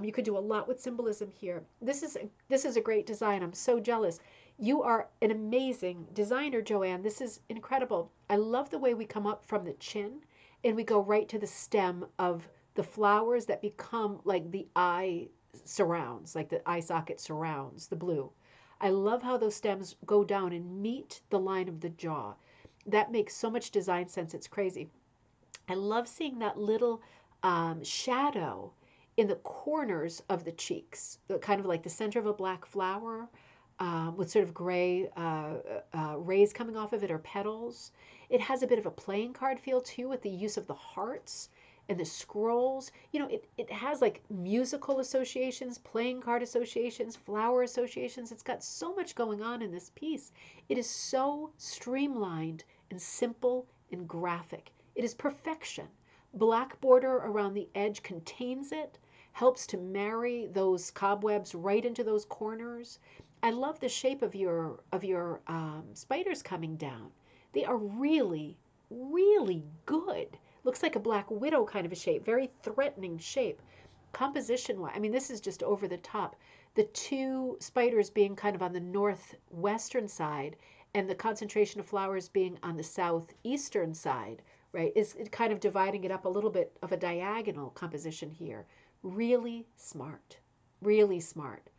You could do a lot with symbolism here. This is a great design. I'm so jealous. You are an amazing designer, Joanne. This is incredible. I love the way we come up from the chin and we go right to the stem of the flowers that become like the eye surrounds, like the eye socket surrounds the blue. I love how those stems go down and meet the line of the jaw. That makes so much design sense. It's crazy. I love seeing that little shadow in the corners of the cheeks, kind of like the center of a black flower with sort of gray rays coming off of it or petals. It has a bit of a playing card feel too with the use of the hearts and the scrolls. It has like musical associations, playing card associations, flower associations. It's got so much going on in this piece. It is so streamlined and simple and graphic. It is perfection. Black border around the edge contains it, helps to marry those cobwebs right into those corners. I love the shape of your spiders coming down. They are really, really good. Looks like a black widow kind of a shape, very threatening shape. Composition wise, I mean, this is just over the top. The two spiders being kind of on the northwestern side and the concentration of flowers being on the southeastern side, right, is kind of dividing it up a little bit of a diagonal composition here. Really smart, really smart.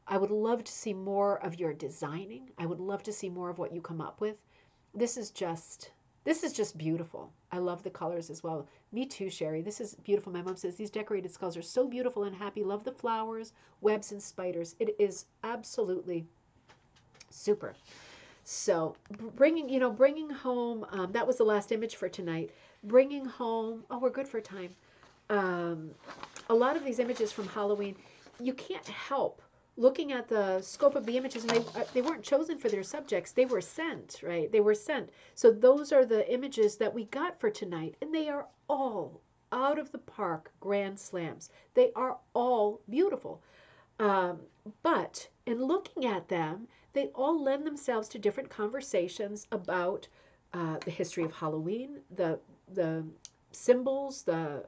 I would love to see more of your designing. I would love to see more of what you come up with. This is just beautiful. I love the colors as well. Me too, Sherry. This is beautiful. My mom says these decorated skulls are so beautiful and happy. Love the flowers, webs, and spiders. It is absolutely super. So bringing home, that was the last image for tonight. Bringing home, oh, we're good for time. Um, a lot of these images from Halloween, you can't help looking at the scope of the images, and they weren't chosen for their subjects. They were sent, right? They were sent. So those are the images that we got for tonight, and they are all out of the park grand slams. They are all beautiful. Um, but in looking at them, they all lend themselves to different conversations about the history of Halloween, the symbols, the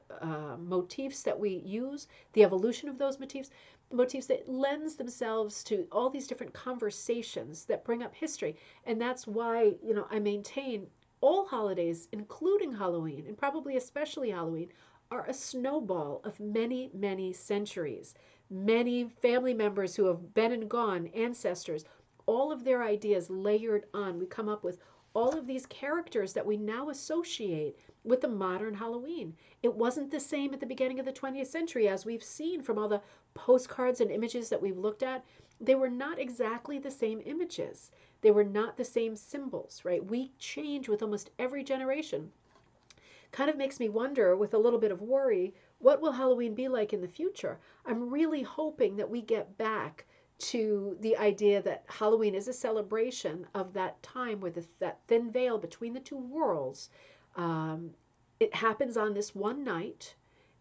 motifs that we use, the evolution of those motifs that lends themselves to all these different conversations that bring up history. And that's why, I maintain all holidays, including Halloween, and probably especially Halloween, are a snowball of many, many centuries. Many family members who have been and gone, ancestors, all of their ideas layered on. We come up with all of these characters that we now associate with the modern Halloween. It wasn't the same at the beginning of the 20th century, as we've seen from all the postcards and images that we've looked at. They were not exactly the same images. They were not the same symbols, right? We change with almost every generation. Kind of makes me wonder, with a little bit of worry, what will Halloween be like in the future? I'm really hoping that we get back to the idea that Halloween is a celebration of that time where that thin veil between the two worlds. Um, it happens on this one night,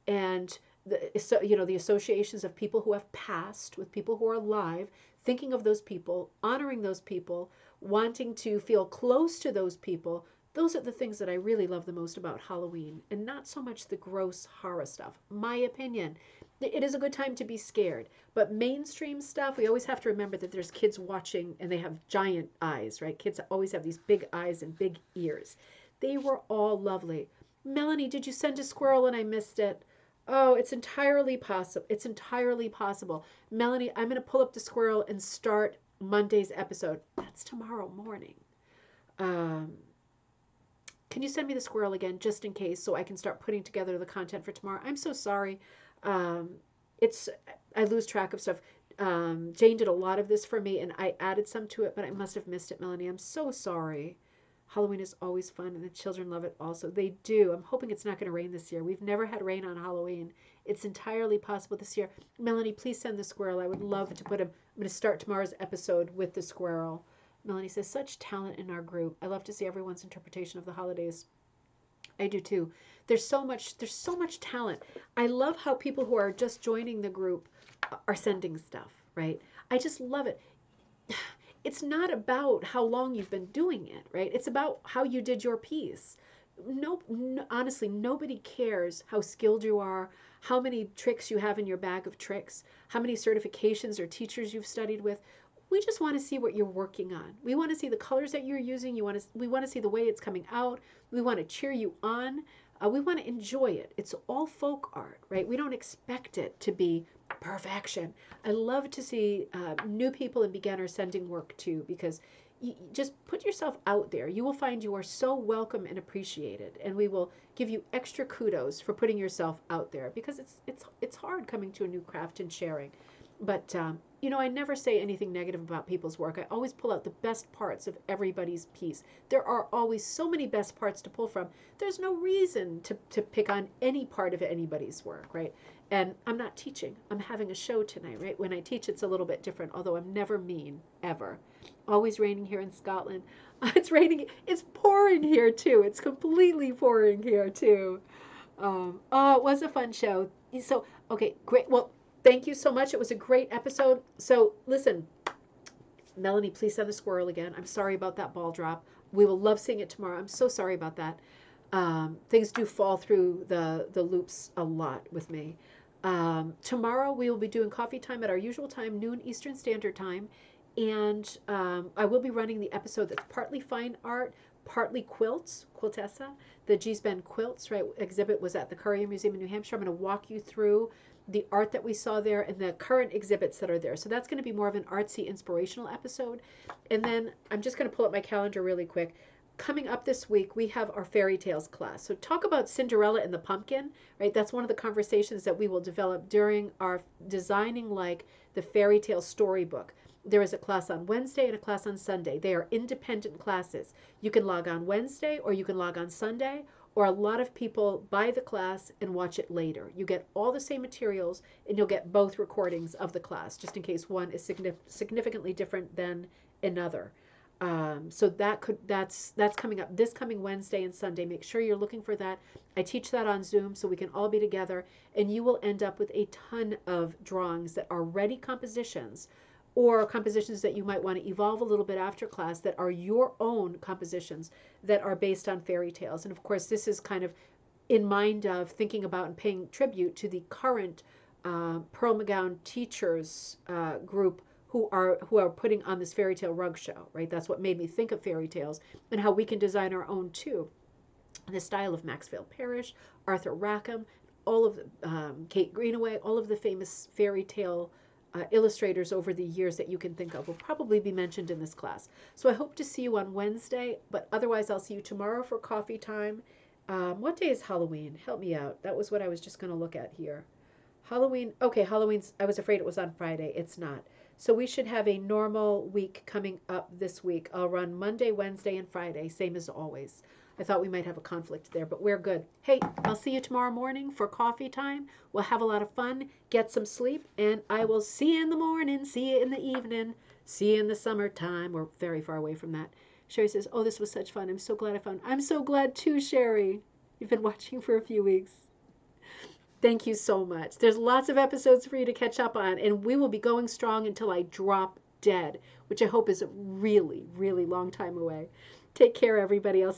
and the associations of people who have passed with people who are alive, thinking of those people, honoring those people, wanting to feel close to those people. Those are the things that I really love the most about Halloween, and not so much the gross horror stuff. My opinion. It is a good time to be scared, but mainstream stuff, we always have to remember that there's kids watching and they have giant eyes, right? Kids always have these big eyes and big ears. They were all lovely. Melanie, did you send a squirrel and I missed it? Oh, it's entirely possible. It's entirely possible. Melanie, I'm going to pull up the squirrel and start Monday's episode. That's tomorrow morning. Um, can you send me the squirrel again, just in case, so I can start putting together the content for tomorrow? I'm so sorry. Um, it's I lose track of stuff. Jane did a lot of this for me, and I added some to it, but I must have missed it, Melanie. I'm so sorry. Halloween is always fun, and the children love it also. They do. I'm hoping it's not going to rain this year. We've never had rain on Halloween. It's entirely possible this year. Melanie, please send the squirrel. I would love to put him. I'm going to start tomorrow's episode with the squirrel. Melanie says, such talent in our group. I love to see everyone's interpretation of the holidays. I do too. There's so much talent. I love how people who are just joining the group are sending stuff, right? I just love it. It's not about how long you've been doing it, right? It's about how you did your piece. No, honestly, nobody cares how skilled you are, how many tricks you have in your bag of tricks, how many certifications or teachers you've studied with. We just want to see what you're working on. We want to see the colors that you're using. We want to see the way it's coming out. We want to cheer you on. We want to enjoy it. It's all folk art, right? We don't expect it to be perfection. I love to see new people and beginners sending work too, because you just put yourself out there. You will find you are so welcome and appreciated, and we will give you extra kudos for putting yourself out there, because it's hard coming to a new craft and sharing. But I never say anything negative about people's work. I always pull out the best parts of everybody's piece. There are always so many best parts to pull from. There's no reason to pick on any part of anybody's work, right? And I'm not teaching. I'm having a show tonight, right? When I teach, it's a little bit different, although I'm never mean, ever. Always raining here in Scotland. It's raining. It's pouring here, too. It's completely pouring here, too. Oh, it was a fun show. So, okay, great. Well, thank you so much. It was a great episode. So, listen, Melanie, please send the squirrel again. I'm sorry about that ball drop. We will love seeing it tomorrow. I'm so sorry about that. Things do fall through the loops a lot with me. Tomorrow we will be doing coffee time at our usual time, noon Eastern Standard Time. And I will be running the episode that's partly fine art, partly quilts, quiltessa. The G's Ben quilts, right, exhibit was at the Currier Museum in New Hampshire. I'm going to walk you through the art that we saw there and the current exhibits that are there. So that's going to be more of an artsy, inspirational episode. And then I'm just going to pull up my calendar really quick. coming up this week, we have our fairy tales class. So talk about Cinderella and the pumpkin, right? That's one of the conversations that we will develop during our designing like the fairy tale storybook. There is a class on Wednesday and a class on Sunday. They are independent classes. You can log on Wednesday or you can log on Sunday, or a lot of people buy the class and watch it later. You get all the same materials and you'll get both recordings of the class, just in case one is significantly different than another. So that's coming up this coming Wednesday and Sunday. Make sure you're looking for that. I teach that on Zoom so we can all be together, and you will end up with a ton of drawings that are ready compositions, or compositions that you might want to evolve a little bit after class that are your own compositions that are based on fairy tales. And of course, this is kind of in mind of thinking about and paying tribute to the current Pearl McGowan teachers group who are putting on this fairy tale rug show, right? That's what made me think of fairy tales and how we can design our own too. The style of Maxfield Parrish, Arthur Rackham, all of Kate Greenaway, all of the famous fairy tale illustrators over the years that you can think of will probably be mentioned in this class. So I hope to see you on Wednesday, but otherwise I'll see you tomorrow for coffee time. What day is Halloween? Help me out. That was what I was just going to look at here. Halloween. Okay, Halloween's, I was afraid it was on Friday. It's not. So we should have a normal week coming up this week. I'll run Monday, Wednesday, and Friday, same as always. I thought we might have a conflict there, but we're good. Hey, I'll see you tomorrow morning for coffee time. We'll have a lot of fun, get some sleep, and I will see you in the morning, see you in the evening, see you in the summertime. We're very far away from that. Sherry says, oh, this was such fun. I'm so glad I found. I'm so glad too, Sherry. You've been watching for a few weeks. Thank you so much. There's lots of episodes for you to catch up on, and we will be going strong until I drop dead, which I hope is a really, really long time away. Take care, everybody else.